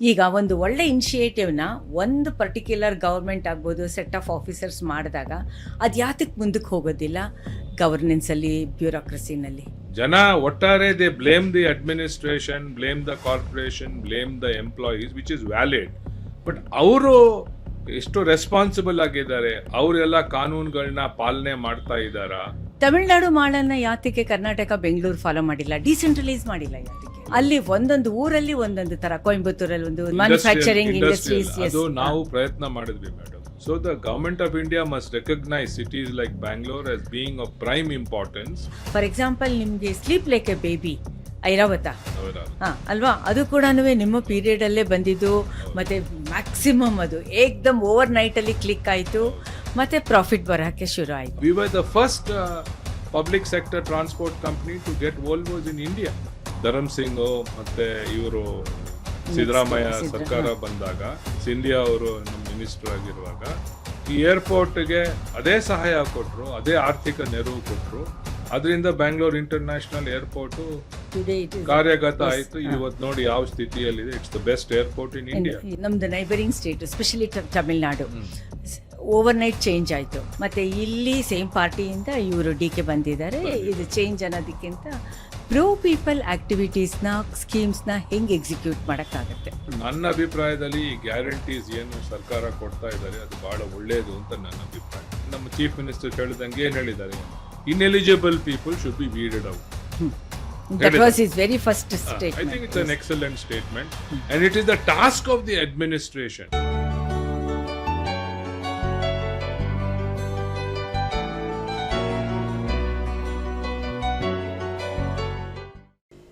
ಈಗ ಒಂದು ಒಳ್ಳೆ ಇನಿಷಿಯೇಟಿವ್ನ ಒಂದು ಪರ್ಟಿಕ್ಯುಲರ್ ಗೌರ್ಮೆಂಟ್ ಆಗ್ಬೋದು, ಸೆಟ್ ಆಫ್ ಆಫೀಸರ್ಸ್ ಮಾಡಿದಾಗ ಅದು ಯಾತಕ್ಕೆ ಮುಂದಕ್ಕೆ ಹೋಗೋದಿಲ್ಲ ಗವರ್ನೆನ್ಸಲ್ಲಿ, ಬ್ಯೂರೋಕ್ರಸಿನಲ್ಲಿ? ಜನ ಒಟ್ಟಾರೆ they blame the administration, blame the corporation, blame the employees, which is valid. But ಅವರು ಎಷ್ಟು ರೆಸ್ಪಾನ್ಸಿಬಲ್ ಆಗಿದ್ದಾರೆ? ಅವರೆಲ್ಲ ಕಾನೂನುಗಳನ್ನ ಪಾಲನೆ ಮಾಡ್ತಾ ಇದ್ದಾರಾ? ತಮಿಳ್ನಾಡು ಮಾಡನ್ನ ಯಾತಕ್ಕೆ ಕರ್ನಾಟಕ, ಬೆಂಗಳೂರು ಫಾಲೋ ಮಾಡಿಲ್ಲ? ಡಿಸೆಂಟ್ರಲೈಸ್ ಮಾಡಿಲ್ಲ ಯಾತಕ್ಕೆ? ಅಲ್ಲಿ ಒಂದೊಂದು ಊರಲ್ಲಿ ಒಂದೊಂದು ತರ, ಕೊಯಂಬತ್ತೂರಲ್ಲಿ ಒಂದು ಮ್ಯಾನುಫ್ಯಾಕ್ಚರಿಂಗ್ ಇಂಡಸ್ಟ್ರೀಸ್. ಅದು ನಾವು ಪ್ರಯತ್ನ ಮಾಡಿದ್ವಿ madam. So the government of India must recognize cities like Bangalore as being of prime importance. For example, ನಿಮಗೆ sleep like a baby Airavat ಅಲ್ವಾ, ಅದು ಕೂಡ ನಿಮ್ಮ ಪೀರಿಯಡ್ ಅಲ್ಲೇ ಬಂದಿದ್ದು. ಮತ್ತೆ ಮ್ಯಾಕ್ಸಿಮಮ್ ಅದು ಏಕ್ದಮ್ ಓವರ್ ನೈಟ್ ಅಲ್ಲಿ ಕ್ಲಿಕ್ ಆಯ್ತು, ಮತ್ತೆ ಪ್ರಾಫಿಟ್ ಬರೋಕ್ಕೆ ಶುರು ಆಯ್ತು. We were the first public sector transport company to get Volvos in India. Dharam Singh ಮತ್ತೆ ಇವರು ಸಿದ್ದರಾಮಯ್ಯ ಸರ್ಕಾರ ಬಂದಾಗ, ಸಿಂಧಿಯಾ ಅವರು ನಮ್ಮ ಮಿನಿಸ್ಟರ್ ಆಗಿರುವಾಗ ಈ ಏರ್ಪೋರ್ಟ್ಗೆ ಅದೇ ಸಹಾಯ ಕೊಟ್ಟರು, ಅದೇ ಆರ್ಥಿಕ ನೆರವು ಕೊಟ್ಟರು. ಅದರಿಂದ ಬ್ಯಾಂಗ್ಳೂರ್ ಇಂಟರ್ನ್ಯಾಷನಲ್ ಏರ್ಪೋರ್ಟ್ ಕಾರ್ಯಗತ ಆಯಿತು. ಇವತ್ತು ನೋಡಿ ಯಾವ ಸ್ಥಿತಿಯಲ್ಲಿದೆ. It's the best airport in India. ನಮ್ದು neighbouring state, especially Tamil Nadu, overnight change ಆಯಿತು. ಮತ್ತು ಇಲ್ಲಿ ಸೇಮ್ ಪಾರ್ಟಿಯಿಂದ ಇವರು ಡಿ.ಕೆ ಬಂದಿದ್ದಾರೆ. ಇದು ಚೇಂಜ್ ಅನ್ನೋದಕ್ಕಿಂತ ಪ್ರೋ ಪೀಪಲ್ ಆಕ್ಟಿವಿಟೀಸ್ನ, ಸ್ಕೀಮ್ಸ್ನ ಹೆಂಗೆ ಎಕ್ಸಿಕ್ಯೂಟ್ ಮಾಡೋಕ್ಕಾಗತ್ತೆ? ನನ್ನ ಅಭಿಪ್ರಾಯದಲ್ಲಿ ಈ ಗ್ಯಾರಂಟೀಸ್ ಏನು ಸರ್ಕಾರ ಕೊಡ್ತಾ ಇದ್ದಾರೆ ಅದು ಬಹಳ ಒಳ್ಳೆಯದು ಅಂತ ನನ್ನ ಅಭಿಪ್ರಾಯ. ನಮ್ಮ ಚೀಫ್ ಮಿನಿಸ್ಟರ್ ಹೇಳಿದಂಗೆ ಏನು ಹೇಳಿದ್ದಾರೆ? Ineligible people should be weeded out. That was his very first statement. I think it's an excellent statement. And it is the task of the administration.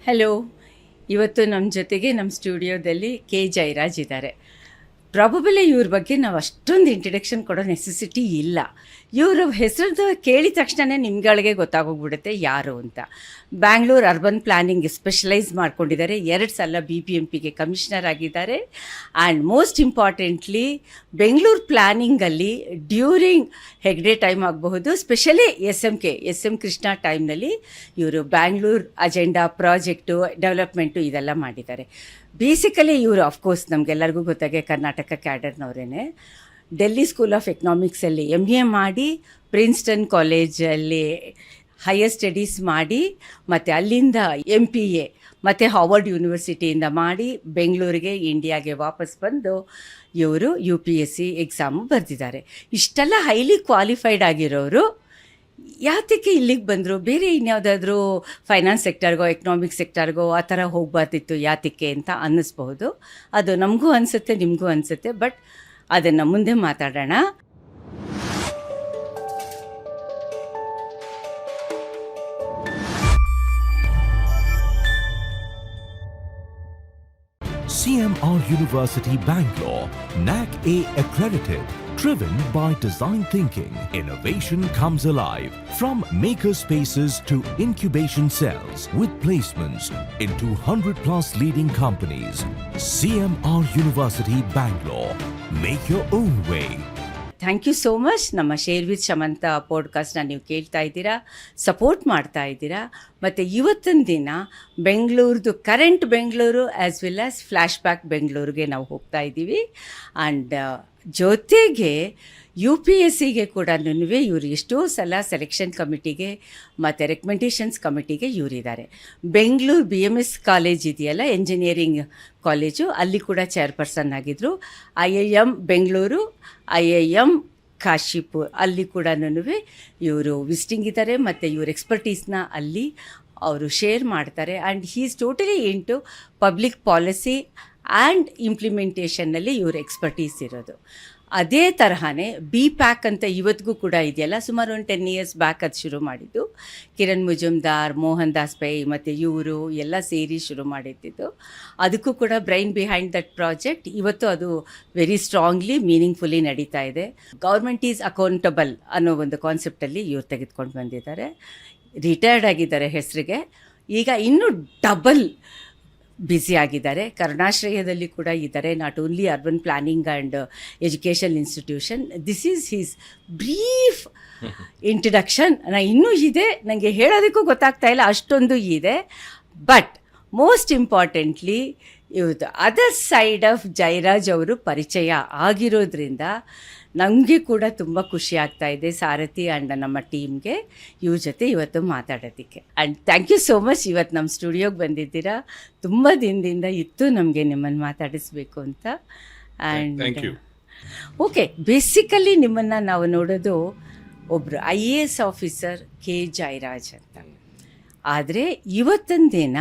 Hello, ಇವತ್ತು ನಮ್ಮ ಜೊತೆಗೆ ನಮ್ಮ ಸ್ಟುಡಿಯೋದಲ್ಲಿ ಕೆ ಜಯರಾಜ್ ಇದ್ದಾರೆ. ಪ್ರಾಬಬಲಿ ಇವ್ರ ಬಗ್ಗೆ ನಾವು ಅಷ್ಟೊಂದು ಇಂಟ್ರಡಕ್ಷನ್ ಕೊಡೋ ನೆಸೆಸಿಟಿ ಇಲ್ಲ. ಇವ್ರ ಹೆಸರು ಕೇಳಿದ ತಕ್ಷಣ ನಿಮ್ಗಳಿಗೆ ಗೊತ್ತಾಗೋಗ್ಬಿಡುತ್ತೆ ಯಾರು ಅಂತ. ಬ್ಯಾಂಗ್ಳೂರ್ ಅರ್ಬನ್ ಪ್ಲಾನಿಂಗ್ ಸ್ಪೆಷಲೈಸ್ ಮಾಡ್ಕೊಂಡಿದ್ದಾರೆ. 2 ಸಲ BBMPಗೆ ಕಮಿಷನರ್ ಆಗಿದ್ದಾರೆ. ಆ್ಯಂಡ್ ಮೋಸ್ಟ್ ಇಂಪಾರ್ಟೆಂಟ್ಲಿ ಬೆಂಗಳೂರು ಪ್ಲ್ಯಾನಿಂಗಲ್ಲಿ ಡ್ಯೂರಿಂಗ್ ಹೆಗ್ಡೆ ಟೈಮ್ ಆಗಬಹುದು, ಸ್ಪೆಷಲಿ ಎಸ್ ಎಂ ಕೃಷ್ಣ ಟೈಮ್ನಲ್ಲಿ ಇವರು ಬ್ಯಾಂಗ್ಳೂರ್ ಅಜೆಂಡಾ, ಪ್ರಾಜೆಕ್ಟು, ಡೆವಲಪ್ಮೆಂಟು ಇದೆಲ್ಲ ಮಾಡಿದ್ದಾರೆ. ಬೇಸಿಕಲಿ ಇವರು ಆಫ್ಕೋರ್ಸ್ ನಮಗೆಲ್ಲರಿಗೂ ಗೊತ್ತಾಗೆ ಕರ್ನಾಟಕ ಕ್ಯಾಡರ್ನವರೇ. ಡೆಲ್ಲಿ ಸ್ಕೂಲ್ ಆಫ್ ಎಕನಾಮಿಕ್ಸಲ್ಲಿ MA ಮಾಡಿ, ಪ್ರಿನ್ಸ್ಟನ್ ಕಾಲೇಜಲ್ಲಿ ಹೈಯರ್ ಸ್ಟಡೀಸ್ ಮಾಡಿ, ಮತ್ತು ಅಲ್ಲಿಂದ MPA ಮತ್ತು ಹಾರ್ವರ್ಡ್ ಯೂನಿವರ್ಸಿಟಿಯಿಂದ ಮಾಡಿ ಬೆಂಗಳೂರಿಗೆ, ಇಂಡಿಯಾಗೆ ವಾಪಸ್ ಬಂದು ಇವರು UPSC ಎಕ್ಸಾಮು ಬರೆದಿದ್ದಾರೆ. ಇಷ್ಟೆಲ್ಲ ಹೈಲಿ ಕ್ವಾಲಿಫೈಡ್ ಆಗಿರೋರು ಯಾತಕ್ಕೆ ಇಲ್ಲಿಗೆ ಬಂದರು? ಬೇರೆ ಇನ್ಯಾವುದಾದ್ರೂ ಫೈನಾನ್ಸ್ ಸೆಕ್ಟರ್ಗೋ, ಎಕನಾಮಿಕ್ ಸೆಕ್ಟರ್ಗೋ ಆ ಥರ ಹೋಗಬಾರ್ದಿತ್ತು ಯಾತಕ್ಕೆ ಅಂತ ಅನ್ನಿಸ್ಬಹುದು. ಅದು ನಮಗೂ ಅನಿಸುತ್ತೆ, ನಿಮಗೂ ಅನಿಸುತ್ತೆ. ಬಟ್ ಅದನ್ನು ಮುಂದೆ ಮಾತಾಡೋಣ. CMR University Bangalore, NAC A accredited, driven by design thinking. Innovation comes alive from maker spaces to incubation cells with placements into 100+ leading companies. CMR University Bangalore, make your own way. Thank you so much. ನಮ್ಮ share with Shamanta ಪಾಡ್ಕಾಸ್ಟ್ನ ನೀವು ಕೇಳ್ತಾ ಇದ್ದೀರಾ, support ಮಾಡ್ತಾ ಇದ್ದೀರಾ. ಮತ್ತು ಇವತ್ತಿನ ದಿನ ಬೆಂಗಳೂರದು current Bengaluru as well as flash back ಬೆಂಗಳೂರಿಗೆ ನಾವು ಹೋಗ್ತಾ ಇದ್ದೀವಿ. ಆ್ಯಂಡ್ ಜೊತೆಗೆ UPSCಗೆ ಕೂಡ ಇವರು ಎಷ್ಟೋ ಸಲ ಸೆಲೆಕ್ಷನ್ ಕಮಿಟಿಗೆ ಮತ್ತು ರೆಕಮೆಂಡೇಷನ್ಸ್ ಕಮಿಟಿಗೆ ಇವರಿದ್ದಾರೆ. ಬೆಂಗಳೂರು BMS ಕಾಲೇಜ್ ಇದೆಯಲ್ಲ, ಎಂಜಿನಿಯರಿಂಗ್ ಕಾಲೇಜು, ಅಲ್ಲಿ ಕೂಡ ಚೇರ್ಪರ್ಸನ್ ಆಗಿದ್ದರು. IIM ಬೆಂಗಳೂರು, IIM ಕಾಶಿಪುರ್, ಅಲ್ಲಿ ಕೂಡ ಇವರು ವಿಸಿಟಿಂಗ್ ಇದ್ದಾರೆ. ಮತ್ತು ಇವ್ರ ಎಕ್ಸ್ಪರ್ಟೀಸ್ನ ಅಲ್ಲಿ ಅವರು ಶೇರ್ ಮಾಡ್ತಾರೆ. And he is totally into public policy and ಇಂಪ್ಲಿಮೆಂಟೇಷನ್ನಲ್ಲಿ ಇವ್ರ ಎಕ್ಸ್ಪರ್ಟೀಸ್ ಇರೋದು. ಅದೇ ತರಹನೇ BPAC ಅಂತ ಇವತ್ತಿಗೂ ಕೂಡ ಇದೆಯಲ್ಲ, ಸುಮಾರು ಒಂದು 10 years ಬ್ಯಾಕ್ ಅದು ಶುರು ಮಾಡಿದ್ದು. ಕಿರಣ್ ಮುಜುಮ್ದಾರ್, ಮೋಹನ್ ದಾಸ್ ಪೈ ಮತ್ತು ಇವರು ಎಲ್ಲ ಸೇರಿ ಶುರು ಮಾಡಿದ್ದು. ಅದಕ್ಕೂ ಕೂಡ ಬ್ರೈನ್ ಬಿಹೈಂಡ್ ದಟ್ ಪ್ರಾಜೆಕ್ಟ್. ಇವತ್ತು ಅದು ವೆರಿ ಸ್ಟ್ರಾಂಗ್ಲಿ, ಮೀನಿಂಗ್ಫುಲ್ಲಿ ನಡೀತಾ ಇದೆ. ಗೌರ್ಮೆಂಟ್ ಈಸ್ ಅಕೌಂಟಬಲ್ ಅನ್ನೋ ಒಂದು ಕಾನ್ಸೆಪ್ಟಲ್ಲಿ ಇವ್ರು ತೆಗೆದುಕೊಂಡು ಬಂದಿದ್ದಾರೆ. ರಿಟೈರ್ಡ್ ಆಗಿದ್ದಾರೆ ಹೆಸರಿಗೆ. ಈಗ ಇನ್ನೂ ಡಬಲ್ ಬ್ಯುಸಿ ಆಗಿದ್ದಾರೆ. ಕರುಣಾಶ್ರಯದಲ್ಲಿ ಕೂಡ ಇದ್ದಾರೆ. Not only urban planning and education institution. This is his brief introduction. ಇನ್ನೂ ಇದೆ, ನನಗೆ ಹೇಳೋದಕ್ಕೂ ಗೊತ್ತಾಗ್ತಾ ಇಲ್ಲ, ಅಷ್ಟೊಂದು ಇದೆ. ಬಟ್ ಮೋಸ್ಟ್ ಇಂಪಾರ್ಟೆಂಟ್ಲಿ ಇವತ್ತು ಅದರ್ ಸೈಡ್ ಆಫ್ ಜಯರಾಜ್ ಅವರು ಪರಿಚಯ ಆಗಿರೋದ್ರಿಂದ ನಮಗೆ ಕೂಡ ತುಂಬ ಖುಷಿ ಆಗ್ತಾ ಇದೆ ಸಾರಥಿ ಆ್ಯಂಡ್ ನಮ್ಮ ಟೀಮ್ಗೆ ಇವ್ರ ಜೊತೆ ಇವತ್ತು ಮಾತಾಡೋದಕ್ಕೆ. And thank you so much, ಇವತ್ತು ನಮ್ಮ ಸ್ಟುಡಿಯೋಗೆ ಬಂದಿದ್ದೀರಾ. ತುಂಬ ದಿನದಿಂದ ಇತ್ತು ನಮಗೆ ನಿಮ್ಮನ್ನು ಮಾತಾಡಿಸ್ಬೇಕು ಅಂತ. Thank you. ಓಕೆ, ಬೇಸಿಕಲಿ ನಿಮ್ಮನ್ನು ನಾವು ನೋಡೋದು ಒಬ್ಬರು IAS ಆಫೀಸರ್ ಕೆ ಜಯರಾಜ್ ಅಂತ. ಆದರೆ ಇವತ್ತಿನ ದಿನ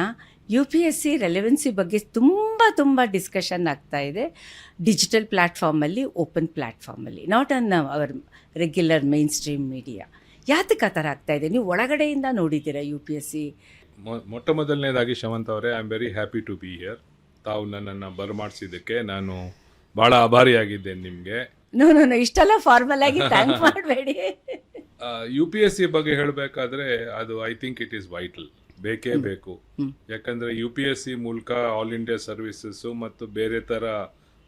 UPSC ರೆಲೆವೆನ್ಸಿ ಬಗ್ಗೆ ತುಂಬ ಡಿಸ್ಕಷನ್ ಆಗ್ತಾ ಇದೆ ಡಿಜಿಟಲ್ ಪ್ಲ್ಯಾಟ್ಫಾರ್ಮಲ್ಲಿ, ಓಪನ್ ಪ್ಲ್ಯಾಟ್ಫಾರ್ಮಲ್ಲಿ, not on our regular mainstream media. ಯಾತಕ್ಕೆ ಆ ಥರ ಆಗ್ತಾ ಇದೆ? ನೀವು ಒಳಗಡೆಯಿಂದ ನೋಡಿದ್ದೀರಾ UPSC? ಮೊಟ್ಟ ಮೊದಲನೇದಾಗಿ ಶಮಂತ್ ಅವರೇ, I am very happy to be here. ತಾವು ನನ್ನನ್ನು ಬರಮಾಡಿಸಿದ್ದಕ್ಕೆ ನಾನು ಭಾಳ ಆಭಾರಿಯಾಗಿದ್ದೇನೆ ನಿಮಗೆ. ನೋ ಇಷ್ಟೆಲ್ಲ ಫಾರ್ಮಲ್ ಆಗಿ ಥ್ಯಾಂಕ್ ಮಾಡಬೇಡಿ. UPSC ಬಗ್ಗೆ ಹೇಳಬೇಕಾದ್ರೆ ಅದು I think it is vital, ಬೇಕೇ ಬೇಕು. ಯಾಕಂದರೆ UPSC ಮೂಲಕ ಆಲ್ ಇಂಡಿಯಾ ಸರ್ವಿಸಸ್ಸು ಮತ್ತು ಬೇರೆ ಥರ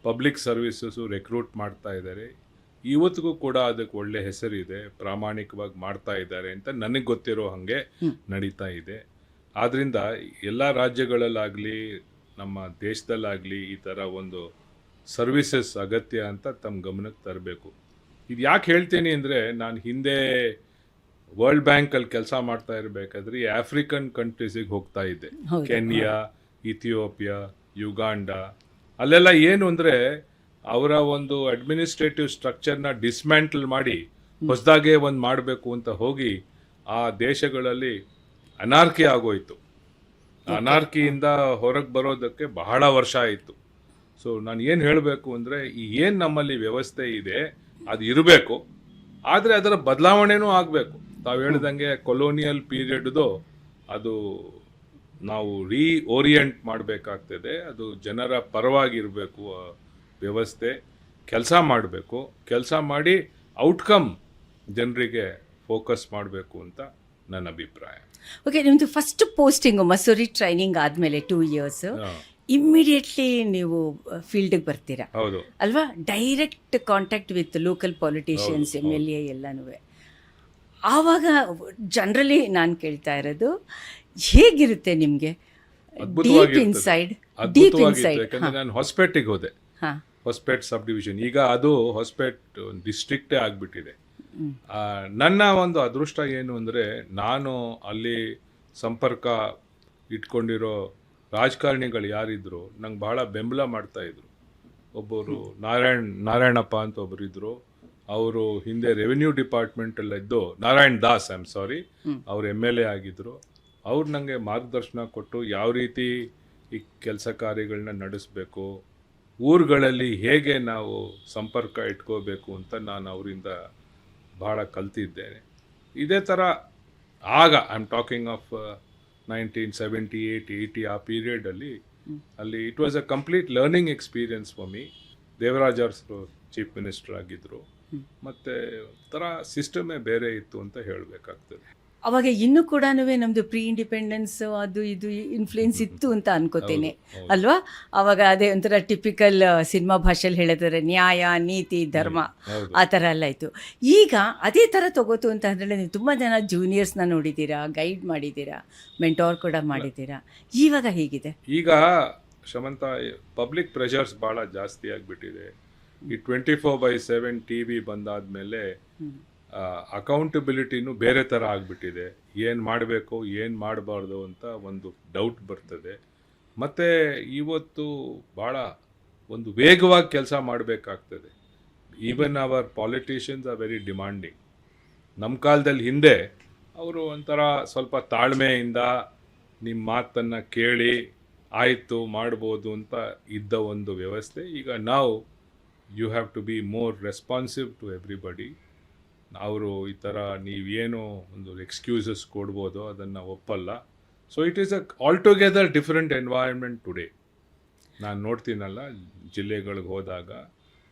ಪಬ್ಲಿಕ್ ಸರ್ವಿಸಸ್ಸು ರೆಕ್ರೂಟ್ ಮಾಡ್ತಾ ಇದ್ದಾರೆ. ಇವತ್ತಿಗೂ ಕೂಡ ಅದಕ್ಕೆ ಒಳ್ಳೆ ಹೆಸರಿದೆ, ಪ್ರಾಮಾಣಿಕವಾಗಿ ಮಾಡ್ತಾ ಇದ್ದಾರೆ ಅಂತ ನನಗೆ ಗೊತ್ತಿರೋ ಹಾಗೆ ನಡೀತಾ ಇದೆ. ಆದ್ದರಿಂದ ಎಲ್ಲ ರಾಜ್ಯಗಳಲ್ಲಾಗಲಿ ನಮ್ಮ ದೇಶದಲ್ಲಾಗಲಿ ಈ ಥರ ಒಂದು ಸರ್ವಿಸಸ್ ಅಗತ್ಯ ಅಂತ ತಮ್ಮ ಗಮನಕ್ಕೆ ತರಬೇಕು. ಇದು ಯಾಕೆ ಹೇಳ್ತೀನಿ ಅಂದರೆ, ನಾನು ಹಿಂದೆ ವರ್ಲ್ಡ್ ಬ್ಯಾಂಕಲ್ಲಿ ಕೆಲಸ ಮಾಡ್ತಾ ಇರಬೇಕಾದ್ರೆ ಈ ಆಫ್ರಿಕನ್ ಕಂಟ್ರೀಸಿಗೆ ಹೋಗ್ತಾ ಇದ್ದೆ. Kenya, Ethiopia, Uganda. ಅಲ್ಲೆಲ್ಲ ಏನು ಅಂದರೆ ಅವರ ಒಂದು ಅಡ್ಮಿನಿಸ್ಟ್ರೇಟಿವ್ ಸ್ಟ್ರಕ್ಚರ್ನ ಡಿಸ್ಮ್ಯಾಂಟಲ್ ಮಾಡಿ ಹೊಸದಾಗೆ ಒಂದು ಮಾಡಬೇಕು ಅಂತ ಹೋಗಿ ಆ ದೇಶಗಳಲ್ಲಿ ಅನಾರ್ಕಿ ಆಗೋಯ್ತು. ಅನಾರ್ಕಿಯಿಂದ ಹೊರಗೆ ಬರೋದಕ್ಕೆ ಬಹಳ ವರ್ಷ ಆಯಿತು. ಸೊ ನಾನು ಏನು ಹೇಳಬೇಕು ಅಂದರೆ, ಈ ಏನು ನಮ್ಮಲ್ಲಿ ವ್ಯವಸ್ಥೆ ಇದೆ ಅದು ಇರಬೇಕು, ಆದರೆ ಅದರ ಬದಲಾವಣೆನೂ ಆಗಬೇಕು. ತಾವು ಹೇಳ್ದಂಗೆ ಕೊಲೋನಿಯಲ್ ಪೀರಿಯಡ್ದು ಅದು ನಾವು ಓರಿಯೆಂಟ್ ಮಾಡಬೇಕಾಗ್ತದೆ. ಅದು ಜನರ ಪರವಾಗಿರಬೇಕು, ವ್ಯವಸ್ಥೆ ಕೆಲಸ ಮಾಡಬೇಕು, ಕೆಲಸ ಮಾಡಿ ಔಟ್ಕಮ್ ಜನರಿಗೆ ಫೋಕಸ್ ಮಾಡಬೇಕು ಅಂತ ನನ್ನ ಅಭಿಪ್ರಾಯ. ಓಕೆ, ನಿಮ್ಮದು ಫಸ್ಟ್ ಪೋಸ್ಟಿಂಗು ಮಸೂರಿ ಟ್ರೈನಿಂಗ್ ಆದಮೇಲೆ 2 years ಇಮ್ಮಿಡಿಯೇಟ್ಲಿ ನೀವು ಫೀಲ್ಡಿಗೆ ಬರ್ತೀರಾ, ಹೌದು ಅಲ್ವಾ? Direct contact with local politicians, MLA ಎಲ್ಲನೂ. ಆವಾಗ ಜನರಲಿ ನಾನು ಕೇಳ್ತಾ ಇರೋದು, ಹೇಗಿರುತ್ತೆ ನಿಮಗೆ ಡೀಪ್ ಇನ್ಸೈಡ್? ಯಾಕಂದ್ರೆ ನಾನು ಹೊಸಪೇಟೆಗೆ ಹೋದೆ, ಹೊಸಪೇಟ್ ಸಬ್ ಡಿವಿಷನ್. ಈಗ ಅದು ಹೊಸಪೇಟ್ ಡಿಸ್ಟ್ರಿಕ್ಟೇ ಆಗಿಬಿಟ್ಟಿದೆ. ನನ್ನ ಒಂದು ಅದೃಷ್ಟ ಏನು ಅಂದರೆ, ನಾನು ಅಲ್ಲಿ ಸಂಪರ್ಕ ಇಟ್ಕೊಂಡಿರೋ ರಾಜಕಾರಣಿಗಳು ಯಾರಿದ್ರು ನಂಗೆ ಬಹಳ ಬೆಂಬಲ ಮಾಡ್ತಾಯಿದ್ರು. ಒಬ್ಬರು ನಾರಾಯಣಪ್ಪ ಅಂತ ಒಬ್ಬರು ಇದ್ದರು. ಅವರು ಹಿಂದೆ ರೆವಿನ್ಯೂ ಡಿಪಾರ್ಟ್ಮೆಂಟಲ್ಲಿದ್ದು Narayan Das, I am sorry, ಅವರು MLA ಆಗಿದ್ದರು. ಅವ್ರು ನನಗೆ ಮಾರ್ಗದರ್ಶನ ಕೊಟ್ಟು ಯಾವ ರೀತಿ ಈ ಕೆಲಸ ಕಾರ್ಯಗಳನ್ನ ನಡೆಸಬೇಕು, ಊರುಗಳಲ್ಲಿ ಹೇಗೆ ನಾವು ಸಂಪರ್ಕ ಇಟ್ಕೋಬೇಕು ಅಂತ ನಾನು ಅವರಿಂದ ಭಾಳ ಕಲ್ತಿದ್ದೇನೆ. ಇದೇ ಥರ ಆಗ ಐ ಆಮ್ ಟಾಕಿಂಗ್ ಆಫ್ 1978-80 ಆ ಪೀರಿಯಡಲ್ಲಿ ಅಲ್ಲಿ it was a complete learning experience for me. Devaraj ಅವರು ಚೀಫ್ ಮಿನಿಸ್ಟರ್ ಆಗಿದ್ದರು, ಮತ್ತು ಥರ ಸಿಸ್ಟಮೇ ಬೇರೆ ಇತ್ತು ಅಂತ ಹೇಳಬೇಕಾಗ್ತದೆ. ಅವಾಗ ಇನ್ನೂ ಕೂಡ ನಮ್ಮದು ಪ್ರೀ ಇಂಡಿಪೆಂಡೆನ್ಸ್ ಅದು ಇದು ಇನ್ಫ್ಲೂಯೆನ್ಸ್ ಇತ್ತು ಅಂತ ಅನ್ಕೋತೇನೆ, ಅಲ್ವಾ? ಅವಾಗ ಅದೇ ಒಂಥರ ಟಿಪಿಕಲ್ ಸಿನಿಮಾ ಭಾಷೆಯಲ್ಲಿ ಹೇಳಿದ್ರೆ ನ್ಯಾಯ, ನೀತಿ, ಧರ್ಮ ಆ ಥರ ಎಲ್ಲ ಇತ್ತು. ಈಗ ಅದೇ ಥರ ತಗೋತು ಅಂತ ಅಂದರೆ ನೀವು ತುಂಬ ಜನ ಜೂನಿಯರ್ಸ್ನ ನೋಡಿದ್ದೀರಾ, ಗೈಡ್ ಮಾಡಿದ್ದೀರಾ, ಮೆಂಟೋರ್ ಕೂಡ ಮಾಡಿದ್ದೀರಾ. ಇವಾಗ ಹೇಗಿದೆ? ಈಗ ಶಮಂತ, ಪಬ್ಲಿಕ್ ಪ್ರೆಷರ್ಸ್ ಭಾಳ ಜಾಸ್ತಿ ಆಗಿಬಿಟ್ಟಿದೆ. ಈ 24/7 TV ಬಂದಾದಮೇಲೆ ಅಕೌಂಟಬಿಲಿಟಿನೂ ಬೇರೆ ಥರ ಆಗಿಬಿಟ್ಟಿದೆ. ಏನು ಮಾಡಬೇಕು, ಏನು ಮಾಡಬಾರ್ದು ಅಂತ ಒಂದು ಡೌಟ್ ಬರ್ತದೆ. ಮತ್ತು ಇವತ್ತು ಭಾಳ ಒಂದು ವೇಗವಾಗಿ ಕೆಲಸ ಮಾಡಬೇಕಾಗ್ತದೆ. Even our politicians are very demanding. ನಮ್ಮ ಕಾಲದಲ್ಲಿ ಹಿಂದೆ ಅವರು ಒಂಥರ ಸ್ವಲ್ಪ ತಾಳ್ಮೆಯಿಂದ ನಿಮ್ಮ ಮಾತನ್ನು ಕೇಳಿ ಆಯಿತು ಮಾಡ್ಬೋದು ಅಂತ ಇದ್ದ ಒಂದು ವ್ಯವಸ್ಥೆ. ಈಗ ನಾವು you have to be more responsive to everybody. ಅವರು ಈ ಥರ ನೀವೇನು ಒಂದು ಎಕ್ಸ್ಕ್ಯೂಸಸ್ ಕೊಡ್ಬೋದೋ ಅದನ್ನು ಒಪ್ಪಲ್ಲ. So it is a altogether different environment today. ನಾನು ನೋಡ್ತೀನಲ್ಲ, ಜಿಲ್ಲೆಗಳಿಗೆ ಹೋದಾಗ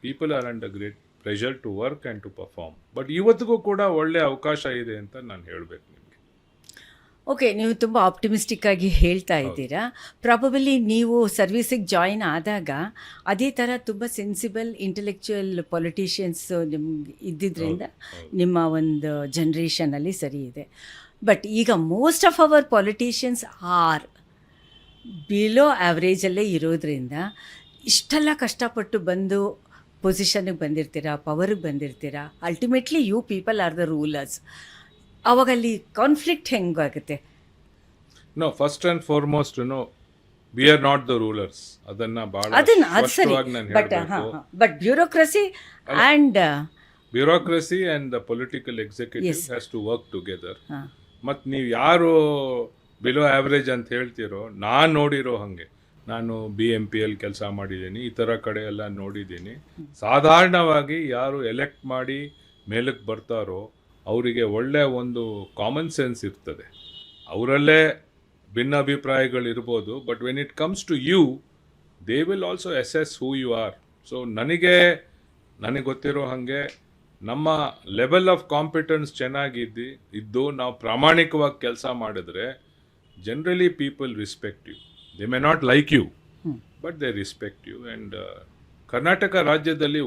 people are under great pressure to work and to perform. But ಇವತ್ತಿಗೂ ಕೂಡ ಒಳ್ಳೆ ಅವಕಾಶ ಇದೆ ಅಂತ ನಾನು ಹೇಳಬೇಕು ನಿಮಗೆ. ಓಕೆ, ನೀವು ತುಂಬ ಆಪ್ಟಿಮಿಸ್ಟಿಕ್ ಆಗಿ ಹೇಳ್ತಾ ಇದ್ದೀರಾ. ಪ್ರಾಬಬಲಿ ನೀವು ಸರ್ವಿಸಿಗೆ ಜಾಯಿನ್ ಆದಾಗ ಅದೇ ಥರ ತುಂಬ ಸೆನ್ಸಿಬಲ್ ಇಂಟೆಲೆಕ್ಚುಯಲ್ ಪೊಲಿಟಿಷಿಯನ್ಸ್ ನಿಮ್ಗೆ ಇದ್ದಿದ್ದರಿಂದ ನಿಮ್ಮ ಒಂದು ಜನ್ರೇಷನಲ್ಲಿ ಸರಿ ಇದೆ. ಬಟ್ ಈಗ most of our politicians are below ಆ್ಯಾವ್ರೇಜಲ್ಲೇ ಇರೋದ್ರಿಂದ ಇಷ್ಟೆಲ್ಲ ಕಷ್ಟಪಟ್ಟು ಬಂದು ಪೊಸಿಷನ್ಗೆ ಬಂದಿರ್ತೀರಾ, ಪವರ್ಗೆ ಬಂದಿರ್ತೀರಾ. Ultimately you people are the rulers. ಆವಾಗ ಅಲ್ಲಿ ಕಾನ್ಫ್ಲಿಕ್ಟ್ ಹೆಂಗಾಗುತ್ತೆ? No, first and foremost we are not the rulers. ಅದನ್ನು ಭಾಳ ಅದು ಸರಿ. ಸ್ಪಷ್ಟವಾಗಿ ನಾನು ಹೇಳಬೇಕು. But bureaucracy and bureaucracy and the political executive has to work together. ಮತ್ತು ನೀವು ಯಾರು ಬಿಲೋ ಆ್ಯಾವ್ರೇಜ್ ಅಂತ ಹೇಳ್ತೀರೋ, ನಾನು ನೋಡಿರೋ ಹಾಗೆ, ನಾನು BMPL ಕೆಲಸ ಮಾಡಿದ್ದೀನಿ, ಈ ಥರ ಕಡೆ ಎಲ್ಲ ನೋಡಿದ್ದೀನಿ. ಸಾಧಾರಣವಾಗಿ ಯಾರು ಎಲೆಕ್ಟ್ ಮಾಡಿ ಮೇಲಕ್ಕೆ ಬರ್ತಾರೋ ಅವರಿಗೆ ಒಳ್ಳೆ ಒಂದು ಕಾಮನ್ ಸೆನ್ಸ್ ಇರ್ತದೆ. ಅವರಲ್ಲೇ ಭಿನ್ನಾಭಿಪ್ರಾಯಗಳಿರ್ಬೋದು, but when it comes to you they will also assess who you are. So ನನಗೆ ಗೊತ್ತಿರೋ ಹಾಗೆ ನಮ್ಮ ಲೆವೆಲ್ ಆಫ್ ಕಾಂಪಿಟೆನ್ಸ್ ಇದ್ದು ನಾವು ಪ್ರಾಮಾಣಿಕವಾಗಿ ಕೆಲಸ ಮಾಡಿದ್ರೆ generally people respect you. They may not like you but they respect you. And Karnataka ರಾಜ್ಯದಲ್ಲಿ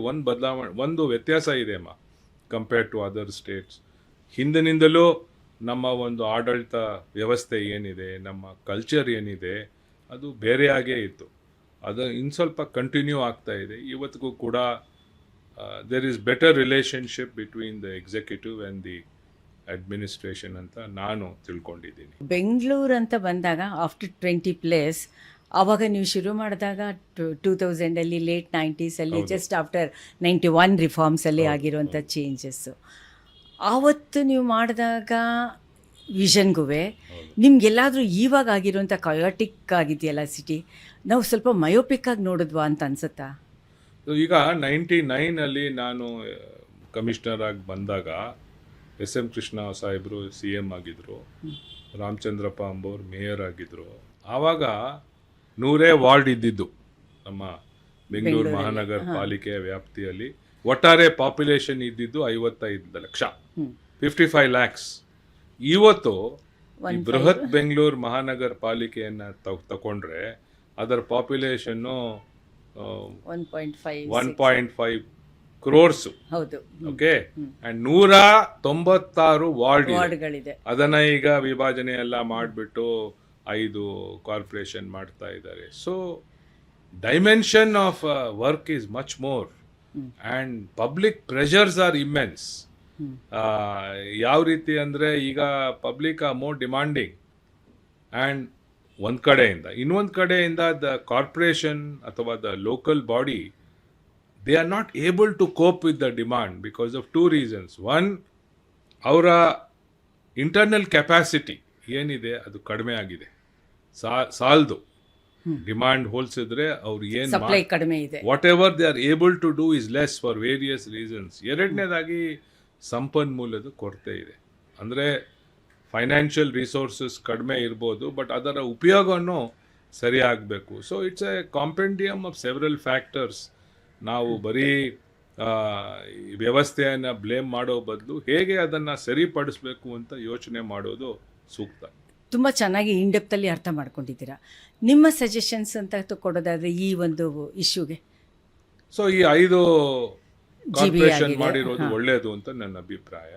ಒಂದು ವ್ಯತ್ಯಾಸ ಇದೆ ಕಂಪೇರ್ಡ್ ಟು ಅದರ್ ಸ್ಟೇಟ್ಸ್. ಹಿಂದಿನಿಂದಲೂ ನಮ್ಮ ಒಂದು ಆಡಳಿತ ವ್ಯವಸ್ಥೆ ಏನಿದೆ, ನಮ್ಮ ಕಲ್ಚರ್ ಏನಿದೆ, ಅದು ಬೇರೆಯಾಗೇ ಇತ್ತು. ಅದು ಇನ್ನು ಸ್ವಲ್ಪ ಕಂಟಿನ್ಯೂ ಆಗ್ತಾ ಇದೆ. ಇವತ್ತಿಗೂ ಕೂಡ there is better relationship between the executive and the administration ಅಂತ ನಾನು ತಿಳ್ಕೊಂಡಿದ್ದೀನಿ. ಬೆಂಗಳೂರು ಅಂತ ಬಂದಾಗ ಆಫ್ಟರ್ 20+, ಆವಾಗ ನೀವು ಶುರು ಮಾಡಿದಾಗ 2000ಅಲ್ಲಿ ಲೇಟ್ 90sಲ್ಲಿ ಜಸ್ಟ್ ಆಫ್ಟರ್ 91 ರಿಫಾರ್ಮ್ಸಲ್ಲಿ ಆಗಿರುವಂಥ ಚೇಂಜಸ್ಸು. ಆವತ್ತು ನೀವು ಮಾಡಿದಾಗ ವಿಷನ್ಗೂ ನಿಮ್ಗೆಲ್ಲಾದರೂ ಇವಾಗ ಆಗಿರುವಂಥ ಕಯೋಟಿಕ್ ಆಗಿದೆಯಲ್ಲ ಸಿಟಿ, ನಾವು ಸ್ವಲ್ಪ ಮಯೋಪಿಕ್ ಆಗಿ ನೋಡಿದ್ವಾ ಅಂತ ಅನ್ಸುತ್ತಾ? ಈಗ 99ಅಲ್ಲಿ ನಾನು ಕಮಿಷನರ್ ಆಗಿ ಬಂದಾಗ SM ಕೃಷ್ಣ ಸಾಹೇಬರು CM ಆಗಿದ್ದರು, ರಾಮಚಂದ್ರಪ್ಪ ಅಂಬೋರ್ ಮೇಯರ್ ಆಗಿದ್ದರು. ಆವಾಗ 100 ವಾರ್ಡ್ ಇದ್ದಿದ್ದು ನಮ್ಮ ಬೆಂಗಳೂರು ಮಹಾನಗರ ಪಾಲಿಕೆಯ ವ್ಯಾಪ್ತಿಯಲ್ಲಿ. ಒಟ್ಟಾರೆ ಪಾಪ್ಯುಲೇಷನ್ ಇದ್ದಿದ್ದು 55 ಲಕ್ಷ, 55 lakhs. ಇವತ್ತು ಈ ಬೃಹತ್ ಬೆಂಗಳೂರು ಮಹಾನಗರ ಪಾಲಿಕೆಯನ್ನು ತಗೊಂಡ್ರೆ ಅದರ ಪಾಪ್ಯುಲೇಷನ್ನು 1.5 crores. ಹೌದು. ಓಕೆ. ಅಂಡ್ 196 ವಾರ್ಡ್ಗಳಿದೆ. ಅದನ್ನ ಈಗ ವಿಭಜನೆ ಎಲ್ಲ ಮಾಡಿಬಿಟ್ಟು 5 ಕಾರ್ಪೊರೇಷನ್ ಮಾಡ್ತಾ ಇದ್ದಾರೆ. So dimension of work is much more and public pressures are immense. ಯಾವ ರೀತಿ ಅಂದರೆ ಈಗ public are more demanding and ಇನ್ನೊಂದು ಕಡೆಯಿಂದ ದ ಕಾರ್ಪೊರೇಷನ್ ಅಥವಾ the local body they are not able to cope with the demand because of 2 reasons. One, ಅವರ internal capacity ಏನಿದೆ ಅದು ಕಡಿಮೆ ಆಗಿದೆ, ಸಾಲದು. ಡಿಮಾಂಡ್ ಹೋಲಿಸಿದ್ರೆ ಅವ್ರು ಏನು ಸಪ್ಲೈ ಕಡಿಮೆ ಇದೆ. Whatever they are able to do is less for various reasons. ಎರಡನೇದಾಗಿ ಸಂಪನ್ಮೂಲದ ಕೊರತೆ ಇದೆ. ಅಂದರೆ ಫೈನಾನ್ಷಿಯಲ್ ರಿಸೋರ್ಸಸ್ ಕಡಿಮೆ ಇರ್ಬೋದು, ಬಟ್ ಅದರ ಉಪಯೋಗನೂ ಸರಿಯಾಗಬೇಕು. So it's a compendium of several factors. ನಾವು ಬರೀ ವ್ಯವಸ್ಥೆಯನ್ನು ಬ್ಲೇಮ್ ಮಾಡೋ ಬದಲು ಹೇಗೆ ಅದನ್ನು ಸರಿಪಡಿಸ್ಬೇಕು ಅಂತ ಯೋಚನೆ ಮಾಡೋದು ಸೂಕ್ತ. ತುಂಬ ಚೆನ್ನಾಗಿ ಇನ್ಡೆಪ್ತಲ್ಲಿ ಅರ್ಥ ಮಾಡ್ಕೊಂಡಿದ್ದೀರಾ. ನಿಮ್ಮ ಸಜೆಷನ್ಸ್ ಅಂತ ಕೊಡೋದಾದರೆ ಈ ಒಂದು ಇಶ್ಯೂಗೆ? ಸೊ ಈ 5 ಕಾರ್ಪೊರೇಷನ್ ಮಾಡಿರೋದು ಒಳ್ಳೆಯದು ಅಂತ ನನ್ನ ಅಭಿಪ್ರಾಯ.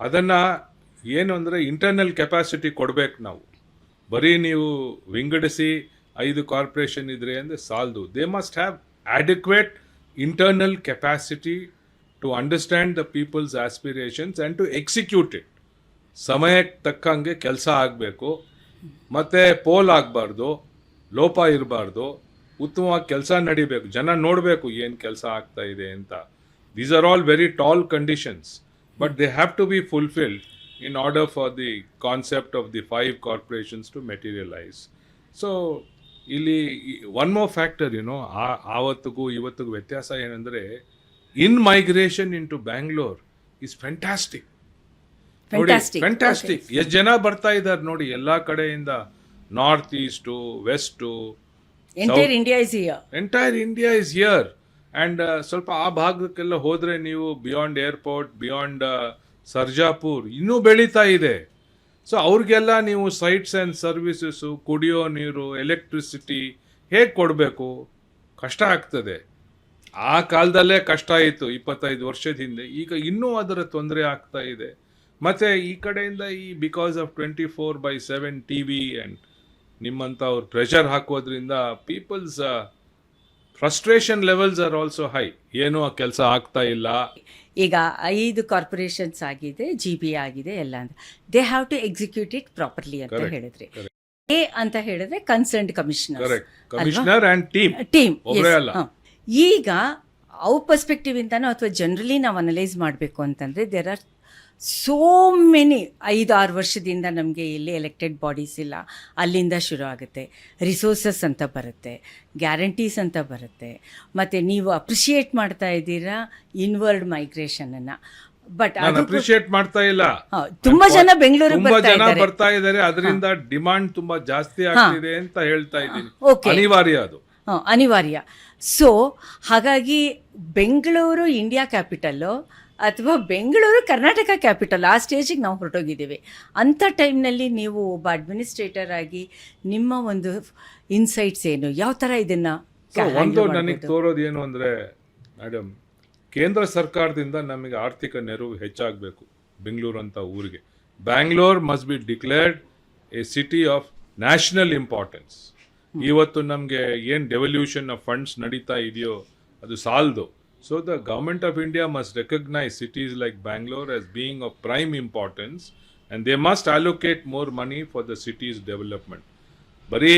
ಅದನ್ನು ಏನು ಅಂದರೆ ಇಂಟರ್ನಲ್ ಕೆಪಾಸಿಟಿ ಕೊಡಬೇಕು ನಾವು. ಬರೀ ನೀವು ವಿಂಗಡಿಸಿ 5 ಕಾರ್ಪೊರೇಷನ್ ಇದ್ರೆ ಅಂದರೆ ಸಾಲದು. They must have adequate internal capacity to understand the people's aspirations and to execute it. ಸಮಯಕ್ಕೆ ತಕ್ಕಂಗೆ ಕೆಲಸ ಆಗಬೇಕು, ಮತ್ತು ಪೋಲ್ ಆಗಬಾರ್ದು, ಲೋಪ ಇರಬಾರ್ದು, ಉತ್ತಮವಾಗಿ ಕೆಲಸ ನಡಿಬೇಕು, ಜನ ನೋಡಬೇಕು ಏನು ಕೆಲಸ ಆಗ್ತಾ ಇದೆ ಅಂತ. These are all very tall conditions, but they have to be fulfilled in order for the concept of the 5 corporations to materialize. So ಇಲ್ಲಿ ಒನ್ ಮೋರ್ ಫ್ಯಾಕ್ಟರ್ ಆವತ್ತಿಗೂ ಇವತ್ತಿಗೂ ವ್ಯತ್ಯಾಸ ಏನಂದರೆ in migration in to Bangalore is fantastic. Fantastic. ಎಷ್ಟು ಜನ ಬರ್ತಾ ಇದ್ದಾರೆ ನೋಡಿ ಎಲ್ಲ ಕಡೆಯಿಂದ, north east, west, entire India is here. And ಸ್ವಲ್ಪ ಆ ಭಾಗಕ್ಕೆಲ್ಲ ಹೋದರೆ ನೀವು ಬಿಯಾಂಡ್ ಏರ್ಪೋರ್ಟ್, ಬಿಯಾಂಡ್ ಸರ್ಜಾಪುರ್ ಇನ್ನೂ ಬೆಳೀತಾ ಇದೆ. ಸೊ ಅವ್ರಿಗೆಲ್ಲ ನೀವು ಸೈಟ್ಸ್ ಆ್ಯಂಡ್ ಸರ್ವಿಸಸ್ಸು, ಕುಡಿಯೋ ನೀರು, ಎಲೆಕ್ಟ್ರಿಸಿಟಿ ಹೇಗೆ ಕೊಡಬೇಕು? ಕಷ್ಟ ಆಗ್ತದೆ. ಆ ಕಾಲದಲ್ಲೇ ಕಷ್ಟ ಇತ್ತು 25 ವರ್ಷದ ಹಿಂದೆ. ಈಗ ಇನ್ನೂ ಅದರ ತೊಂದರೆ ಆಗ್ತಾ ಇದೆ. ಮತ್ತು ಈ ಕಡೆಯಿಂದ ಬಿಕಾಸ್ ಆಫ್ 24/7 TV ಆ್ಯಂಡ್ ನಿಮ್ಮಂತ ಅವ್ರು ಪ್ರೆಷರ್ ಹಾಕೋದ್ರಿಂದ people's frustration levels are also high. ಏನೂ ಆ ಕೆಲಸ ಆಗ್ತಾ ಇಲ್ಲ. ಈಗ 5 ಕಾರ್ಪೊರೇಷನ್ಸ್ ಆಗಿದೆ, GB ಆಗಿದೆ ಎಲ್ಲ ಅಂತ. They have to execute it properly ಅಂತ ಹೇಳಿದ್ರಿ. ಎ ಅಂತ ಹೇಳಿದ್ರೆ concerned commissioner, correct, commissioner and team ಒಬ್ಬರೇ ಅಲ್ಲ. ಈಗ ಅವ್ರ ಪರ್ಸ್ಪೆಕ್ಟಿವ್ ಇಂತಾನೋ ಅಥವಾ ಜನರಲಿ ನಾವು ಅನಲೈಸ್ ಮಾಡಬೇಕು ಅಂತಂದರೆ ದೇರ್ ಆರ್ ಸೋ ಮೆನಿ 5-6 ವರ್ಷದಿಂದ ನಮಗೆ ಇಲ್ಲಿ ಎಲೆಕ್ಟೆಡ್ ಬಾಡೀಸ್ ಇಲ್ಲ, ಅಲ್ಲಿಂದ ಶುರು ಆಗುತ್ತೆ. ರಿಸೋರ್ಸಸ್ ಅಂತ ಬರುತ್ತೆ, ಗ್ಯಾರಂಟೀಸ್ ಅಂತ ಬರುತ್ತೆ, ಮತ್ತು ನೀವು ಅಪ್ರಿಷಿಯೇಟ್ ಮಾಡ್ತಾ ಇದ್ದೀರಾ ಇನ್ವರ್ಡ್ ಮೈಗ್ರೇಷನನ್ನು. ಬಟ್ ನಾನು ಅಪ್ರಿಷಿಯೇಟ್ ಮಾಡ್ತಾ ಇಲ್ಲ. ತುಂಬಾ ಜನ ಬೆಂಗಳೂರಿಗೆ ತುಂಬಾ ಜನ ಬರ್ತಾ ಇದ್ದಾರೆ, ಅದರಿಂದ ಡಿಮಾಂಡ್ ತುಂಬಾ ಜಾಸ್ತಿ ಆಗ್ತಿದೆ ಅಂತ ಹೇಳ್ತಾ ಇದ್ದೀನಿ. ಅನಿವಾರ್ಯ ಅದು, ಅನಿವಾರ್ಯ. ಸೊ ಹಾಗಾಗಿ ಬೆಂಗಳೂರು ಇಂಡಿಯಾ ಕ್ಯಾಪಿಟಲ್ಲು ಅಥವಾ ಬೆಂಗಳೂರು ಕರ್ನಾಟಕ ಕ್ಯಾಪಿಟಲ್ ಆ ಸ್ಟೇಜಿಗೆ ನಾವು ಹೊರಟೋಗಿದ್ದೀವಿ. ಅಂಥ ಟೈಮ್ನಲ್ಲಿ ನೀವು ಒಬ್ಬ ಅಡ್ಮಿನಿಸ್ಟ್ರೇಟರ್ ಆಗಿ ನಿಮ್ಮ ಒಂದು ಇನ್ಸೈಟ್ಸ್ ಏನು, ಯಾವ ಥರ ಇದನ್ನು ಒಂದು ನನಗೆ ತೋರೋದು ಏನು ಅಂದರೆ, ಮೇಡಮ್, ಕೇಂದ್ರ ಸರ್ಕಾರದಿಂದ ನಮಗೆ ಆರ್ಥಿಕ ನೆರವು ಹೆಚ್ಚಾಗಬೇಕು ಬೆಂಗಳೂರು ಅಂತ ಊರಿಗೆ. Bangalore must be declared A city of national importance. ಇವತ್ತು ನಮಗೆ ಏನು ಡೆವಲ್ಯೂಷನ್ ಆಫ್ ಫಂಡ್ಸ್ ನಡೀತಾ ಇದೆಯೋ ಅದು ಸಾಲದು. So the government of India must recognize cities like Bangalore as being of prime importance, and they must allocate more money for the city's development. ಬರೀ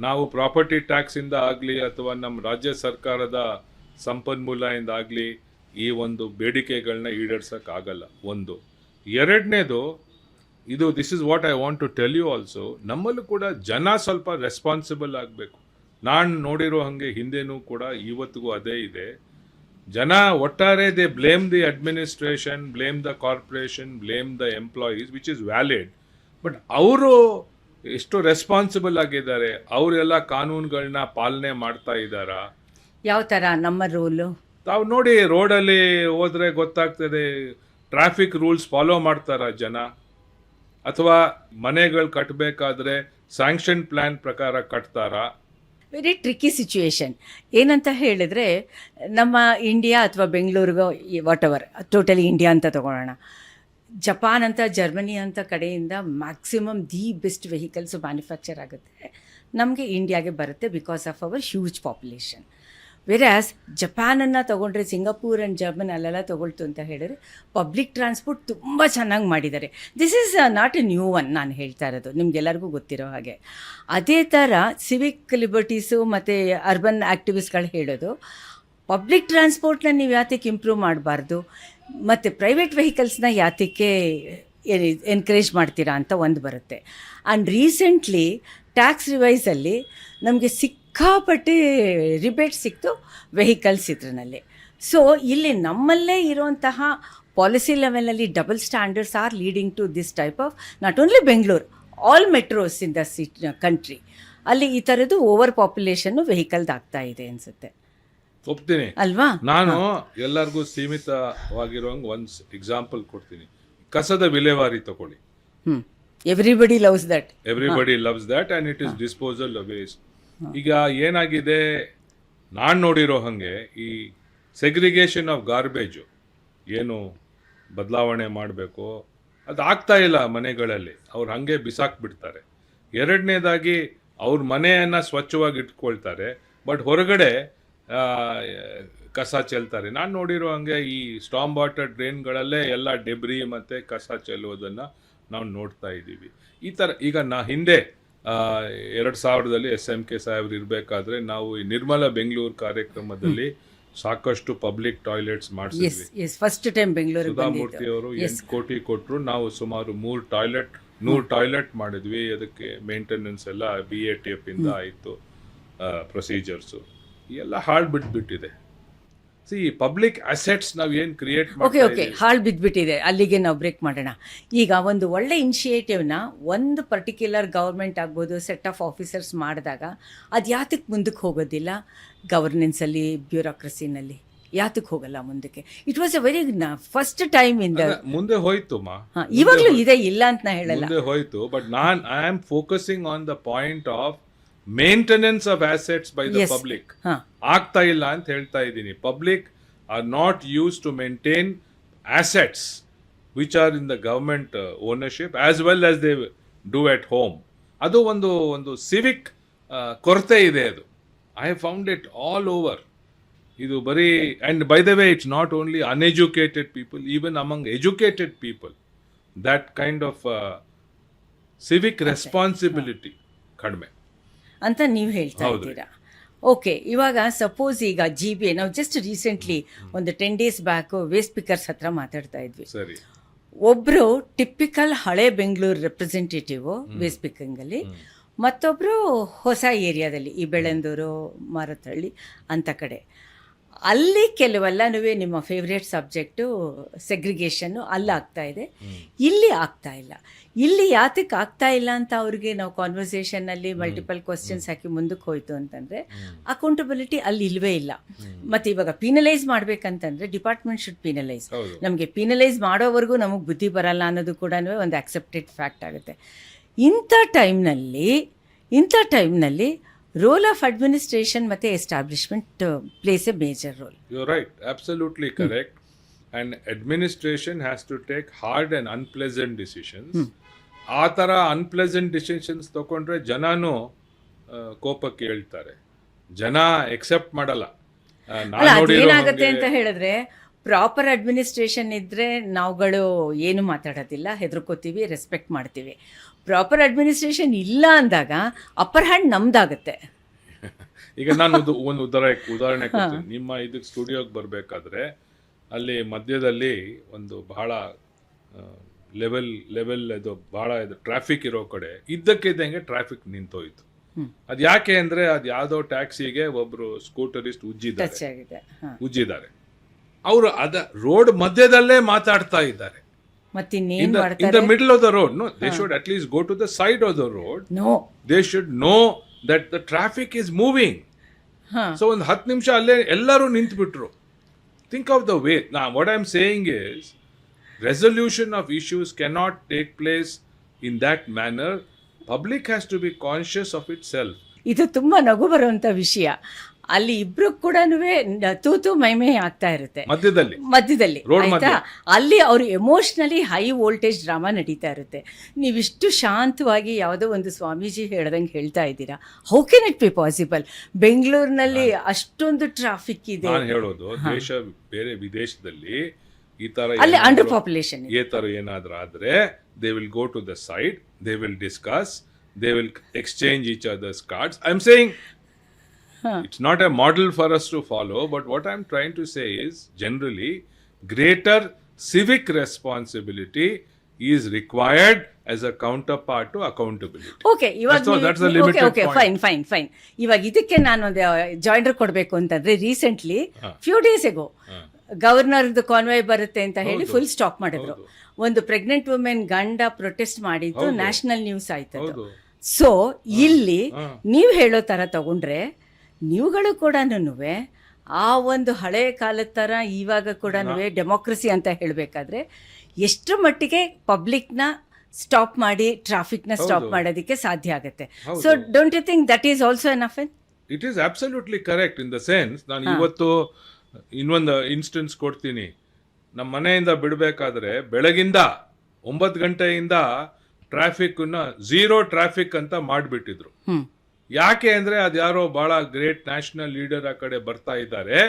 ನಾವು property tax ಇಂದ ಆಗಲಿ ಅಥವಾ ನಮ್ಮ ರಾಜ್ಯ ಸರ್ಕಾರದ ಸಂಪನ್ಮೂಲದಿಂದ ಆಗಲಿ ಈ ಒಂದು ಬೇಡಿಕೆಗಳನ್ನ ಈಡೇರ್ಸೋಕ್ಕಾಗಲ್ಲ. ಒಂದು. ಎರಡನೇದು, ಇದು this is what I want to tell you also, ನಮ್ಮಲ್ಲೂ ಕೂಡ ಜನ ಸ್ವಲ್ಪ ರೆಸ್ಪಾನ್ಸಿಬಲ್ ಆಗಬೇಕು. ನಾನು ನೋಡಿರೋ ಹಾಗೆ ಹಿಂದೆನೂ ಕೂಡ ಇವತ್ತಿಗೂ ಅದೇ ಇದೆ. ಜನ ಒಟ್ಟಾರೆ they blame the administration, blame the corporation, blame the employees, which is valid. But ಅವರು ಎಷ್ಟು ರೆಸ್ಪಾನ್ಸಿಬಲ್ ಆಗಿದ್ದಾರೆ, ಅವರೆಲ್ಲ ಕಾನೂನುಗಳನ್ನ ಪಾಲನೆ ಮಾಡ್ತಾ ಇದ್ದಾರಾ? ಯಾವ ಥರ ನಮ್ಮ ರೂಲು ತಾವು ನೋಡಿ, ರೋಡಲ್ಲಿ ಹೋದ್ರೆ ಗೊತ್ತಾಗ್ತದೆ, ಟ್ರಾಫಿಕ್ ರೂಲ್ಸ್ ಫಾಲೋ ಮಾಡ್ತಾರ ಜನ? ಅಥವಾ ಮನೆಗಳು ಕಟ್ಟಬೇಕಾದ್ರೆ ಸ್ಯಾಂಕ್ಷನ್ ಪ್ಲ್ಯಾನ್ ಪ್ರಕಾರ ಕಟ್ತಾರಾ? Very tricky situation. ಏನಂತ ಹೇಳಿದ್ರೆ, ನಮ್ಮ ಇಂಡಿಯಾ ಅಥವಾ ಬೆಂಗಳೂರಿಗೋ ವಾಟ್ ಎವರ್, ಟೋಟಲಿ ಇಂಡಿಯಾ ಅಂತ ತೊಗೊಳ್ಳೋಣ, ಜಪಾನ್ ಅಂತ ಜರ್ಮನಿ ಅಂತ ಕಡೆಯಿಂದ maximum the best vehicles manufacture ಆಗುತ್ತೆ, ನಮಗೆ ಇಂಡಿಯಾಗೆ ಬರುತ್ತೆ because of our huge population. Whereas ಜಪಾನನ್ನು ತೊಗೊಂಡ್ರೆ, ಸಿಂಗಾಪೂರ್ ಆ್ಯಂಡ್ ಜರ್ಮನ್ ಅಲ್ಲೆಲ್ಲ ತೊಗೊಳ್ತು ಅಂತ ಹೇಳಿದ್ರೆ ಪಬ್ಲಿಕ್ ಟ್ರಾನ್ಸ್ಪೋರ್ಟ್ ತುಂಬ ಚೆನ್ನಾಗಿ ಮಾಡಿದ್ದಾರೆ. This is not A new one, ನಾನು ಹೇಳ್ತಾ ಇರೋದು ನಿಮಗೆಲ್ಲರಿಗೂ ಗೊತ್ತಿರೋ ಹಾಗೆ. ಅದೇ ಥರ ಸಿವಿಕ್ ಲಿಬರ್ಟೀಸು ಮತ್ತು ಅರ್ಬನ್ ಆ್ಯಕ್ಟಿವಿಸ್ಟ್ಗಳು ಹೇಳೋದು, ಪಬ್ಲಿಕ್ ಟ್ರಾನ್ಸ್ಪೋರ್ಟ್ನ ನೀವು ಯಾತಕ್ಕೆ ಇಂಪ್ರೂವ್ ಮಾಡಬಾರ್ದು ಮತ್ತು ಪ್ರೈವೇಟ್ ವೆಹಿಕಲ್ಸ್ನ ಯಾತಕ್ಕೆ ಎನ್ಕರೇಜ್ ಮಾಡ್ತೀರಾ ಅಂತ ಒಂದು ಬರುತ್ತೆ. ಆ್ಯಂಡ್ ರೀಸೆಂಟ್ಲಿ ಟ್ಯಾಕ್ಸ್ ರಿವೈಸಲ್ಲಿ ನಮಗೆ ಸಿಕ್ಕಾಪಟ್ಟೆ ರಿಬೇಟ್ ಸಿಕ್ತು ವೆಹಿಕಲ್ಸ್ ಇದರಲ್ಲಿ. ಸೊ ಇಲ್ಲಿ ನಮ್ಮಲ್ಲೇ ಇರುವಂತಹ ಪಾಲಿಸಿ ಲೆವೆಲಲ್ಲಿ double standards are leading to this type of not only Bengaluru, all metros in the country. ಅಲ್ಲಿ ಈ ಥರದ್ದು ಓವರ್ ಪಾಪ್ಯುಲೇಷನ್ನು ವೆಹಿಕಲ್ದು ಆಗ್ತಾ ಇದೆ ಅನಿಸುತ್ತೆ. ಒಪ್ತೀನಿ ಅಲ್ವಾ? ನಾನು ಎಲ್ಲರಿಗೂ ಸೀಮಿತವಾಗಿರೋಂಗೆ ಒಂದು ಎಕ್ಸಾಂಪಲ್ ಕೊಡ್ತೀನಿ. ಕಸದ ವಿಲೇವಾರಿ ತಗೊಳ್ಳಿ. Everybody loves that. Everybody loves that and it is disposal waste. ಈಗ ಏನಾಗಿದೆ, ನಾನು ನೋಡಿರೋ ಹಾಗೆ ಈ ಸೆಗ್ರಿಗೇಷನ್ ಆಫ್ ಗಾರ್ಬೇಜು ಏನು ಬದಲಾವಣೆ ಮಾಡಬೇಕು ಅದು ಆಗ್ತಾ ಇಲ್ಲ ಮನೆಗಳಲ್ಲಿ. ಅವ್ರು ಹಾಗೆ ಬಿಸಾಕ್ಬಿಡ್ತಾರೆ. ಎರಡನೇದಾಗಿ ಅವ್ರ ಮನೆಯನ್ನು ಸ್ವಚ್ಛವಾಗಿ ಇಟ್ಕೊಳ್ತಾರೆ, ಬಟ್ ಹೊರಗಡೆ ಕಸ ಚೆಲ್ತಾರೆ. ನಾನು ನೋಡಿರೋ ಹಾಗೆ ಈ ಸ್ಟಾಮ್ ವಾಟರ್ ಡ್ರೈನ್ಗಳಲ್ಲೇ ಎಲ್ಲ ಡೆಬ್ರಿ ಮತ್ತು ಕಸ ಚೆಲ್ಲೋದನ್ನು ನಾವು ನೋಡ್ತಾ ಇದ್ದೀವಿ. ಈ ಥರ ಈಗ ಹಿಂದೆ 2000ರಲ್ಲಿ SMK ಸಾಹೇಬ್ರು ಇರಬೇಕಾದ್ರೆ ನಾವು ಈ ನಿರ್ಮಲ ಬೆಂಗಳೂರು ಕಾರ್ಯಕ್ರಮದಲ್ಲಿ ಸಾಕಷ್ಟು ಪಬ್ಲಿಕ್ ಟಾಯ್ಲೆಟ್ಸ್ ಮಾಡಿಸಿದ್ವಿ. ಫಸ್ಟ್ ಟೈಮ್ ಬೆಂಗಳೂರು ಸುಧಾಮೂರ್ತಿ ಅವರು 8 ಕೋಟಿ ಕೊಟ್ಟರು. ನಾವು ಸುಮಾರು 100 ಟಾಯ್ಲೆಟ್ ಮಾಡಿದ್ವಿ. ಅದಕ್ಕೆ ಮೇಂಟೆನೆನ್ಸ್ ಎಲ್ಲ BATF ಇಂದ ಆಯಿತು, ಪ್ರೊಸೀಜರ್ಸು ಎಲ್ಲ ಹಾಳು ಬಿಟ್ಬಿಟ್ಟಿದೆ. ಸಿ ಪಬ್ಲಿಕ್ ಅಸೆಟ್ಸ್ ನಾವು ಏನು ಕ್ರಿಯೇಟ್ ಓಕೆ ಹಾಳು ಬಿದ್ದುಬಿಟ್ಟಿದೆ. ಅಲ್ಲಿಗೆ ನಾವು ಬ್ರೇಕ್ ಮಾಡೋಣ. ಈಗ ಒಂದು ಒಳ್ಳೆ ಇನಿಷಿಯೇಟಿವ್ನ ಒಂದು ಪರ್ಟಿಕ್ಯುಲರ್ ಗೌರ್ಮೆಂಟ್ ಆಗ್ಬೋದು, ಸೆಟ್ ಆಫ್ ಆಫೀಸರ್ಸ್ ಮಾಡಿದಾಗ ಅದು ಯಾತಕ್ಕೆ ಮುಂದಕ್ಕೆ ಹೋಗೋದಿಲ್ಲ? ಗವರ್ನೆನ್ಸಲ್ಲಿ, ಬ್ಯೂರೋಕ್ರಸಿನಲ್ಲಿ ಯಾತಕ್ಕೆ ಹೋಗಲ್ಲ ಮುಂದಕ್ಕೆ? It was a very first time ಇಂದ ಮುಂದೆ ಹೋಯ್ತು. ಇವಾಗಲೂ ಇದೆ, ಇಲ್ಲ ಅಂತ ನಾ ಹೇಳಲ್ಲ, ಮುಂದೆ ಹೋಯ್ತು. But I am focusing on the point of maintenance of assets by the public. ಆಗ್ತಾ ಇಲ್ಲ ಅಂತ ಹೇಳ್ತಾ ಇದ್ದೀನಿ. Public are not used to maintain assets which are in the government ownership as well as they do at home. ಅದು ಒಂದು Civic ಕೊರತೆ ಇದೆ ಅದು. I have found it all over. ಇದು ಬರೀ, and by the way it's not only uneducated people, even among educated people that kind of Civic responsibility ಕಡಿಮೆ ಅಂತ ನೀವು ಹೇಳ್ತಾ ಇದ್ದೀರಾ. ಓಕೆ, ಇವಾಗ ಸಪೋಸ್ ಈಗ GBA ನಾವು ಜಸ್ಟ್ ರೀಸೆಂಟ್ಲಿ ಒಂದು 10 days ಬ್ಯಾಕು ವೇಸ್ಟ್ ಪಿಕರ್ಸ್ ಹತ್ರ ಮಾತಾಡ್ತಾ ಇದ್ವಿ. ಸರಿ. ಒಬ್ಬರು ಟಿಪಿಕಲ್ ಹಳೆ ಬೆಂಗಳೂರು ರೆಪ್ರೆಸೆಂಟೇಟಿವ್ ವೇಸ್ಟ್ ಪಿಕ್ಕಿಂಗಲ್ಲಿ, ಮತ್ತೊಬ್ಬರು ಹೊಸ ಏರಿಯಾದಲ್ಲಿ ಈ ಬೆಳ್ಳಂದೂರು ಮಾರತಹಳ್ಳಿ ಅಂಥ ಕಡೆ. ಅಲ್ಲಿ ಕೆಲವೆಲ್ಲನೂ ನಿಮ್ಮ ಫೇವ್ರೇಟ್ ಸಬ್ಜೆಕ್ಟು ಸೆಗ್ರಿಗೇಷನ್ನು ಅಲ್ಲಿ ಆಗ್ತಾ ಇದೆ, ಇಲ್ಲಿ ಆಗ್ತಾ ಇಲ್ಲ. ಇಲ್ಲಿ ಯಾತಕ್ಕೆ ಆಗ್ತಾ ಇಲ್ಲ ಅಂತ ಅವ್ರಿಗೆ ನಾವು ಕಾನ್ವರ್ಸೇಷನ್ನಲ್ಲಿ ಮಲ್ಟಿಪಲ್ ಕ್ವಶನ್ಸ್ ಹಾಕಿ ಮುಂದಕ್ಕೆ ಹೋಯ್ತು ಅಂತಂದರೆ ಅಕೌಂಟಬಿಲಿಟಿ ಅಲ್ಲಿ ಇಲ್ಲವೇ ಇಲ್ಲ. ಮತ್ತು ಇವಾಗ ಪೀನಲೈಸ್ ಮಾಡಬೇಕಂತಂದರೆ ಡಿಪಾರ್ಟ್ಮೆಂಟ್ ಶುಡ್ ಪೀನಲೈಸ್. ನಮಗೆ ಪೀನಲೈಸ್ ಮಾಡೋವರೆಗೂ ನಮಗೆ ಬುದ್ಧಿ ಬರಲ್ಲ ಅನ್ನೋದು ಕೂಡ ಒಂದು ಆಕ್ಸೆಪ್ಟೆಡ್ ಫ್ಯಾಕ್ಟ್ ಆಗುತ್ತೆ. ಇಂಥ ಟೈಮ್ನಲ್ಲಿ ರೋಲ್ ಆಫ್ ಅಡ್ಮಿನಿಸ್ಟ್ರೇಷನ್ ಮತ್ತು establishment places a major role. You right, absolutely correct. And administration has to take hard and unpleasant decisions. ಆ ಥರ ಅನ್ಪ್ಲೆಸೆಂಟ್ ಡಿಸಿಷನ್ಸ್ ತಗೊಂಡ್ರೆ ಜನನೂ ಕೋಪಕ್ಕೆ ಹೇಳ್ತಾರೆ, ಜನ ಎಕ್ಸೆಪ್ಟ್ ಮಾಡಲ್ಲ. ಏನಾಗುತ್ತೆ ಅಂತ ಹೇಳಿದ್ರೆ, ಪ್ರಾಪರ್ ಅಡ್ಮಿನಿಸ್ಟ್ರೇಷನ್ ಇದ್ದರೆ ನಾವುಗಳು ಏನು ಮಾತಾಡೋದಿಲ್ಲ, ಹೆದರ್ಕೋತೀವಿ, ರೆಸ್ಪೆಕ್ಟ್ ಮಾಡ್ತೀವಿ. ಪ್ರಾಪರ್ ಅಡ್ಮಿನಿಸ್ಟ್ರೇಷನ್ ಇಲ್ಲ ಅಂದಾಗ ಅಪ್ಪರ್ ಹ್ಯಾಂಡ್ ನಮ್ದಾಗುತ್ತೆ. ಈಗ ನಾನು ಒಂದು ಉದಾಹರಣೆ ಕೊಡ್ತೀನಿ. ನಿಮ್ಮ ಇದಕ್ಕೆ ಸ್ಟುಡಿಯೋಗೆ ಬರಬೇಕಾದ್ರೆ ಅಲ್ಲಿ ಮಧ್ಯದಲ್ಲಿ ಒಂದು ಬಹಳ ಲೆವೆಲ್ ಇದು ಬಹಳ ಇದು ಟ್ರಾಫಿಕ್ ಇರೋ ಕಡೆ ಇದ್ದಕ್ಕಿದ್ದಂಗೆ ಟ್ರಾಫಿಕ್ ನಿಂತೋಯ್ತು. ಅದು ಯಾಕೆ ಅಂದ್ರೆ ಅದು ಯಾವುದೋ ಟ್ಯಾಕ್ಸಿಗೆ ಒಬ್ರು ಸ್ಕೂಟರಿಸ್ಟ್ ಉಜ್ಜಿದ್ದಾರೆ. ಅವರು ಅದ ರೋಡ್ ಮಧ್ಯದಲ್ಲೇ ಮಾತಾಡ್ತಾ ಇದ್ದಾರೆ. ಮತ್ತಿನ್ನೇನ್ ಮಾಡ್ತಾರೆ? In the middle of the road, no, they should at least go to the side of the road. No, they should know that the traffic is moving. So ಒಂದು 10 ನಿಮಿಷ ಅಲ್ಲೇ ಎಲ್ಲರೂ ನಿಂತುಬಿಟ್ರು. Think of the way. Now what I'm saying is resolution of issues cannot take place in that manner. Public has to be conscious of itself. ಇದು ತುಂಬಾ ನಗು ಬರುವಂತ ವಿಷಯ. ಅಲ್ಲಿ ಇಬ್ರು ಕೂಡ ತೂತು ಮೈಮೆ ಆಗ್ತಾ ಇರುತ್ತೆ ಮಧ್ಯದಲ್ಲಿ, ಆಯ್ತಾ? ಅಲ್ಲಿ ಅವರು ಎಮೋಷ್ನಲಿ ಹೈ ವೋಲ್ಟೇಜ್ ಡ್ರಾಮಾ ನಡೀತಾ ಇರುತ್ತೆ. ನೀವಿಷ್ಟು ಶಾಂತವಾಗಿ ಯಾವುದೋ ಒಂದು ಸ್ವಾಮೀಜಿ ಹೇಳ್ದಂಗೆ ಹೇಳ್ತಾ ಇದ್ದೀರಾ. How can it be possible? ಬೆಂಗಳೂರಿನಲ್ಲಿ ಅಷ್ಟೊಂದು ಟ್ರಾಫಿಕ್ ಇದೆ. ನಾನು ಹೇಳೋದು ದೇಶ ಬೇರೆ ವಿದೇಶದಲ್ಲಿ ಈ ತರ ಅಲ್ಲಿ ಅಂಡರ್ ಪಾಪ್ಯುಲೇಷನ್ ಈ ತರ ಏನಾದ್ರೂ ಆದ್ರೆ they will go to the side, they will discuss, they will exchange each others cards. I am saying it's not a model for us to follow, but what I'm trying to say is generally greater civic responsibility is required as a counterpart to accountability. Okay, that's the limited point. Fine. ಇವಾಗ ಇದಕ್ಕೆ ನಾನು ಒಂದು ಜಾಯಿಂಡರ್ ಕೊಡಬೇಕು ಅಂತಂದ್ರೆ recently few days ago ಗವರ್ನರ್ದು convoy ಬರುತ್ತೆ ಅಂತ ಹೇಳಿ ಫುಲ್ ಸ್ಟಾಪ್ ಮಾಡಿದ್ರು. ಒಂದು ಪ್ರೆಗ್ನೆಂಟ್ ವುಮೆನ್ ಗಂಡ ಪ್ರೊಟೆಸ್ಟ್ ಮಾಡಿದ್ದು ನ್ಯಾಷನಲ್ ನ್ಯೂಸ್ ಆಯ್ತು. ಸೊ ಇಲ್ಲಿ ನೀವು ಹೇಳೋ ತರ ತಗೊಂಡ್ರೆ ನೀವುಗಳು ಕೂಡ ಆ ಒಂದು ಹಳೆಯ ಕಾಲದ ಥರ ಇವಾಗ ಕೂಡ ಡೆಮೋಕ್ರಸಿ ಅಂತ ಹೇಳಬೇಕಾದ್ರೆ ಎಷ್ಟು ಮಟ್ಟಿಗೆ ಪಬ್ಲಿಕ್ನ ಸ್ಟಾಪ್ ಮಾಡಿ ಟ್ರಾಫಿಕ್ನ ಸ್ಟಾಪ್ ಮಾಡೋದಕ್ಕೆ ಸಾಧ್ಯ ಆಗುತ್ತೆ. So don't you think that is also an offence? It is absolutely correct in the sense. ನಾನು ಇವತ್ತು ಇನ್ನೊಂದು ಇನ್ಸ್ಟೆನ್ಸ್ ಕೊಡ್ತೀನಿ. ನಮ್ಮ ಮನೆಯಿಂದ ಬಿಡಬೇಕಾದ್ರೆ ಬೆಳಗಿಂದ 9 ಗಂಟೆಯಿಂದ ಟ್ರಾಫಿಕ್ನ 0 ಟ್ರಾಫಿಕ್ ಅಂತ ಮಾಡಿಬಿಟ್ಟಿದ್ರು. ಯಾಕೆ ಅಂದ್ರೆ ಅದು ಯಾರೋ ಬಹಳ ಗ್ರೇಟ್ ನ್ಯಾಷನಲ್ ಲೀಡರ್ ಆ ಕಡೆ ಬರ್ತಾ ಇದ್ದಾರೆ,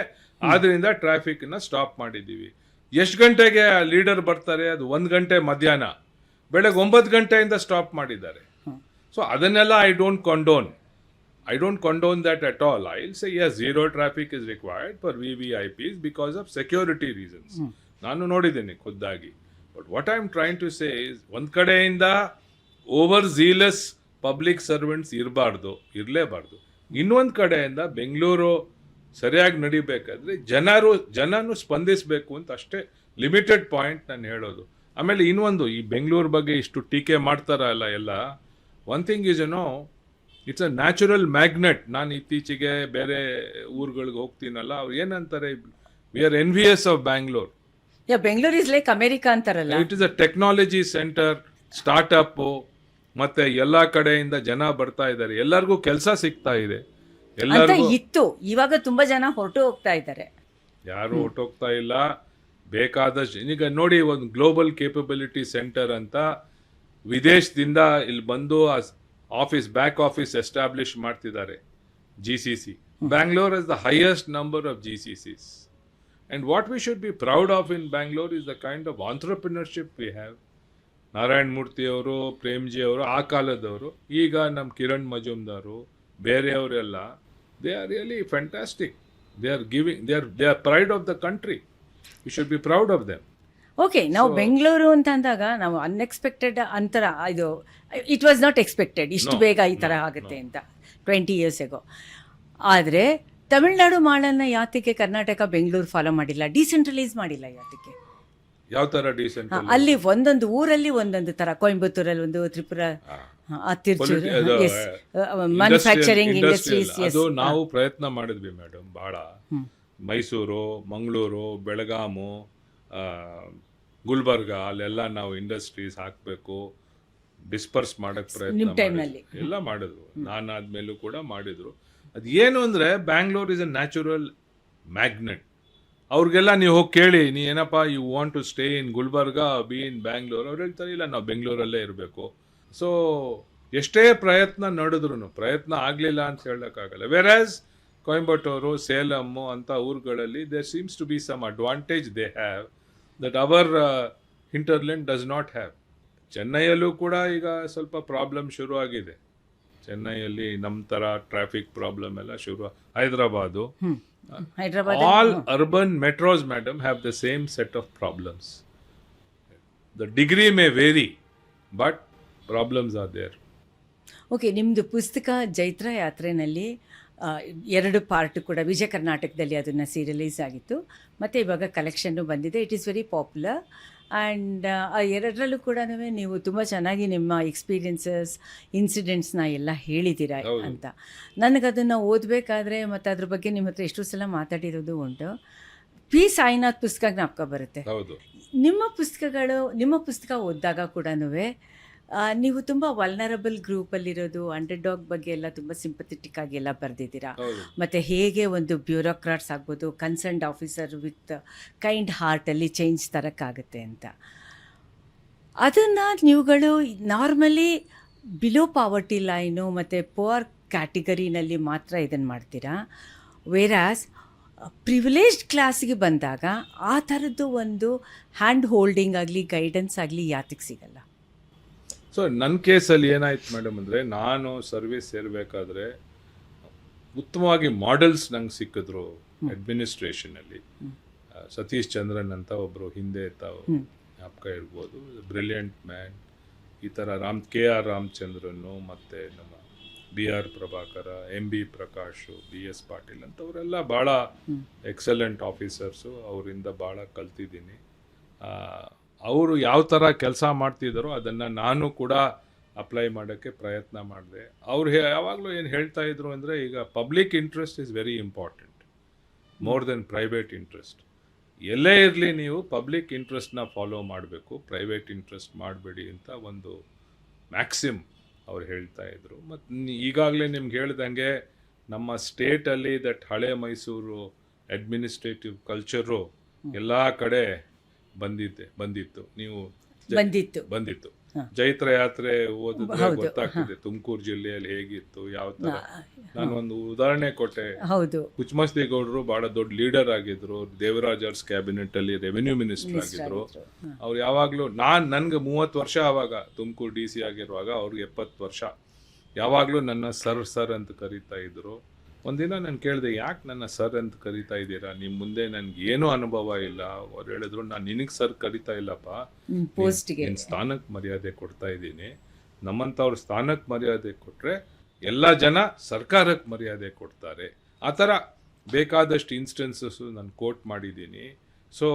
ಆದ್ರಿಂದ ಟ್ರಾಫಿಕ್ ನ ಸ್ಟಾಪ್ ಮಾಡಿದೀವಿ. ಎಷ್ಟು ಗಂಟೆಗೆ ಲೀಡರ್ ಬರ್ತಾರೆ? ಅದು 1 ಗಂಟೆ ಮಧ್ಯಾಹ್ನ. ಬೆಳಗ್ಗೆ 9 ಗಂಟೆಯಿಂದ ಸ್ಟಾಪ್ ಮಾಡಿದ್ದಾರೆ. ಸೊ ಅದನ್ನೆಲ್ಲ I don't condone that at all. I'll say yes, 0 traffic is required for VVIPs because of security reasons. ನಾನು ನೋಡಿದ್ದೀನಿ ಖುದ್ದಾಗಿ. But what I am trying to say is, ಒಂದ್ ಕಡೆಯಿಂದ ಓವರ್ ಝೀಲಸ್ ಪಬ್ಲಿಕ್ ಸರ್ವೆಂಟ್ಸ್ ಇರಲೇಬಾರ್ದು. ಇನ್ನೊಂದು ಕಡೆಯಿಂದ ಬೆಂಗಳೂರು ಸರಿಯಾಗಿ ನಡಿಬೇಕಾದ್ರೆ ಜನನು ಸ್ಪಂದಿಸಬೇಕು ಅಂತ ಅಷ್ಟೇ ಲಿಮಿಟೆಡ್ ಪಾಯಿಂಟ್ ನಾನು ಹೇಳೋದು. ಆಮೇಲೆ ಇನ್ನೊಂದು, ಈ ಬೆಂಗಳೂರು ಬಗ್ಗೆ ಇಷ್ಟು ಟೀಕೆ ಮಾಡ್ತಾರಲ್ಲ ಎಲ್ಲ, one thing is it's a natural magnet. ನಾನು ಇತ್ತೀಚೆಗೆ ಬೇರೆ ಊರುಗಳಿಗೆ ಹೋಗ್ತೀನಲ್ಲ, ಅವ್ರು ಏನಂತಾರೆ, we are envious of Bangalore. Bengaluru is like America ಅಂತಾರಲ್ಲ. It is a technology centre, startup, ಮತ್ತೆ ಎಲ್ಲಾ ಕಡೆಯಿಂದ ಜನ ಬರ್ತಾ ಇದ್ದಾರೆ, ಎಲ್ಲರಿಗೂ ಕೆಲಸ ಸಿಗ್ತಾ ಇದೆ. ಇತ್ತು, ಇವಾಗ ತುಂಬಾ ಜನ ಹೊರಟು ಹೋಗ್ತಾ ಇದ್ದಾರೆ. ಯಾರು ಹೊರಟೋಗ್ತಾ ಇಲ್ಲ, ಬೇಕಾದಷ್ಟು. ಈಗ ನೋಡಿ, ಒಂದು ಗ್ಲೋಬಲ್ ಕೇಪಬಿಲಿಟಿ ಸೆಂಟರ್ ಅಂತ ವಿದೇಶದಿಂದ ಇಲ್ಲಿ ಬಂದು ಆಫೀಸ್ ಬ್ಯಾಕ್ ಆಫೀಸ್ ಎಸ್ಟಾಬ್ಲಿಷ್ ಮಾಡ್ತಿದ್ದಾರೆ GCC. Bangalore has the highest number of GCCs. And what we should be proud of in Bangalore is the kind of entrepreneurship we have. Narayan Murthy ಅವರು, ಪ್ರೇಮ್ಜಿ ಅವರು, ಆ ಕಾಲದವರು, ಈಗ ನಮ್ಮ ಕಿರಣ್ ಮಜುಮ್ದಾರು, ಬೇರೆಯವರೆಲ್ಲ, they are really fantastic. They are pride of the country. We should be proud of them. Okay, ನಾವು ಬೆಂಗಳೂರು ಅಂತ ಅಂದಾಗ ನಾವು ಅನ್ಎಕ್ಸ್ಪೆಕ್ಟೆಡ್ ಅಂತರ ಇದು ಇಟ್ ವಾಸ್ ನಾಟ್ ಎಕ್ಸ್ಪೆಕ್ಟೆಡ್ ಇಷ್ಟು ಬೇಗ ಈ ಥರ ಆಗುತ್ತೆ ಅಂತ 20 years ago. ಆದರೆ ತಮಿಳ್ನಾಡು ಮಾಡಲ್ನ ಯಾತಕ್ಕೆ ಕರ್ನಾಟಕ ಬೆಂಗಳೂರು ಫಾಲೋ ಮಾಡಿಲ್ಲ, ಡಿಸೆಂಟ್ರಲೈಸ್ ಮಾಡಿಲ್ಲ ಯಾತಕ್ಕೆ? ಯಾವ ಥರ ಡೀಸೆಂಟ್? ಅಲ್ಲಿ ಒಂದೊಂದು ಊರಲ್ಲಿ ಒಂದೊಂದು ಥರ, ಕೊಯಂಬತ್ತೂರಲ್ಲಿ ಒಂದು, ತ್ರಿಪುರ, ತಿರುಚೂರು, ಮ್ಯಾನುಫ್ಯಾಕ್ಚರಿಂಗ್ ಇಂಡಸ್ಟ್ರೀಸ್. ಅದು ನಾವು ಪ್ರಯತ್ನ ಮಾಡಿದ್ವಿ ಮೇಡಮ್ ಭಾಳ. ಮೈಸೂರು, ಮಂಗಳೂರು, ಬೆಳಗಾಮು, ಗುಲ್ಬರ್ಗ, ಅಲ್ಲೆಲ್ಲ ನಾವು ಇಂಡಸ್ಟ್ರೀಸ್ ಹಾಕಬೇಕು, ಡಿಸ್ಪರ್ಸ್ ಮಾಡಕ್ಕೆ ಪ್ರಯತ್ನ ಎಲ್ಲ ಮಾಡಿದ್ರು. ನಾನಾದ್ಮೇಲೂ ಕೂಡ ಮಾಡಿದ್ರು. ಅದು ಏನು ಅಂದರೆ, Bangalore is a natural magnet. ಅವ್ರಿಗೆಲ್ಲ ನೀವು ಹೋಗಿ ಕೇಳಿ, ನೀ ಏನಪ್ಪ you want to stay in Gulbarga, be in Bangalore, ಅವ್ರು ಹೇಳ್ತಾರೆ ಇಲ್ಲ ನಾವು ಬೆಂಗಳೂರಲ್ಲೇ ಇರಬೇಕು. ಸೊ ಎಷ್ಟೇ ಪ್ರಯತ್ನ ನಡೆದ್ರು ಪ್ರಯತ್ನ ಆಗಲಿಲ್ಲ ಅಂತ ಹೇಳೋಕ್ಕಾಗಲ್ಲ. ವೆರಾಸ್ ಕೊಯಂಬತ್ತೂರು, ಸೇಲಮ್ಮು ಅಂತ ಊರುಗಳಲ್ಲಿ there seems to be some advantage they have that our hinterland does not have. ಚೆನ್ನೈಯಲ್ಲೂ ಕೂಡ ಈಗ ಸ್ವಲ್ಪ ಪ್ರಾಬ್ಲಮ್ ಶುರು ಆಗಿದೆ. ಚೆನ್ನೈಯಲ್ಲಿ ನಮ್ಮ ಥರ ಟ್ರಾಫಿಕ್ ಪ್ರಾಬ್ಲಮ್ ಎಲ್ಲ ಶುರು. Hyderabad, all urban metros, madam, have the same set of problems. The degree may vary, but problems are there. Okay, ನಿಮ್ಮದು ಪುಸ್ತಕ ಜೈತ್ರ ಯಾತ್ರೆನಲ್ಲಿ 2 ಪಾರ್ಟ್ ಕೂಡ ವಿಜಯ ಕರ್ನಾಟಕದಲ್ಲಿ ಅದನ್ನು ಸೀರಿಯಲೈಸ್ ಆಗಿತ್ತು, ಮತ್ತು ಇವಾಗ ಕಲೆಕ್ಷನ್ನು ಬಂದಿದೆ. It is very popular. And ಆ 2ರಲ್ಲೂ ಕೂಡ ನೀವು ತುಂಬ ಚೆನ್ನಾಗಿ ನಿಮ್ಮ ಎಕ್ಸ್ಪೀರಿಯನ್ಸಸ್, ಇನ್ಸಿಡೆಂಟ್ಸ್ನ ಎಲ್ಲ ಹೇಳಿದ್ದೀರಾ ಅಂತ. ನನಗದನ್ನು ಓದಬೇಕಾದ್ರೆ ಮತ್ತು ಅದ್ರ ಬಗ್ಗೆ ನಿಮ್ಮ ಹತ್ರ ಎಷ್ಟೋ ಸಲ ಮಾತಾಡಿರೋದು ಉಂಟು. ಪಿ ಸಾಯಿನಾಥ್ ಪುಸ್ತಕ ಜ್ಞಾಪಕ ಬರುತ್ತೆ. ನಿಮ್ಮ ಪುಸ್ತಕ ಓದಿದಾಗ ಕೂಡ ನೀವು ತುಂಬ ವಲ್ನರಬಲ್ ಗ್ರೂಪಲ್ಲಿರೋದು, ಅಂಡರ್ಡಾಗ್ ಬಗ್ಗೆ ಎಲ್ಲ ತುಂಬ ಸಿಂಪಥೆಟಿಕ್ ಆಗಿ ಎಲ್ಲ ಬರೆದಿದ್ದೀರಾ. ಮತ್ತು ಹೇಗೆ ಒಂದು ಬ್ಯೂರೋಕ್ರಾಟ್ಸ್ ಆಗ್ಬೋದು, ಕನ್ಸರ್ನ್ಡ್ ಆಫೀಸರ್ ವಿತ್ ಕೈಂಡ್ ಹಾರ್ಟಲ್ಲಿ ಚೇಂಜ್ ತರೋಕ್ಕಾಗುತ್ತೆ ಅಂತ. ಅದನ್ನು ನೀವುಗಳು ನಾರ್ಮಲಿ ಬಿಲೋ ಪಾವರ್ಟಿ ಲೈನು ಮತ್ತು ಪುವರ್ ಕ್ಯಾಟಗರಿನಲ್ಲಿ ಮಾತ್ರ ಇದನ್ನು ಮಾಡ್ತೀರಾ. ವೇರಾಸ್ ಪ್ರಿವಿಲೇಜ್ಡ್ ಕ್ಲಾಸಿಗೆ ಬಂದಾಗ ಆ ಥರದ್ದು ಒಂದು ಹ್ಯಾಂಡ್ ಹೋಲ್ಡಿಂಗ್ ಆಗಲಿ, ಗೈಡೆನ್ಸ್ ಆಗಲಿ ಯಾತಕ್ಕೆ ಸಿಗಲ್ಲ? ಸೊ ನನ್ನ ಕೇಸಲ್ಲಿ ಏನಾಯ್ತು ಮೇಡಮ್ ಅಂದರೆ, ನಾನು ಸರ್ವಿಸ್ ಸೇರಬೇಕಾದ್ರೆ ಉತ್ತಮವಾಗಿ ಮಾಡೆಲ್ಸ್ ನಂಗೆ ಸಿಕ್ಕಿದ್ರು ಅಡ್ಮಿನಿಸ್ಟ್ರೇಷನಲ್ಲಿ. ಸತೀಶ್ ಚಂದ್ರನ್ ಅಂತ ಒಬ್ಬರು ಹಿಂದೆ ತಾವು ಜ್ಞಾಪಕ ಇರ್ಬೋದು, ಬ್ರಿಲಿಯಂಟ್ ಮ್ಯಾನ್. ಈ ಥರ KR ರಾಮಚಂದ್ರನ್ನು, ಮತ್ತು ನಮ್ಮ BR Prabhakar, MB Prakash, BS Patil ಅಂತವರೆಲ್ಲ ಭಾಳ ಎಕ್ಸಲೆಂಟ್ ಆಫೀಸರ್ಸು. ಅವರಿಂದ ಭಾಳ ಕಲ್ತಿದ್ದೀನಿ. ಅವರು ಯಾವ ಥರ ಕೆಲಸ ಮಾಡ್ತಿದ್ದಾರೋ ಅದನ್ನು ನಾನು ಕೂಡ ಅಪ್ಲೈ ಮಾಡೋಕ್ಕೆ ಪ್ರಯತ್ನ ಮಾಡಿದೆ. ಅವ್ರು ಯಾವಾಗಲೂ ಏನು ಹೇಳ್ತಾ ಇದ್ರು ಅಂದರೆ, ಈಗ public interest is very important more than private interest. ಎಲ್ಲೇ ಇರಲಿ ನೀವು ಪಬ್ಲಿಕ್ ಇಂಟ್ರೆಸ್ಟ್ನ ಫಾಲೋ ಮಾಡಬೇಕು, ಪ್ರೈವೇಟ್ ಇಂಟ್ರೆಸ್ಟ್ ಮಾಡಬೇಡಿ ಅಂತ ಒಂದು ಮ್ಯಾಕ್ಸಿಮ್ ಅವ್ರು ಹೇಳ್ತಾ ಇದ್ರು. ಮತ್ತು ಈಗಾಗಲೇ ನಿಮ್ಗೆ ಹೇಳ್ದಂಗೆ ನಮ್ಮ ಸ್ಟೇಟಲ್ಲಿ ದಟ್ ಹಳೆ ಮೈಸೂರು ಅಡ್ಮಿನಿಸ್ಟ್ರೇಟಿವ್ ಕಲ್ಚರು ಎಲ್ಲ ಕಡೆ ಬಂದಿತ್ತು. ನೀವು ಬಂದಿತ್ತು. ಜೈತ್ರ ಯಾತ್ರೆ ಓದಿದ್ರೆ ಗೊತ್ತಾಗ್ತದೆ ತುಮಕೂರು ಜಿಲ್ಲೆಯಲ್ಲಿ ಹೇಗಿತ್ತು, ಯಾವ ತರ. ನಾನು ಒಂದು ಉದಾಹರಣೆ ಕೊಟ್ಟೆ. ಕುಚ್ಚಮಸ್ತಿ ಗೌಡರು ಬಹಳ ದೊಡ್ಡ ಲೀಡರ್ ಆಗಿದ್ರು. ದೇವರಾಜ್ ಅರ್ಸ್ ಕ್ಯಾಬಿನೆಟ್ ಅಲ್ಲಿ ರೆವಿನ್ಯೂ ಮಿನಿಸ್ಟರ್ ಆಗಿದ್ರು. ಅವ್ರು ಯಾವಾಗ್ಲೂ ನನ್ಗೆ 30 ವರ್ಷ ಆವಾಗ ತುಮಕೂರು DC ಆಗಿರುವಾಗ, ಅವ್ರಿಗೆ 70 ವರ್ಷ. ಯಾವಾಗ್ಲೂ ನನ್ನ ಸರ್ ಅಂತ ಕರೀತಾ ಇದ್ರು. ಒಂದಿನ ನಾನು ಕೇಳಿದೆ, ಯಾಕೆ ನನ್ನ ಸರ್ ಅಂತ ಕರಿತಾ ಇದ್ದೀರಾ, ನಿಮ್ಮ ಮುಂದೆ ನನ್ಗೆ ಏನೂ ಅನುಭವ ಇಲ್ಲ. ಅವ್ರು ಹೇಳಿದ್ರು, ನಾನು ನಿನಗೆ ಸರ್ ಕರಿತಾ ಇಲ್ಲಪ್ಪ, ನಿನ್ನ ಸ್ಥಾನಕ್ಕೆ ಮರ್ಯಾದೆ ಕೊಡ್ತಾ ಇದ್ದೀನಿ. ನಮ್ಮಂಥವ್ರ ಸ್ಥಾನಕ್ಕೆ ಮರ್ಯಾದೆ ಕೊಟ್ಟರೆ ಎಲ್ಲ ಜನ ಸರ್ಕಾರಕ್ಕೆ ಮರ್ಯಾದೆ ಕೊಡ್ತಾರೆ. ಆ ಥರ ಬೇಕಾದಷ್ಟು ಇನ್ಸ್ಟೆನ್ಸಸ್ಸು ನಾನು ಕೋಟ್ ಮಾಡಿದ್ದೀನಿ. ಸೊ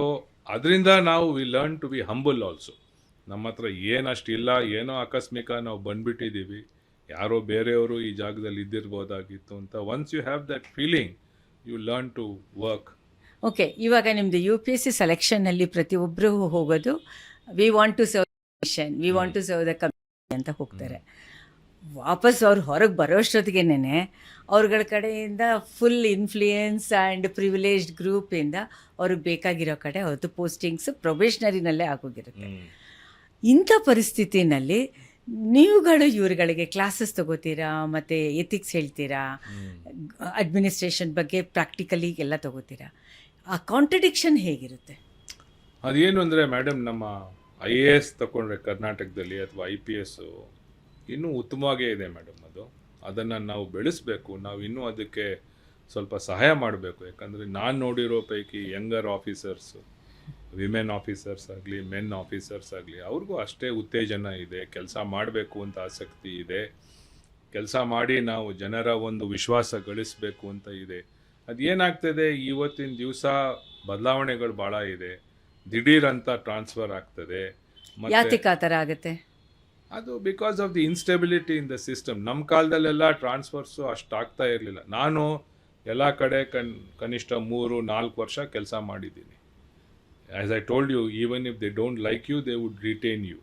ಅದರಿಂದ ನಾವು we learn to be humble also. ನಮ್ಮ ಹತ್ರ ಏನಷ್ಟಿಲ್ಲ, ಏನೋ ಆಕಸ್ಮಿಕ ನಾವು ಬಂದ್ಬಿಟ್ಟಿದ್ದೀವಿ, ಯಾರೋ ಬೇರೆಯವರು ಈ ಜಾಗದಲ್ಲಿ ಇದ್ದಿರ್ಬೋದಾಗಿತ್ತು ಅಂತ. Once you have that feeling, you learn to work. Okay, ಇವಾಗ ನಿಮ್ಮದು UPSC ಸೆಲೆಕ್ಷನ್ನಲ್ಲಿ ಪ್ರತಿಯೊಬ್ಬರು ಹೋಗೋದು we want to serve mission, we want to serve the community ಅಂತ ಹೋಗ್ತಾರೆ. ವಾಪಸ್ ಅವ್ರು ಹೊರಗೆ ಬರೋಷ್ಟೊತ್ತಿಗೆನೇ ಅವ್ರಗಳ ಕಡೆಯಿಂದ ಫುಲ್ ಇನ್ಫ್ಲೂಯೆನ್ಸ್ ಆ್ಯಂಡ್ ಪ್ರಿವಿಲೇಜ್ಡ್ ಗ್ರೂಪಿಂದ ಅವ್ರಿಗೆ ಬೇಕಾಗಿರೋ ಕಡೆ ಅವ್ರದ್ದು ಪೋಸ್ಟಿಂಗ್ಸ್ ಪ್ರೊಬೇಷನರಿನಲ್ಲೇ ಆಗೋಗಿರುತ್ತೆ. ಇಂಥ ಪರಿಸ್ಥಿತಿನಲ್ಲಿ ನೀವುಗಳು ಇವ್ರುಗಳಿಗೆ ಕ್ಲಾಸಸ್ ತಗೋತೀರಾ ಮತ್ತು ಎಥಿಕ್ಸ್ ಹೇಳ್ತೀರಾ, ಅಡ್ಮಿನಿಸ್ಟ್ರೇಷನ್ ಬಗ್ಗೆ ಪ್ರಾಕ್ಟಿಕಲಿ ಎಲ್ಲ ತಗೋತೀರಾ. ಆ ಕಾಂಟ್ರಡಿಕ್ಷನ್ ಹೇಗಿರುತ್ತೆ? ಅದೇನು ಅಂದರೆ ಮೇಡಮ್, ನಮ್ಮ IAS ತಗೊಂಡ್ರೆ ಕರ್ನಾಟಕದಲ್ಲಿ ಅಥವಾ IPS ಇನ್ನೂ ಉತ್ತಮವಾಗೇ ಇದೆ ಮೇಡಮ್. ಅದನ್ನು ನಾವು ಬೆಳೆಸಬೇಕು. ನಾವು ಇನ್ನೂ ಅದಕ್ಕೆ ಸ್ವಲ್ಪ ಸಹಾಯ ಮಾಡಬೇಕು. ಯಾಕಂದರೆ ನಾನು ನೋಡಿರೋ ಪೈಕಿ ಯಂಗರ್ ಆಫೀಸರ್ಸು, ವಿಮೆನ್ ಆಫೀಸರ್ಸ್ ಆಗಲಿ, ಮೆನ್ ಆಫೀಸರ್ಸ್ ಆಗಲಿ, ಅವ್ರಿಗೂ ಅಷ್ಟೇ ಉತ್ತೇಜನ ಇದೆ, ಕೆಲಸ ಮಾಡಬೇಕು ಅಂತ ಆಸಕ್ತಿ ಇದೆ, ಕೆಲಸ ಮಾಡಿ ನಾವು ಜನರ ಒಂದು ವಿಶ್ವಾಸ ಗಳಿಸಬೇಕು ಅಂತ ಇದೆ. ಅದೇನಾಗ್ತದೆ, ಇವತ್ತಿನ ದಿವಸ ಬದಲಾವಣೆಗಳು ಭಾಳ ಇದೆ. ದಿಢೀರಂತ ಟ್ರಾನ್ಸ್ಫರ್ ಆಗ್ತದೆ. ಯಾತಕ್ಕೆ ಆ ಥರ ಆಗುತ್ತೆ? ಅದು because of the instability in the system. ನಮ್ಮ ಕಾಲದಲ್ಲೆಲ್ಲ ಟ್ರಾನ್ಸ್ಫರ್ಸು ಅಷ್ಟು ಆಗ್ತಾ ಇರಲಿಲ್ಲ. ನಾನು ಎಲ್ಲ ಕಡೆ ಕನಿಷ್ಠ 3-4 ವರ್ಷ ಕೆಲಸ ಮಾಡಿದ್ದೀನಿ. As I told you, even if they don't like you, they would retain you.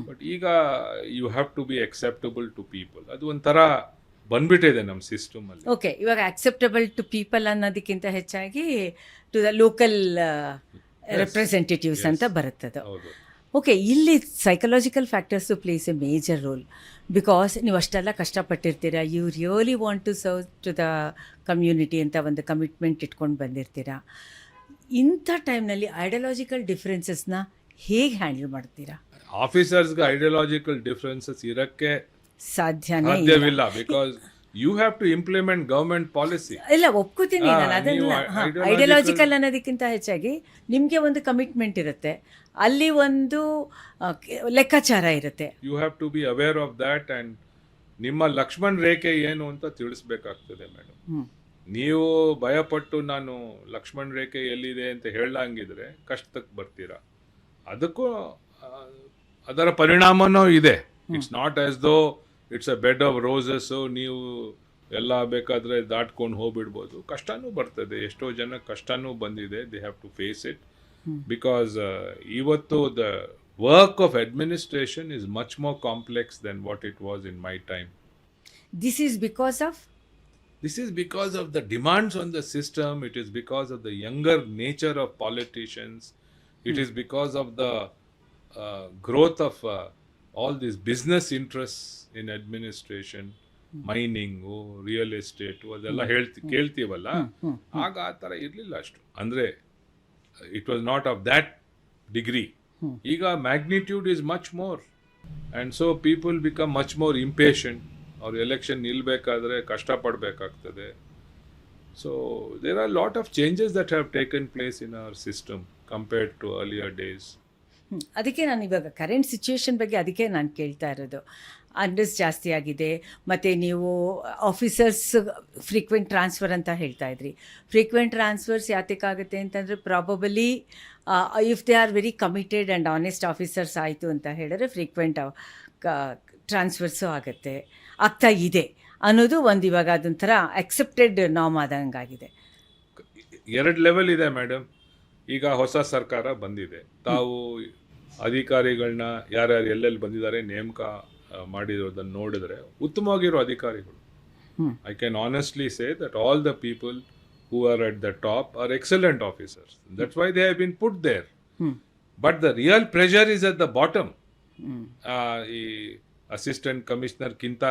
But ಈಗ you have to be acceptable to people. ಅದು ಒಂಥರ ಬಂದ್ಬಿಟ್ಟಿದೆ ನಮ್ಮ ಸಿಸ್ಟಮಲ್ಲಿ. ಓಕೆ, ಇವಾಗ ಅಕ್ಸೆಪ್ಟಬಲ್ ಟು ಪೀಪಲ್ ಅನ್ನೋದಕ್ಕಿಂತ ಹೆಚ್ಚಾಗಿ ಟು ದ ಲೋಕಲ್ ರೆಪ್ರೆಸೆಂಟೇಟಿವ್ಸ್ ಅಂತ ಬರುತ್ತದು. ಹೌದು. ಓಕೆ, ಇಲ್ಲಿ psychological factors places a major role. Because ನೀವು ಅಷ್ಟೆಲ್ಲ ಕಷ್ಟಪಟ್ಟಿರ್ತೀರ, you really want to serve to the community ಅಂತ ಒಂದು ಕಮಿಟ್ಮೆಂಟ್ ಇಟ್ಕೊಂಡು ಬಂದಿರ್ತೀರ. ಇಂಥ ಟೈಮ್ನಲ್ಲಿ ಐಡಿಯಾಲಜಿಕಲ್ ಡಿಫ್ರೆನ್ಸಸ್ನ ಹೇಗೆ ಹ್ಯಾಂಡಲ್ ಮಾಡ್ತೀರಾ? ಆಫೀಸರ್ಸ್ಗೆ ಐಡಿಯಾಲಜಿಕಲ್ ಡಿಫ್ರೆನ್ಸಸ್ ಇರೋಕ್ಕೆ ಸಾಧ್ಯವಿಲ್ಲ. Because you have to implement government policy. ಇಲ್ಲ, ಒಪ್ಕೋತೀನಿ ನಾನು ಅದನ್ನ. ಐಡಿಯಾಲಜಿಕಲ್ ಅನ್ನೋದಕ್ಕಿಂತ ಹೆಚ್ಚಾಗಿ ನಿಮಗೆ ಒಂದು ಕಮಿಟ್ಮೆಂಟ್ ಇರುತ್ತೆ, ಅಲ್ಲಿ ಒಂದು ಲೆಕ್ಕಾಚಾರ ಇರುತ್ತೆ. You have to be aware of that and ನಿಮ್ಮ ಲಕ್ಷ್ಮಣ್ ರೇಖೆ ಏನು ಅಂತ ತಿಳಿಸ್ಬೇಕಾಗ್ತದೆ ಮೇಡಮ್. ನೀವು ಭಯಪಟ್ಟು ನಾನು ಲಕ್ಷ್ಮಣ್ ರೇಖೆ ಎಲ್ಲಿದೆ ಅಂತ ಹೇಳಂಗಿದ್ರೆ ಕಷ್ಟಕ್ಕೆ ಬರ್ತೀರಾ. ಅದಕ್ಕೂ ಅದರ ಪರಿಣಾಮನೂ ಇದೆ. It's not as though it's a bed of roses, ನೀವು ಎಲ್ಲ ಬೇಕಾದರೆ ದಾಟ್ಕೊಂಡು ಹೋಗ್ಬಿಡ್ಬೋದು. ಕಷ್ಟನೂ ಬರ್ತದೆ, ಎಷ್ಟೋ ಜನ ಕಷ್ಟನೂ ಬಂದಿದೆ. They have to face it. Because ಇವತ್ತು the work of administration is much more complex than what it was in my time. This is because of the demands on the system. It is because of the younger nature of politicians. It is because of the growth of all these business interests in administration, mining, real estate, ಅದೆಲ್ಲ ಕೇಳ್ತೀವಲ್ಲ. ಆಗ ಆ ಥರ ಇರಲಿಲ್ಲ ಅಷ್ಟು. ಅಂದರೆ it was not of that degree. ಈಗ magnitude is much more, and so people become much more impatient. ಅವ್ರು election ನಿಲ್ಲಬೇಕಾದ್ರೆ ಕಷ್ಟಪಡಬೇಕಾಗ್ತದೆ. So there are lot of changes that have taken place in our system compared to earlier days. ಅದಕ್ಕೆ ನಾನು ಇವಾಗ current situation ಬಗ್ಗೆ ಅದಕ್ಕೆ ನಾನು ಕೇಳ್ತಾ ಇರೋದು. ಅನ್ರೆಸ್ಟ್ ಜಾಸ್ತಿ ಆಗಿದೆ, ಮತ್ತು ನೀವು ಆಫೀಸರ್ಸ್ ಫ್ರೀಕ್ವೆಂಟ್ ಟ್ರಾನ್ಸ್ಫರ್ ಅಂತ ಹೇಳ್ತಾ ಇದ್ರಿ. ಫ್ರೀಕ್ವೆಂಟ್ ಟ್ರಾನ್ಸ್ಫರ್ಸ್ ಯಾತಕ್ಕಾಗುತ್ತೆ ಅಂತಂದರೆ probably if they are very committed and honest officers ಆಯಿತು ಅಂತ ಹೇಳಿದ್ರೆ ಫ್ರೀಕ್ವೆಂಟ್ ಟ್ರಾನ್ಸ್ಫರ್ಸು ಆಗ್ತಾ ಇದೆ ಅನ್ನೋದು ಒಂದು ಇವಾಗ ಅದೊಂಥರ ಅಕ್ಸೆಪ್ಟೆಡ್ ನಾರ್ಮ್ ಆದಂಗಾಗಿದೆ. 2 ಲೆವೆಲ್ ಇದೆ ಮೇಡಮ್. ಈಗ ಹೊಸ ಸರ್ಕಾರ ಬಂದಿದೆ, ತಾವು ಅಧಿಕಾರಿಗಳನ್ನ ಯಾರ್ಯಾರು ಎಲ್ಲೆಲ್ಲಿ ಬಂದಿದ್ದಾರೆ ನೇಮಕ ಮಾಡಿರೋದನ್ನು ನೋಡಿದ್ರೆ ಉತ್ತಮವಾಗಿರೋ ಅಧಿಕಾರಿಗಳು. I can honestly say that all the people who are at the top are excellent officers. That's why they have been put there. But the real pressure is at the bottom. ಈ assistant ಕಮಿಷನರ್ಗಿಂತ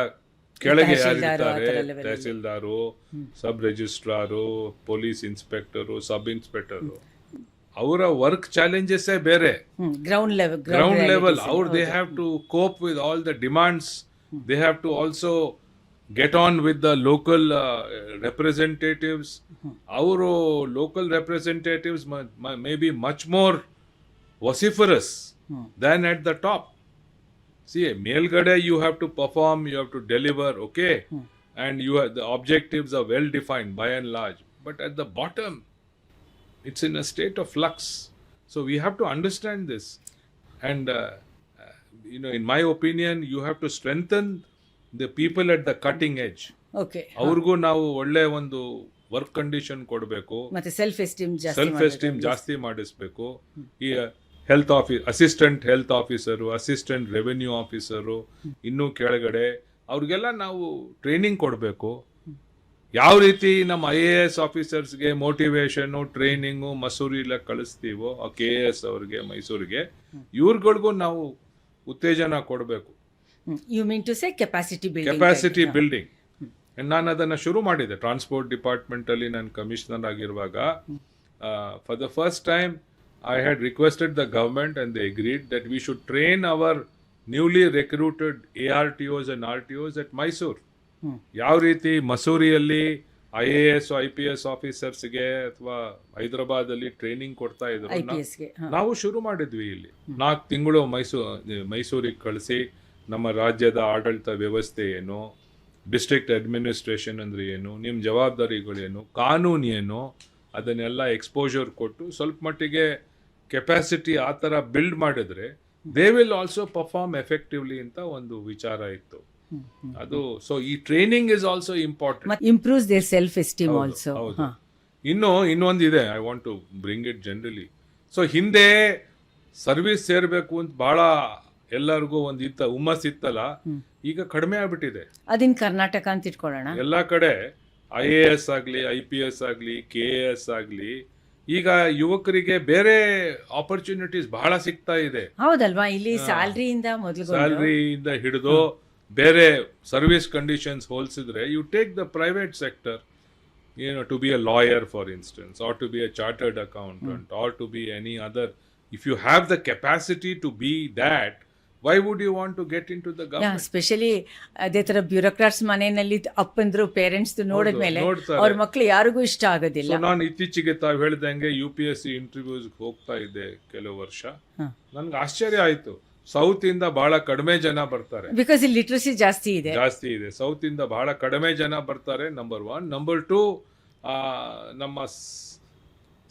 ಕೆಳಗೆ ಯಾರಿರ್ತಾರೆ, tahsildar, sub registrar, police inspector, sub inspector, ಅವರ work ಚಾಲೆಂಜಸ್ಸೇ ಬೇರೆ. Ground level ಅವ್ರು they have to cope with all the demands. They have to also get on with the local representatives. ಅವರು local representatives may be much more vociferous than at the top. See, ಮೇಲ್ಗಡೆ you have to perform, you have to deliver, okay, and the objectives are well defined by and large. But at the bottom, it's in a state of flux. So we have to understand this, and in my opinion, you have to strengthen the people at the cutting edge. Okay. ಅವ್ರಿಗೂ ನಾವು ಒಳ್ಳೆ ಒಂದು work condition ಕೊಡಬೇಕು, ಮತ್ತೆ self esteem ಜಾಸ್ತಿ ಮಾಡಿಸ್ಬೇಕು. ಈ assistant health officer, assistant revenue officer, ಇನ್ನೂ ಕೆಳಗಡೆ ಅವ್ರಿಗೆಲ್ಲ ನಾವು ಟ್ರೈನಿಂಗ್ ಕೊಡಬೇಕು. ಯಾವ ರೀತಿ ನಮ್ಮ IAS ಆಫೀಸರ್ಸ್ಗೆ ಮೋಟಿವೇಶನು, ಟ್ರೈನಿಂಗು ಮಸೂರಿಲ್ಲ ಕಳಿಸ್ತೀವೋ KS ಅವ್ರಿಗೆ ಮೈಸೂರಿಗೆ, ಇವ್ರುಗಳಿಗೂ ನಾವು ಉತ್ತೇಜನ ಕೊಡಬೇಕು. You mean to say capacity building. ನಾನು ಅದನ್ನು ಶುರು ಮಾಡಿದೆ ಟ್ರಾನ್ಸ್ಪೋರ್ಟ್ ಡಿಪಾರ್ಟ್ಮೆಂಟ್ ಅಲ್ಲಿ ನಾನು ಕಮಿಷನರ್ ಆಗಿರುವಾಗ. For the first time I had requested the government and they agreed that we should train our newly recruited ARTOs and RTOs at Mysuru. ಯಾವ ರೀತಿ ಮಸೂರಿಯಲ್ಲಿ IAS IPS ಆಫೀಸರ್ಸ್ಗೆ ಅಥವಾ ಹೈದರಾಬಾದಲ್ಲಿ ಟ್ರೈನಿಂಗ್ ಕೊಡ್ತಾ ಇದ್ರು, ನಾವು ಶುರು ಮಾಡಿದ್ವಿ ಇಲ್ಲಿ 4 ತಿಂಗಳು ಮೈಸೂರಿಗೆ ಕಳಿಸಿ ನಮ್ಮ ರಾಜ್ಯದ ಆಡಳಿತ ವ್ಯವಸ್ಥೆ ಏನು, ಡಿಸ್ಟ್ರಿಕ್ಟ್ ಅಡ್ಮಿನಿಸ್ಟ್ರೇಷನ್ ಅಂದ್ರೆ ಏನು, ನಿಮ್ಮ ಜವಾಬ್ದಾರಿಗಳೇನು, ಕಾನೂನು ಏನು, ಅದನ್ನೆಲ್ಲ ಎಕ್ಸ್ಪೋಜರ್ ಕೊಟ್ಟು ಸ್ವಲ್ಪ ಮಟ್ಟಿಗೆ ಕೆಪಾಸಿಟಿ ಆ ಥರ ಬಿಲ್ಡ್ ಮಾಡಿದ್ರೆ they will also perform effectively ಅಂತ ಒಂದು ವಿಚಾರ ಇತ್ತು. ಅದು ಸೊ ಈ training is also important, improves their self esteem also. ಇನ್ನೊಂದಿದೆ, I want to bring it generally. So ಹಿಂದೆ ಸರ್ವಿಸ್ ಸೇರ್ಬೇಕು ಅಂತ ಬಹಳ ಎಲ್ಲರಿಗೂ ಒಂದು ಹುಮ್ಮಸ್ ಇತ್ತಲ್ಲ, ಈಗ ಕಡಿಮೆ ಆಗ್ಬಿಟ್ಟಿದೆ. ಅದಿನ್ ಕರ್ನಾಟಕ ಅಂತ ಇಟ್ಕೊಳ್ಳೋಣ. ಎಲ್ಲಾ ಕಡೆ IAS ಆಗ್ಲಿ IPS ಆಗ್ಲಿ KAS ಆಗ್ಲಿ ಈಗ ಯುವಕರಿಗೆ ಬೇರೆ ಆಪರ್ಚುನಿಟೀಸ್ ಬಹಳ ಸಿಗ್ತಾ ಇದೆ. ಹೌದಲ್ವಾ? ಇಲ್ಲಿ ಸ್ಯಾಲ್ರಿಯಿಂದ ಹಿಡಿದು ಬೇರೆ ಸರ್ವಿಸ್ ಕಂಡೀಷನ್ಸ್ ಹೋಲಿಸಿದ್ರೆ you take the private sector, to be a lawyer for instance, or to be a chartered accountant, or to be any other. If you have the capacity to be that, why would you want to get into the government? Specially ಅದೇ ತರ bureaucrats ಮನೆಯಲ್ಲಿ ಅಪ್ಪಂದ್ರು parents ನೋಡಿದ್ಮೇಲೆ ಅವ್ರ ಮಕ್ಳು ಯಾರಿಗೂ ಇಷ್ಟ ಆಗೋದಿಲ್ಲ. ನಾನು ಇತ್ತೀಚೆಗೆ ತಾವು ಹೇಳ್ದಂಗೆ UPSC ಇಂಟರ್ವ್ಯೂಸ್ ಹೋಗ್ತಾ ಇದ್ದೆ ಕೆಲವು ವರ್ಷ. ನನ್ಗೆ ಆಶ್ಚರ್ಯ ಆಯ್ತು, ಸೌತ್ ಇಂದ ಬಹಳ ಕಡಿಮೆ ಜನ ಬರ್ತಾರೆ. ಬಿಕಾಸ್ ಇಲ್ಲಿ ಲಿಟ್ರಸಿ ಜಾಸ್ತಿ ಇದೆ. ಸೌತ್ ಇಂದ ಬಹಳ ಕಡಿಮೆ ಜನ ಬರ್ತಾರೆ, ನಂಬರ್ 1. ನಂಬರ್ 2, ನಮ್ಮ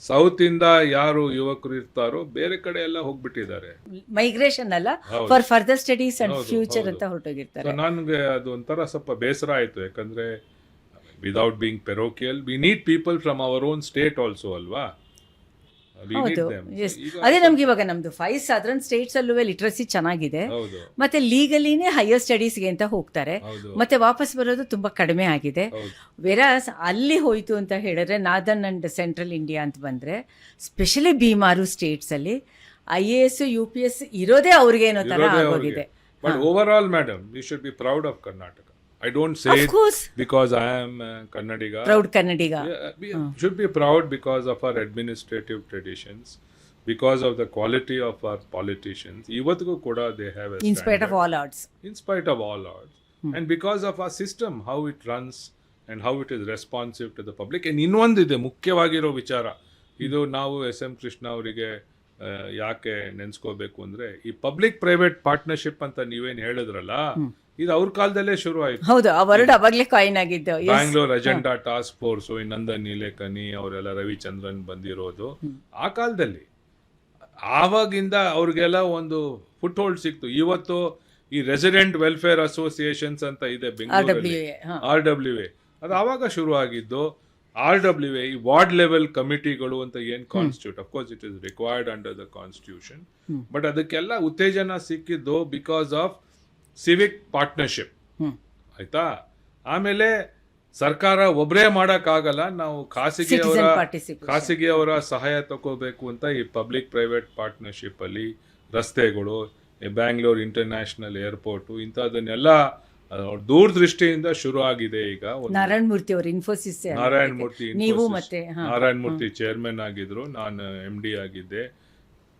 ಸೌತ್ ಇಂದ ಯಾರು ಯುವಕರು ಇರ್ತಾರೋ ಬೇರೆ ಕಡೆ ಎಲ್ಲ ಹೋಗ್ಬಿಟ್ಟಿದ್ದಾರೆ. ಮೈಗ್ರೇಷನ್ ಅಲ್ಲ, for further studies and future ಅಂತ ಹೊರಟೋಗಿರ್ತಾರೆ. ನನ್ಗೆ ಅದು ಒಂಥರ ಸ್ವಲ್ಪ ಬೇಸರ ಆಯ್ತು, ಯಾಕಂದ್ರೆ without being parochial we need people from our own state also ಅಲ್ವಾ. ಅದೇ ನಮ್ಗೆ ಇವಾಗ ನಮ್ದು 5 ಸದರ್ನ್ ಸ್ಟೇಟ್ಸ್ ಅಲ್ಲೂ ಲಿಟ್ರಸಿ ಚೆನ್ನಾಗಿದೆ, ಮತ್ತೆ ಲೀಗಲಿನೇ ಹೈಯರ್ ಸ್ಟಡೀಸ್ಗೆ ಅಂತ ಹೋಗ್ತಾರೆ, ಮತ್ತೆ ವಾಪಸ್ ಬರೋದು ತುಂಬಾ ಕಡಿಮೆ ಆಗಿದೆ. ವೆರಾಸ್ ಅಲ್ಲಿ ಹೋಯ್ತು ಅಂತ ಹೇಳಿದ್ರೆ ನಾರ್ದರ್ನ್ ಅಂಡ್ ಸೆಂಟ್ರಲ್ ಇಂಡಿಯಾ ಅಂತ ಬಂದ್ರೆ, ಸ್ಪೆಷಲಿ ಬೀಮಾರು ಸ್ಟೇಟ್ಸ್ ಅಲ್ಲಿ IAS UPS ಇರೋದೇ ಅವ್ರಿಗೆ ಏನೋ ತರ ಆಗೋಗಿದೆ. But over all madam, you should be proud of Karnataka. I don't say it because I am Kannadiga. Proud Kannadiga. We should be proud because of our administrative traditions, because of the quality of our politicians. Ivatgu kuda they have a in spite of all odds. In spite of all odds. And because of our system, how it runs and how it is responsive to the public. And ಇನ್ನೊಂದಿದೆ ಮುಖ್ಯವಾಗಿರೋ ವಿಚಾರ, ಇದು ನಾವು SM Krishna ಅವರಿಗೆ ಯಾಕೆ ನೆನ್ಸ್ಕೋಬೇಕು ಅಂದ್ರೆ, ಈ public private partnership ಅಂತ ನೀವೇನ್ ಹೇಳಿದ್ರಲ್ಲ, ಇದು ಅವ್ರ ಕಾಲದಲ್ಲೇ ಶುರು ಆಯ್ತು. ಹೌದು, ಆ ವರ್ಡ್ ಅವಾಗಲೇ ಕಾಯಿನ್ ಆಗಿದ್ದು. Bangalore agenda task force, Nandan Nilekani ಅವರೆಲ್ಲ, ರವಿಚಂದ್ರನ್ ಬಂದಿರೋದು ಆ ಕಾಲದಲ್ಲಿ. ಆವಾಗಿಂದ ಅವ್ರಿಗೆಲ್ಲ ಒಂದು ಫುಟ್ ಹೋಲ್ಡ್ ಸಿಕ್ತು. ಇವತ್ತು ಈ ರೆಸಿಡೆಂಟ್ ವೆಲ್ಫೇರ್ ಅಸೋಸಿಯೇಷನ್ಸ್ ಅಂತ ಇದೆ ಬೆಂಗಳೂರಲ್ಲಿ, RWA, ಅದು ಆವಾಗ ಶುರು ಆಗಿದ್ದು. RWA ಈ ವಾರ್ಡ್ ಲೆವೆಲ್ ಕಮಿಟಿಗಳು ಅಂತ ಏನ್ constitute, of course it is required under the constitution, but ಅದಕ್ಕೆಲ್ಲ ಉತ್ತೇಜನ ಸಿಕ್ಕಿದ್ದು ಬಿಕಾಸ್ ಆಫ್ ಸಿವಿಕ್ ಪಾರ್ಟ್ನರ್ಶಿಪ್. ಆಯ್ತಾ? ಆಮೇಲೆ ಸರ್ಕಾರ ಒಬ್ಬರೇ ಮಾಡೋಕ್ಕಾಗಲ್ಲ, ನಾವು ಖಾಸಗಿಯವರ ಸಹಾಯ ತಗೋಬೇಕು ಅಂತ ಈ ಪಬ್ಲಿಕ್ ಪ್ರೈವೇಟ್ ಪಾರ್ಟ್ನರ್ಶಿಪ್ ಅಲ್ಲಿ ರಸ್ತೆಗಳು, ಬ್ಯಾಂಗ್ಳೂರ್ ಇಂಟರ್ನ್ಯಾಷನಲ್ ಏರ್ಪೋರ್ಟ್, ಇಂಥದನ್ನೆಲ್ಲ ದೂರದೃಷ್ಟಿಯಿಂದ ಶುರು ಆಗಿದೆ. ಈಗ ನಾರಾಯಣ ಮೂರ್ತಿ ಅವರು ಇನ್ಫೋಸಿಸ್, ನಾರಾಯಣ ಮೂರ್ತಿ ಚೇರ್ಮನ್ ಆಗಿದ್ರು, ನಾನು MD ಆಗಿದ್ದೆ,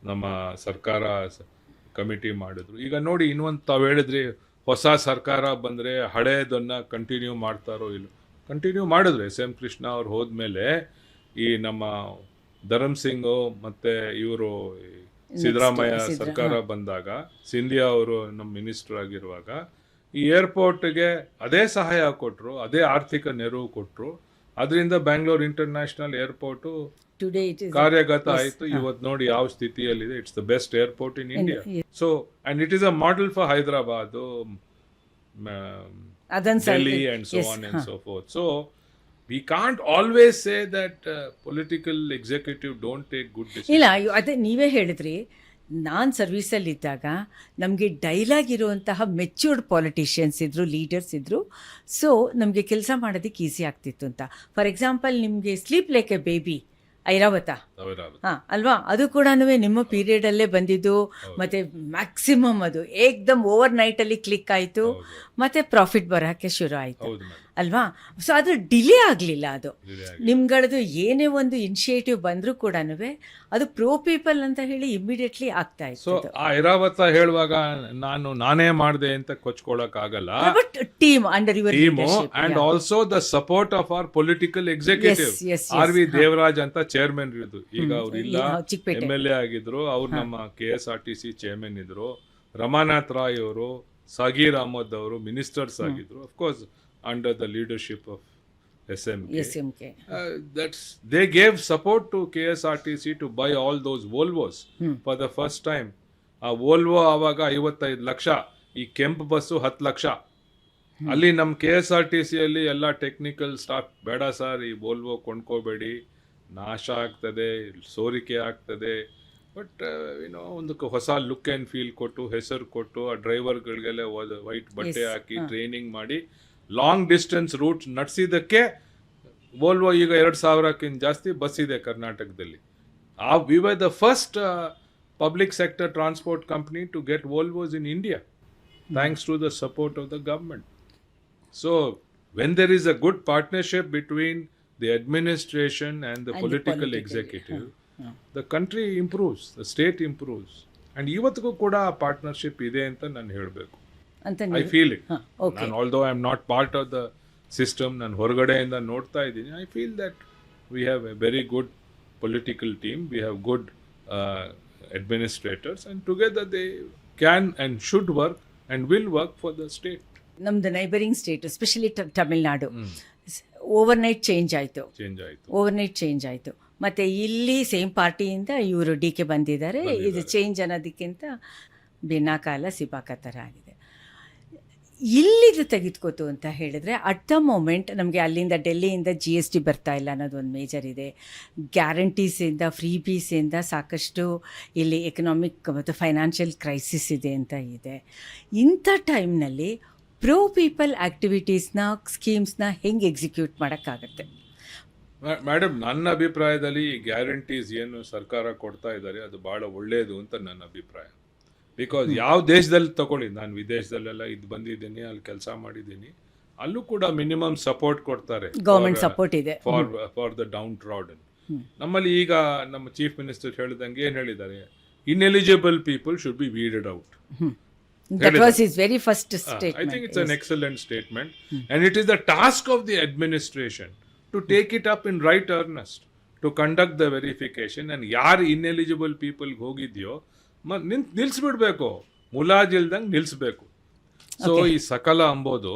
ನಮ್ಮ ಸರ್ಕಾರ ಕಮಿಟಿ ಮಾಡಿದ್ರು. ಈಗ ನೋಡಿ, ಇನ್ನೊಂದು ತಾವು ಹೇಳಿದ್ರಿ ಹೊಸ ಸರ್ಕಾರ ಬಂದ್ರೆ ಹಳೇದನ್ನ ಕಂಟಿನ್ಯೂ ಮಾಡ್ತಾರೋ ಇಲ್ಲ. ಕಂಟಿನ್ಯೂ ಮಾಡಿದ್ರು. SM ಕೃಷ್ಣ ಅವ್ರು ಹೋದ್ಮೇಲೆ ಈ ನಮ್ಮ ಧರಮ್ ಸಿಂಗ್ ಮತ್ತೆ ಇವರು ಸಿದ್ದರಾಮಯ್ಯ ಸರ್ಕಾರ ಬಂದಾಗ, ಸಿಂಧಿಯಾ ಅವರು ನಮ್ಮ ಮಿನಿಸ್ಟರ್ ಆಗಿರುವಾಗ ಈ ಏರ್ಪೋರ್ಟ್ಗೆ ಅದೇ ಸಹಾಯ ಕೊಟ್ಟರು, ಅದೇ ಆರ್ಥಿಕ ನೆರವು ಕೊಟ್ಟರು. ಅದರಿಂದ ಬ್ಯಾಂಗ್ಳೂರ್ ಇಂಟರ್ನ್ಯಾಷನಲ್ ಏರ್ಪೋರ್ಟ್ ಕಾರ್ಯಗತ ಆಯ್ತು. ಇವತ್ತು ನೋಡಿ ಯಾವ ಸ್ಥಿತಿಯಲ್ಲಿದೆ. It's the best airport in India. So and it is a model for Hyderabad, Delhi and so on and so fourth. So we can't always say that political executive don't take good decisions. ಇಲ್ಲ, ಅದೇ ನೀವೇ ಹೇಳಿದ್ರಿ, ನಾನು ಸರ್ವೀಸಲ್ಲಿದ್ದಾಗ ನಮಗೆ dialogue ಇರುವಂತಹ matured politicians ಇದ್ದರು, leaders ಇದ್ದರು. So ನಮಗೆ ಕೆಲಸ ಮಾಡೋದಕ್ಕೆ ಈಸಿ ಆಗ್ತಿತ್ತು ಅಂತ. ಫಾರ್ ಎಕ್ಸಾಂಪಲ್, ನಿಮಗೆ sleep like a baby, Airavat ಅಲ್ವಾ, ಅದು ಕೂಡ ನಿಮ್ಮ ಪೀರಿಯಡಲ್ಲೇ ಬಂದಿದ್ದು, ಮತ್ತು ಮ್ಯಾಕ್ಸಿಮಮ್ ಅದು ಏಕ್ದಮ್ ಓವರ್ ನೈಟಲ್ಲಿ ಕ್ಲಿಕ್ ಆಯಿತು, ಮತ್ತು ಪ್ರಾಫಿಟ್ ಬರೋಕ್ಕೆ ಶುರು ಆಯಿತು ಅಲ್ವಾ. ಸೊ ಅದು ಡಿಲೇ ಆಗಲಿಲ್ಲ. ಅದು ನಿಮ್ಗಳದ್ದು ಏನೇ ಒಂದು ಇನಿಷಿಯೇಟಿವ್ ಬಂದರೂ ಕೂಡ ಅದು ಪ್ರೋ ಪೀಪಲ್ ಅಂತ ಹೇಳಿ ಇಮಿಡಿಯೇಟ್ಲಿ ಆಗ್ತಾ ಇತ್ತು. ಸೊ ಆ ಐರಾವತ ಹೇಳುವಾಗ ನಾನೇ ಮಾಡಿದೆ ಅಂತ ಕೊಚ್ಕೊಳ್ಳಕ್ ಆಗಲ್ಲ. But team under your leadership and also the support of our political executive. R V Devaraj ಅಂತ ಚೇರ್ಮನ್ ಇರೋದು, ಈಗ ಅವ್ರು ಇಲ್ಲ, MLA ಆಗಿದ್ರು. ಅವ್ರು ನಮ್ಮ KSRTC ಚೇರ್ಮನ್ ಇದ್ರು. ರಮಾನಾಥ್ ರಾಯ್ ಅವರು, ಸಗೀರ್ ಅಹಮದ್ ಅವರು ಮಿನಿಸ್ಟರ್ಸ್ ಆಗಿದ್ರು. Of course under the leadership of SMK. They gave support to KSRTC to buy all those Volvos for the first time. ಆ ವೋಲ್ವೋ ಆವಾಗ 55 ಲಕ್ಷ, ಈ ಕೆಂಪು ಬಸ್ಸು 10 ಲಕ್ಷ. ಅಲ್ಲಿ ನಮ್ಮ KSRTC ಅಲ್ಲಿ ಎಲ್ಲ ಟೆಕ್ನಿಕಲ್ ಸ್ಟಾಫ್, ಬೇಡ ಸರ್ ಈ ವೋಲ್ವೋ ಕೊಂಡ್ಕೋಬೇಡಿ, ನಾಶ ಆಗ್ತದೆ, ಸೋರಿಕೆ ಆಗ್ತದೆ. ಬಟ್ ಒಂದು ಹೊಸ ಲುಕ್ ಆ್ಯಂಡ್ ಫೀಲ್ ಕೊಟ್ಟು, ಹೆಸರು ಕೊಟ್ಟು, ಆ ಡ್ರೈವರ್ಗಳಿಗೆಲ್ಲ ವೈಟ್ ಬಟ್ಟೆ ಹಾಕಿ ಟ್ರೈನಿಂಗ್ ಮಾಡಿ ಲಾಂಗ್ ಡಿಸ್ಟೆನ್ಸ್ ರೂಟ್ ನಡೆಸಿದ್ದಕ್ಕೆ ವೋಲ್ವೋ ಈಗ 2,000ಕ್ಕಿಂತ ಜಾಸ್ತಿ ಬಸ್ ಇದೆ ಕರ್ನಾಟಕದಲ್ಲಿ. We were the first public sector transport company to get Volvos in India, thanks to the support of the government. So when there is a good partnership between the administration and the political executive, the country improves, the state improves. And ಇವತ್ತಿಗೂ ಕೂಡ ಆ partnership ಇದೆ ಅಂತ ನಾನು ಹೇಳಬೇಕು. I feel it. And although I am not part of the system, ನಾನು ಹೊರಗಡೆಯಿಂದ ನೋಡ್ತಾ ಇದ್ದೀನಿ, I feel that we have a very good political team, we have good administrators, and together they can and should work and will work for the state. ನಮ್ದು neighbouring state, especially Tamil Nadu, overnight change ಆಯಿತು. ಮತ್ತು ಇಲ್ಲಿ same ಪಾರ್ಟಿಯಿಂದ ಇವರು DK ಬಂದಿದ್ದಾರೆ. ಇದು change ಅನ್ನೋದಕ್ಕಿಂತ ಭಿನ್ನಕಾಲ ಸಿಬಾಕ ಥರ ಆಗಿದೆ. ಇಲ್ಲಿದು ತೆಗೆದುಕೋತು ಅಂತ ಹೇಳಿದ್ರೆ, ಅಟ್ ದ ಮೂಮೆಂಟ್ ನಮಗೆ ಅಲ್ಲಿಂದ ಡೆಲ್ಲಿಯಿಂದ GST ಬರ್ತಾ ಇಲ್ಲ ಅನ್ನೋದು ಒಂದು ಮೇಜರ್ ಇದೆ. ಗ್ಯಾರಂಟೀಸಿಂದ, ಫ್ರೀ ಬೀಸಿಂದ ಸಾಕಷ್ಟು ಇಲ್ಲಿ ಎಕನಾಮಿಕ್ ಮತ್ತು ಫೈನಾನ್ಷಿಯಲ್ ಕ್ರೈಸಿಸ್ ಇದೆ ಅಂತ ಇದೆ. ಇಂಥ ಟೈಮ್ನಲ್ಲಿ ಪ್ರೋ ಪೀಪಲ್ ಆ್ಯಕ್ಟಿವಿಟೀಸ್ನ, ಸ್ಕೀಮ್ಸ್ನ ಹೆಂಗೆ ಎಕ್ಸಿಕ್ಯೂಟ್ ಮಾಡೋಕ್ಕಾಗತ್ತೆ? ಮೇಡಮ್, ನನ್ನ ಅಭಿಪ್ರಾಯದಲ್ಲಿ ಈ ಗ್ಯಾರಂಟೀಸ್ ಏನು ಸರ್ಕಾರ ಕೊಡ್ತಾ ಇದ್ದಾರೆ ಅದು ಭಾಳ ಒಳ್ಳೆಯದು ಅಂತ ನನ್ನ ಅಭಿಪ್ರಾಯ. ಬಿಕಾಸ್ ಯಾವ ದೇಶದಲ್ಲಿ ತಗೊಳ್ಳಿ, ನಾನು ವಿದೇಶದಲ್ಲೆಲ್ಲ ಇದು ಬಂದಿದ್ದೀನಿ, ಅಲ್ಲಿ ಕೆಲಸ ಮಾಡಿದ್ದೀನಿ, ಅಲ್ಲೂ ಕೂಡ ಮಿನಿಮಮ್ ಸಪೋರ್ಟ್ ಕೊಡ್ತಾರೆ, ಗವರ್ಮೆಂಟ್ ಸಪೋರ್ಟ್ ಇದೆ ಫಾರ್ ದ ಡೌನ್ ಟ್ರಾಡನ್. ನಮ್ಮಲ್ಲಿ ಈಗ ನಮ್ಮ ಚೀಫ್ ಮಿನಿಸ್ಟರ್ ಹೇಳಿದಂಗೆ ಏನು ಹೇಳಿದ್ದಾರೆ, ineligible people should be weeded out. That was his very first statement. I think it's an excellent statement. And it is the task of the administration to take it up in right earnest, to conduct the verification. And ಯಾರು ineligible people ಹೋಗಿದ್ಯೋ ನಿಲ್ಲಿಸ್ಬಿಡ್ಬೇಕು, ಮುಲಾಜಿಲ್ದಂಗೆ ನಿಲ್ಲಿಸ್ಬೇಕು. So ಈ ಸಕಲ ಅಂಬೋದು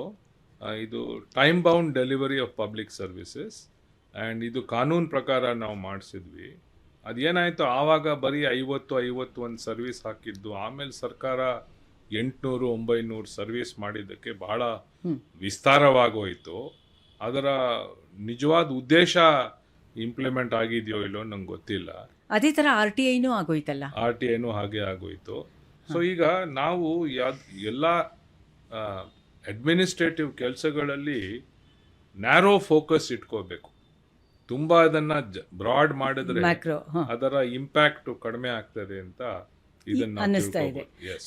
ಇದು time bound delivery of public services, and ಇದು ಕಾನೂನು ಪ್ರಕಾರ ನಾವು ಮಾಡಿಸಿದ್ವಿ. ಅದೇನಾಯಿತು, ಆವಾಗ ಬರೀ 51 ಸರ್ವಿಸ್ ಹಾಕಿದ್ದು, ಆಮೇಲೆ ಸರ್ಕಾರ 800-900 ಸರ್ವಿಸ್ ಮಾಡಿದ್ದಕ್ಕೆ ಬಹಳ ವಿಸ್ತಾರವಾಗೋಯಿತು. ಅದರ ನಿಜವಾದ ಉದ್ದೇಶ ಇಂಪ್ಲಿಮೆಂಟ್ ಆಗಿದೆಯೋ ಇಲ್ಲೋ ನಂಗೆ ಗೊತ್ತಿಲ್ಲ. ಅದೇ ಥರ RTIನೂ ಆಗೋಯ್ತಲ್ಲ, RTIನೂ ಹಾಗೆ ಆಗೋಯ್ತು. ಸೊ ಈಗ ನಾವು ಎಲ್ಲ ಅಡ್ಮಿನಿಸ್ಟ್ರೇಟಿವ್ ಕೆಲಸಗಳಲ್ಲಿ ನ್ಯಾರೋ ಫೋಕಸ್ ಇಟ್ಕೋಬೇಕು. ತುಂಬ ಅದನ್ನು ಬ್ರಾಡ್ ಮಾಡಿದ್ರೆ ಅದರ ಇಂಪ್ಯಾಕ್ಟ್ ಕಡಿಮೆ ಆಗ್ತದೆ ಅಂತ ಅನ್ನಿಸ್ತಾ ಇದೆ.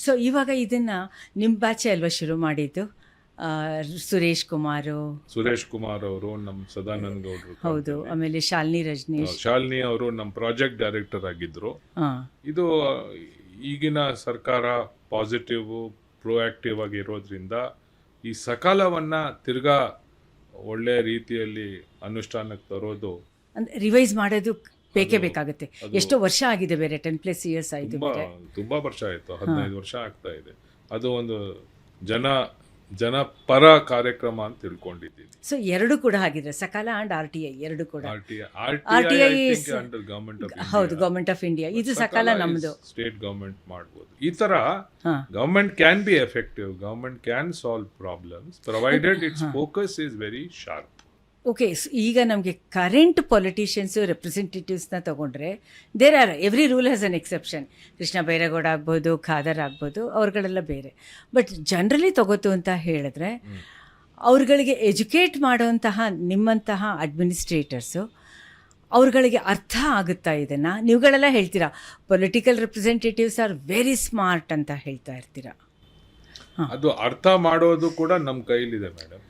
ಸೊ ಇವಾಗ ಇದನ್ನು ನಿಮ್ಮ ಬ್ಯಾಚೆ ಅಲ್ವಾ ಶುರು ಮಾಡಿದ್ದು? ಸುರೇಶ್ ಕುಮಾರ್ ಅವರು, ನಮ್ಮ ಸದಾನಂದ ಗೌಡ್ರು, ಹೌದು, ಆಮೇಲೆ ಶಾಲಿನಿ ಅವರು ನಮ್ಮ ಪ್ರಾಜೆಕ್ಟ್ ಡೈರೆಕ್ಟರ್ ಆಗಿದ್ರು. ಇದು ಈಗಿನ ಸರ್ಕಾರ ಪಾಸಿಟಿವ್ ಪ್ರೋಆಕ್ಟಿವ್ ಆಗಿರೋದ್ರಿಂದ ಈ ಸಕಾಲವನ್ನ ತಿರ್ಗಾ ಒಳ್ಳೆ ರೀತಿಯಲ್ಲಿ ಅನುಷ್ಠಾನಕ್ಕೆ ತರೋದು, ರಿವೈಸ್ ಮಾಡೋದು ಬೇಕೇ ಬೇಕಾಗುತ್ತೆ. ಎಷ್ಟೋ ವರ್ಷ ಆಗಿದೆ, ಬೇರೆ 10+ years ಆಯಿತು, ತುಂಬಾ ವರ್ಷ ಆಯಿತು, 15 ವರ್ಷ ಆಗ್ತಾ ಇದೆ. ಅದು ಒಂದು ಜನಪರ ಕಾರ್ಯಕ್ರಮ ಅಂತ ತಿಳ್ಕೊಂಡಿದ್ದೀನಿ. ಸೊ ಎರಡು ಕೂಡ ಆಗಿದ್ರೆ ಸಕಾಲ ಅಂಡ್ RTI ಎರಡು ಕೂಡ. RTI ಹೌದು, ಗವರ್ಮೆಂಟ್ ಆಫ್ ಇಂಡಿಯಾ. ಇದು ಸಕಾಲ ನಮ್ಮದು ಸ್ಟೇಟ್ ಗವರ್ಮೆಂಟ್ ಮಾಡ್ಬೋದು. ಈ ತರ government can be effective, government can solve problems provided its focus is very sharp. Okay, ಈಗ ನಮಗೆ ಕರೆಂಟ್ ಪೊಲಿಟಿಷಿಯನ್ಸು, ರೆಪ್ರೆಸೆಂಟೇಟಿವ್ಸ್ನ ತೊಗೊಂಡ್ರೆ there are every rule has an exception. Krishna Byregowda ಆಗ್ಬೋದು, ಖಾದರ್ ಆಗ್ಬೋದು, ಅವ್ರುಗಳೆಲ್ಲ ಬೇರೆ. ಬಟ್ ಜನರಲಿ ತಗೋತು ಅಂತ ಹೇಳಿದ್ರೆ ಅವ್ರುಗಳಿಗೆ ಎಜುಕೇಟ್ ಮಾಡೋಂತಹ ನಿಮ್ಮಂತಹ ಅಡ್ಮಿನಿಸ್ಟ್ರೇಟರ್ಸು ಅವ್ರುಗಳಿಗೆ ಅರ್ಥ ಆಗುತ್ತಾ ಇದನ್ನು? ನೀವುಗಳೆಲ್ಲ ಹೇಳ್ತೀರಾ political representatives are very smart ಅಂತ ಹೇಳ್ತಾ ಇರ್ತೀರಾ. ಅದು ಅರ್ಥ ಮಾಡೋದು ಕೂಡ ನಮ್ಮ ಕೈಲಿದೆ ಮೇಡಮ್.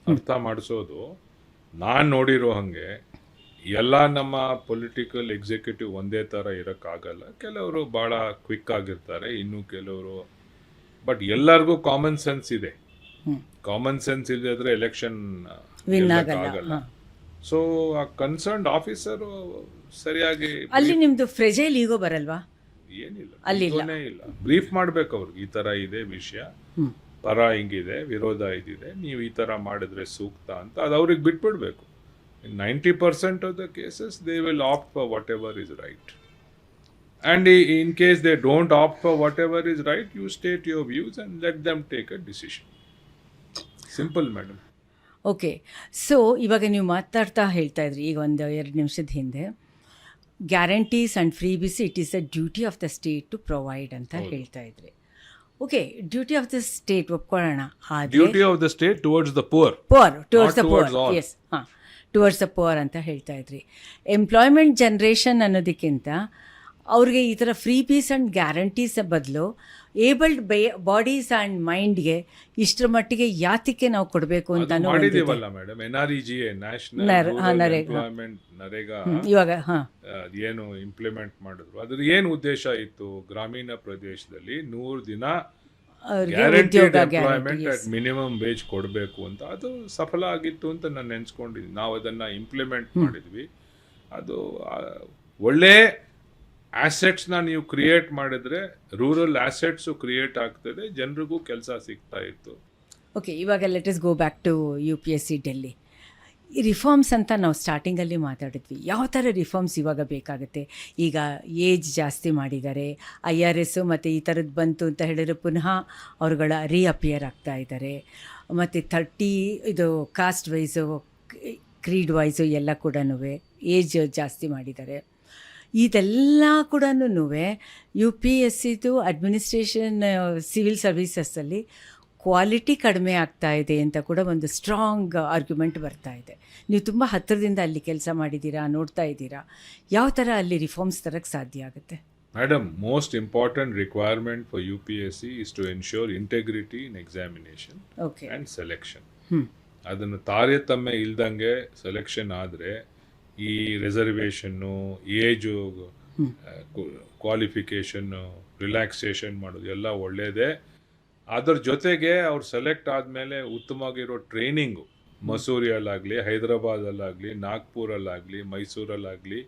ಅರ್ಥ ಮಾಡಿಸೋದು ನಾನು ನೋಡಿರೋ ಹಾಗೆ ಎಲ್ಲ ನಮ್ಮ ಪೊಲಿಟಿಕಲ್ ಎಕ್ಸಿಕ್ಯೂಟಿವ್ ಒಂದೇ ಥರ ಇರೋಕ್ಕಾಗಲ್ಲ. ಕೆಲವರು ಭಾಳ ಕ್ವಿಕ್ ಆಗಿರ್ತಾರೆ, ಇನ್ನು ಕೆಲವರು, ಬಟ್ ಎಲ್ಲರಿಗೂ ಕಾಮನ್ ಸೆನ್ಸ್ ಇದೆ. ಕಾಮನ್ ಸೆನ್ಸ್ ಇಲ್ಲದ್ರೆ ಎಲೆಕ್ಷನ್ ಆಗಲ್ಲ. ಸೊ ಆ ಕನ್ಸರ್ನ್ಡ್ ಆಫೀಸರು ಸರಿಯಾಗಿ ಅಲ್ಲಿ ನಿಮ್ದು ಫ್ರೆಜೈಲ್ ಈಗೋ ಬರಲ್ವಾ? ಏನಿಲ್ಲ, ಇಲ್ಲ, ಬ್ರೀಫ್ ಮಾಡ್ಬೇಕು ಅವ್ರಿಗೆ, ಈ ತರ ಇದೆ ವಿಷಯ, ಪರ ಹಿಂಗಿದೆ, ವಿರೋಧ ಇದಿದೆ, ನೀವು ಈ ತರ ಮಾಡಿದ್ರೆ ಸೂಕ್ತ ಅಂತ ಅದು ಅವ್ರಿಗೆ ಬಿಟ್ಬಿಡ್ಬೇಕು. 90% of the cases they will opt for whatever is right, and in case they don't opt for whatever is right, you state your views and let them take a decision. Simple, madam. Okay. So ಇವಾಗ ನೀವು ಮಾತಾಡ್ತಾ ಹೇಳ್ತಾ ಇದ್ರಿ ಈಗ ಒಂದು 2 ನಿಮಿಷದ ಹಿಂದೆ, guarantees and freebies it is a duty of the state to provide ಅಂತ ಹೇಳ್ತಾ ಇದ್ರಿ. Okay, duty of the state ಒಪ್ಕೊಳ್ಳೋಣ. Duty of the state towards the poor, towards the poor, yes, ಹಾಂ, ಟುವರ್ಡ್ಸ್ ದ ಪುವರ್ ಅಂತ ಹೇಳ್ತಾ ಇದ್ರಿ. Employment generation ಅನ್ನೋದಕ್ಕಿಂತ ಅವ್ರಿಗೆ ಈ ಥರ ಫ್ರೀ ಪೀಸ್ ಆ್ಯಂಡ್ ಗ್ಯಾರಂಟೀಸ್ ಬದಲು ಏಬಲ್ಡ್ ಬಾಡೀಸ್ ಆ್ಯಂಡ್ ಮೈಂಡ್ಗೆ ಇಷ್ಟರ ಮಟ್ಟಿಗೆ ಯಾತಕ್ಕೆ ನಾವು ಕೊಡಬೇಕು ಅಂತ ಮಾಡಿದೀವಲ್ಲ madam. NREGA, national employment NREGA, ಇವಾಗ ಏನು ಇಂಪ್ಲಿಮೆಂಟ್ ಮಾಡಿದ್ರು, ಅದ್ರ ಏನು ಉದ್ದೇಶ ಇತ್ತು? ಗ್ರಾಮೀಣ ಪ್ರದೇಶದಲ್ಲಿ 100 ದಿನ guaranteed employment at minimum wage ಕೊಡಬೇಕು ಅಂತ. ಅದು ಸಫಲ ಆಗಿತ್ತು ಅಂತ ನಾನು ನೆನ್ಸ್ಕೊಂಡಿದ್ದೀನಿ. ನಾವು ಅದನ್ನ ಇಂಪ್ಲಿಮೆಂಟ್ ಮಾಡಿದ್ವಿ. ಅದು ಒಳ್ಳೆ ಆಸೆಟ್ಸ್ನ ನೀವು ಕ್ರಿಯೇಟ್ ಮಾಡಿದ್ರೆ ರೂರಲ್ ಆಸೆಟ್ಸು ಕ್ರಿಯೇಟ್ ಆಗ್ತದೆ, ಜನರಿಗೂ ಕೆಲಸ ಸಿಗ್ತಾ ಇತ್ತು. ಓಕೆ, ಇವಾಗ let us go back to UPSC Delhi. ಈ ರಿಫಾರ್ಮ್ಸ್ ಅಂತ ನಾವು ಸ್ಟಾರ್ಟಿಂಗಲ್ಲಿ ಮಾತಾಡಿದ್ವಿ. ಯಾವ ಥರ ರಿಫಾರ್ಮ್ಸ್ ಇವಾಗ ಬೇಕಾಗುತ್ತೆ? ಈಗ ಏಜ್ ಜಾಸ್ತಿ ಮಾಡಿದ್ದಾರೆ, IRS ಮತ್ತು ಈ ಥರದ್ದು ಬಂತು ಅಂತ ಹೇಳಿದ್ರೆ ಪುನಃ ಅವ್ರುಗಳ ರೀಅಪಿಯರ್ ಆಗ್ತಾ ಇದ್ದಾರೆ. ಮತ್ತು 30 ಇದು ಕಾಸ್ಟ್ ವೈಸು, ಕ್ರೀಡ್ ವೈಸು ಎಲ್ಲ ಕೂಡ ಏಜ್ ಜಾಸ್ತಿ ಮಾಡಿದ್ದಾರೆ. ಇದೆಲ್ಲ ಕೂಡ UPSCದು ಅಡ್ಮಿನಿಸ್ಟ್ರೇಷನ್ ಸಿವಿಲ್ ಸರ್ವೀಸಸ್ಸಲ್ಲಿ ಕ್ವಾಲಿಟಿ ಕಡಿಮೆ ಆಗ್ತಾ ಇದೆ ಅಂತ ಕೂಡ ಒಂದು ಸ್ಟ್ರಾಂಗ್ ಆರ್ಗ್ಯುಮೆಂಟ್ ಬರ್ತಾ ಇದೆ. ನೀವು ತುಂಬ ಹತ್ತಿರದಿಂದ ಅಲ್ಲಿ ಕೆಲಸ ಮಾಡಿದ್ದೀರಾ, ನೋಡ್ತಾ ಇದ್ದೀರಾ, ಯಾವ ಥರ ಅಲ್ಲಿ ರಿಫಾರ್ಮ್ಸ್ ತರಕ್ಕೆ ಸಾಧ್ಯ ಆಗುತ್ತೆ? Madam, most important requirement for UPSC is to ensure integrity in examination and selection. ಅದನ್ನು ತಾರತಮ್ಯ ಇಲ್ದಂಗೆ ಸೆಲೆಕ್ಷನ್ ಆದರೆ ಈ ರಿಸರ್ವೇಷನ್ನು, ಏಜು, ಕ್ವಾಲಿಫಿಕೇಷನ್ನು, ರಿಲ್ಯಾಕ್ಸೇಷನ್ ಮಾಡೋದು ಎಲ್ಲ ಒಳ್ಳೆಯದೇ. ಅದ್ರ ಜೊತೆಗೆ ಅವ್ರು ಸೆಲೆಕ್ಟ್ ಆದಮೇಲೆ ಉತ್ತಮವಾಗಿರೋ ಟ್ರೈನಿಂಗು ಮಸೂರಿಯಲ್ಲಾಗಲಿ, ಹೈದರಾಬಾದಲ್ಲಾಗಲಿ, ನಾಗ್ಪುರಲ್ಲಾಗಲಿ, ಮೈಸೂರಲ್ಲಾಗಲಿ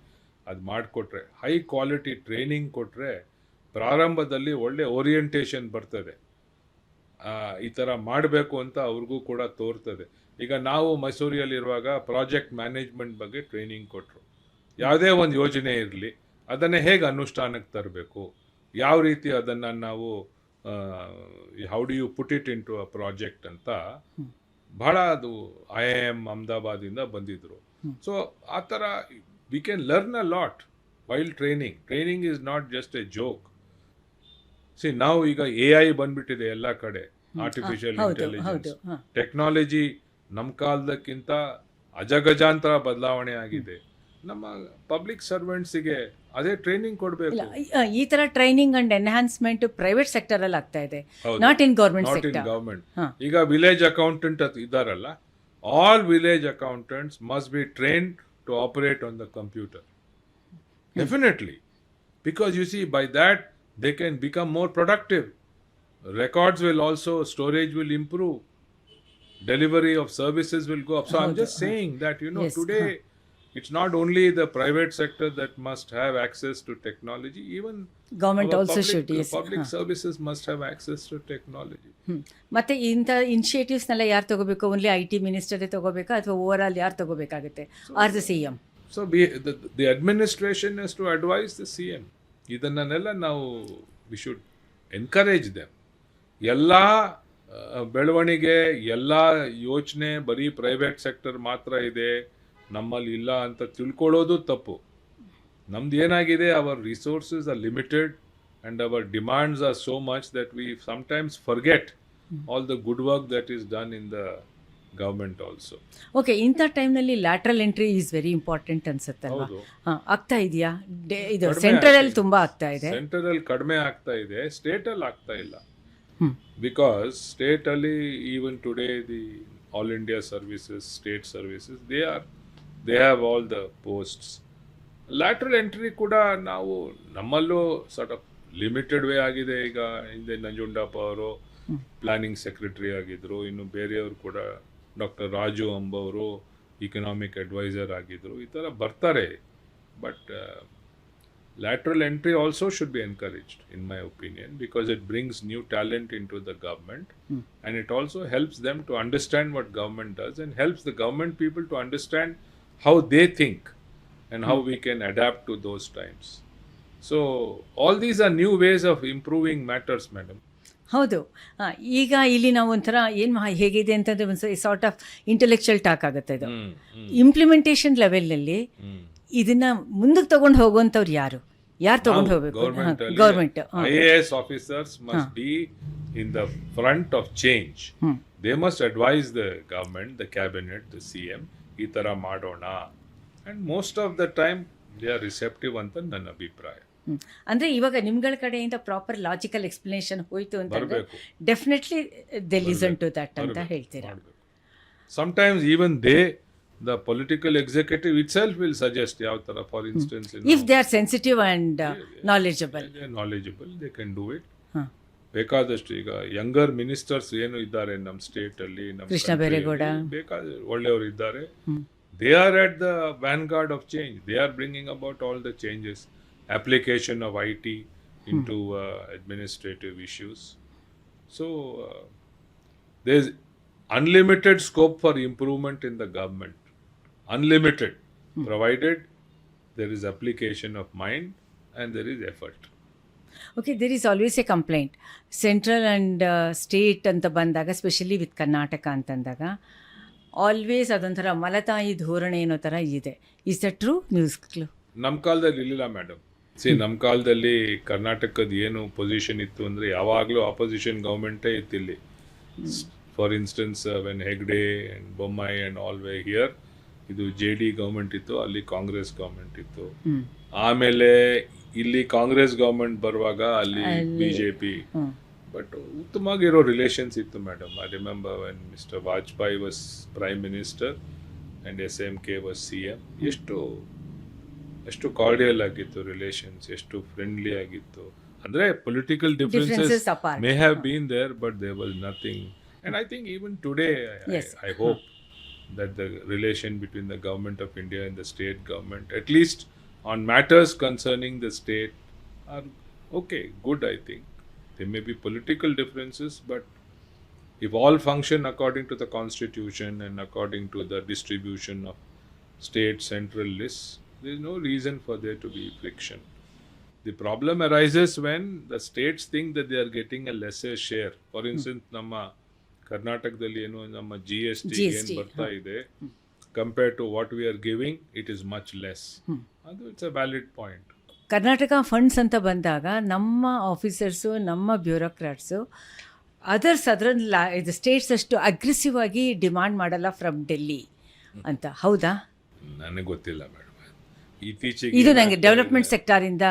ಅದು ಮಾಡಿಕೊಟ್ರೆ, ಹೈ ಕ್ವಾಲಿಟಿ ಟ್ರೈನಿಂಗ್ ಕೊಟ್ಟರೆ ಪ್ರಾರಂಭದಲ್ಲಿ ಒಳ್ಳೆ ಓರಿಯೆಂಟೇಷನ್ ಬರ್ತದೆ. ಈ ಥರ ಮಾಡಬೇಕು ಅಂತ ಅವ್ರಿಗೂ ಕೂಡ ತೋರ್ತದೆ. ಈಗ ನಾವು ಮೈಸೂರಿಯಲ್ಲಿರುವಾಗ ಪ್ರಾಜೆಕ್ಟ್ ಮ್ಯಾನೇಜ್ಮೆಂಟ್ ಬಗ್ಗೆ ಟ್ರೈನಿಂಗ್ ಕೊಟ್ಟರು. ಯಾವುದೇ ಒಂದು ಯೋಜನೆ ಇರಲಿ, ಅದನ್ನೇ ಹೇಗೆ ಅನುಷ್ಠಾನಕ್ಕೆ ತರಬೇಕು, ಯಾವ ರೀತಿ ಅದನ್ನು ನಾವು how do you put it into a project ಅಂತ ಬಹಳ ಅದು IIM ಅಹಮದಾಬಾದಿಂದ ಬಂದಿದ್ರು. ಸೊ ಆ ಥರ we can learn a lot while training. Training is not just a joke. See ನಾವು ಈಗ AI ಬಂದ್ಬಿಟ್ಟಿದೆ ಎಲ್ಲ ಕಡೆ, ಆರ್ಟಿಫಿಷಿಯಲ್ ಇಂಟೆಲಿಜೆನ್ಸ್ ಟೆಕ್ನಾಲಜಿ ನಮ್ಮ ಕಾಲದಕ್ಕಿಂತ ಅಜಗಜಾಂತರ ಬದಲಾವಣೆ ಆಗಿದೆ. ನಮ್ಮ ಪಬ್ಲಿಕ್ ಸರ್ವೆಂಟ್ಸಿಗೆ ಅದೇ ಟ್ರೈನಿಂಗ್ ಕೊಡಬೇಕು. ಈ ತರ training and enhancement private sector ಅಲ್ಲಿ ಆಗ್ತಾ ಇದೆ, ನಾಟ್ ಇನ್ ಗವರ್ಮೆಂಟ್ ಸೆಕ್ಟರ್. ಈಗ ವಿಲೇಜ್ ಅಕೌಂಟೆಂಟ್ ಇದಾರಲ್ಲ, all village accountants must be trained to operate on the computer, definitely, because you see by that they can become more productive. Records will also, storage will improve, delivery of services will go up. So I'm just saying that, you know, today it's not only the private sector that must have access to technology, even government also should, yes, public services must have access to technology. ಮತ್ತೆ ಇಂಥ ಇನಿಷಿಯೇಟಿವ್ಸ್ನೆಲ್ಲ ಯಾರು ತಗೋಬೇಕು? Only IT ಮಿನಿಸ್ಟರೇ ತಗೋಬೇಕಾ ಅಥವಾ overall ಯಾರು ತಗೋಬೇಕಾಗುತ್ತೆ? Are the CM? So the administration has to advise the CM. ಇದನ್ನೆಲ್ಲ ನಾವು ವಿ ಶುಡ್ ಎನ್ಕರೇಜ್ ದೆಮ್. ಎಲ್ಲ ಬೆಳವಣಿಗೆ, ಎಲ್ಲ ಯೋಚನೆ ಬರೀ ಪ್ರೈವೇಟ್ ಸೆಕ್ಟರ್ ಮಾತ್ರ ಇದೆ, ನಮ್ಮಲ್ಲಿ ಇಲ್ಲ ಅಂತ ತಿಳ್ಕೊಳ್ಳೋದು ತಪ್ಪು. ನಮ್ದು ಏನಾಗಿದೆ, our resources are limited and our demands are so much that we sometimes forget all the good work that is done in the government also. Okay, ಇಂಥ ಟೈಮ್ನಲ್ಲಿ lateral entry is very important ಅನ್ಸುತ್ತಲ್ವಾ? ಹೌದು. ಹಾಂ, ಆಗ್ತಾ ಇದೆಯಾ? ಇದು ಕಡಿಮೆ central ಆಗ್ತಿದೆ. ತುಂಬ ಆಗ್ತಾ ಇದೆ. ಸೆಂಟ್ರಲ್ ಕಡಿಮೆ ಆಗ್ತಾ ಇದೆ, ಸ್ಟೇಟ್ ಅಲ್ಲಿ ಆಗ್ತಾ ಇಲ್ಲ. ಹ್ಮ್. ಬಿಕಾಸ್ ಸ್ಟೇಟ್ ಅಲ್ಲಿ even today the all India services, state services, they have all the posts. Lateral entry ಕೂಡ ನಾವು ನಮ್ಮಲ್ಲೂ ಸಾರ್ಟ್ ಆಫ್ ಲಿಮಿಟೆಡ್ ವೇ ಆಗಿದೆ. ಈಗ ಹಿಂದೆ ನಂಜುಂಡಪ್ಪ ಅವರು ಪ್ಲಾನಿಂಗ್ ಸೆಕ್ರೆಟರಿ ಆಗಿದ್ರು, ಇನ್ನು ಬೇರೆಯವರು ಕೂಡ ಡಾಕ್ಟರ್ ರಾಜು ಅಂಬವರು ಇಕನಾಮಿಕ್ ಅಡ್ವೈಸರ್ ಆಗಿದ್ರು. ಈ ಥರ ಬರ್ತಾರೆ. But lateral entry also should be encouraged, in my opinion, because it brings new talent into the government, and it also helps them to understand what government does, and helps the government people to understand how they think and how we can adapt to those times. So all these are new ways of improving matters, madam. ಹೌದು. ಈಗ ಇಲ್ಲಿ ನಾವು ಒಂಥರ ಏನು ಹೇಗಿದೆ ಅಂತಂದರೆ ಒಂದು sort of intellectual talk ಆಗುತ್ತೆ. ಇದು ಇಂಪ್ಲಿಮೆಂಟೇಷನ್ ಲೆವೆಲ್ನಲ್ಲಿ ಇದನ್ನ ಮುಂದಕ್ಕೆ ತಗೊಂಡು ಹೋಗುವಂಥವ್ರು ಯಾರು ತಗೊಂಡು ಹೋಗಬೇಕು? Government. IAS officers must be in the front of change. They must advise the government, the cabinet, the CM, ಈ ಥರ ಮಾಡೋಣ. and most of the time they are receptive ಅಂತ ನನ್ನ ಅಭಿಪ್ರಾಯ. ಅಂದರೆ ಇವಾಗ ನಿಮ್ಗಳ ಕಡೆಯಿಂದ ಪ್ರಾಪರ್ ಲಾಜಿಕಲ್ ಎಕ್ಸ್ಪ್ಲನೇಷನ್ ಹೋಯ್ತು ಅಂತಂದರೆ definitely they listen to that ಅಂತ ಹೇಳ್ತೀರಾ? Sometimes even the political executive itself will suggest ಯಾವ ಥರ, for instance, if they are sensitive and knowledgeable, they can do it. ಬೇಕಾದಷ್ಟು ಈಗ ಯಂಗರ್ ಮಿನಿಸ್ಟರ್ಸ್ ಏನು ಇದ್ದಾರೆ ನಮ್ಮ ಸ್ಟೇಟ್ ಅಲ್ಲಿ, ನಮ್ಮ ಕೃಷ್ಣ ಬೈರೇಗೌಡ, ಬೇಕಾದ ಒಳ್ಳೆಯವರು ಇದ್ದಾರೆ. They are at the vanguard of change. They are bringing about all the changes, application of IT into administrative issues. So there's unlimited scope for improvement in the government. Unlimited, provided there is application of mind and there is effort. Okay, there is always a complaint central and state ಅಂತ ಬಂದಾಗ, specially with Karnataka ಅಂತಂದಾಗ always ಅದೊಂಥರ ಮಲತಾಯಿ ಧೋರಣೆ ಅನ್ನೋ ಥರ ಇದೆ. Is the true ನ್ಯೂಸ್ಗಳು? ನಮ್ಮ ಕಾಲದಲ್ಲಿ ಇರಲಿಲ್ಲ ಮೇಡಮ್. ನಮ್ಮ ಕಾಲದಲ್ಲಿ ಕರ್ನಾಟಕದ ಏನು ಪೊಸಿಷನ್ ಇತ್ತು ಅಂದರೆ ಯಾವಾಗಲೂ ಆಪೋಸಿಷನ್ ಗೌರ್ಮೆಂಟೇ ಇತ್ತಿಲ್ಲಿ. For instance when Hegde and Bommai and all way here, ಇದು JD ಗೌರ್ಮೆಂಟ್ ಇತ್ತು, ಅಲ್ಲಿ ಕಾಂಗ್ರೆಸ್ ಗೌರ್ಮೆಂಟ್ ಇತ್ತು. ಆಮೇಲೆ ಇಲ್ಲಿ ಕಾಂಗ್ರೆಸ್ ಗೌರ್ಮೆಂಟ್ ಬರುವಾಗ ಅಲ್ಲಿ BJP. ಬಟ್ ಉತ್ತಮವಾಗಿರೋ ರಿಲೇಷನ್ಸ್ ಇತ್ತು madam. I remember when mister Vajpayee was prime minister and SMK was CM. ಎಷ್ಟು ಕಾರ್ಡಿಯಲ್ ಆಗಿತ್ತು ರಿಲೇಷನ್ಸ್, ಎಷ್ಟು ಫ್ರೆಂಡ್ಲಿ ಆಗಿತ್ತು. ಅಂದರೆ political differences may have been there, but there was nothing. And I think even today I hope that the relation between the government of India and the state government, at least on matters concerning the state, are okay, good. I think there may be political differences, but if all function according to the constitution and according to the distribution of state central lists, there is no reason for there to be friction. The problem arises when the states think that they are getting a lesser share. For instance, ನಮ್ಮ ಕರ್ನಾಟಕದಲ್ಲಿ ಏನು ನಮ್ಮ GST ಏನು ಬರ್ತಾ ಇದೆ, compare to what we are giving, it is much less. ಅದು it's a valid point. Karnataka funds ಅಂತ ಬಂದಾಗ ನಮ್ಮ ಆಫೀಸರ್ಸು, ನಮ್ಮ ಬ್ಯೂರೋಕ್ರಾಟ್ಸು ಅದರ್ಸ್ ಇದು ಸ್ಟೇಟ್ಸ್ ಅಷ್ಟು ಅಗ್ರೆಸಿವ್ ಆಗಿ ಡಿಮಾಂಡ್ ಮಾಡಲ್ಲ ಫ್ರಮ್ ಡೆಲ್ಲಿ ಅಂತ, ಹೌದಾ? ನನಗೆ ಗೊತ್ತಿಲ್ಲ ಮೇಡಮ್. ಇತ್ತೀಚೆಗೆ ಇದು ನನಗೆ ಡೆವಲಪ್ಮೆಂಟ್ ಸೆಕ್ಟಾರಿಂದ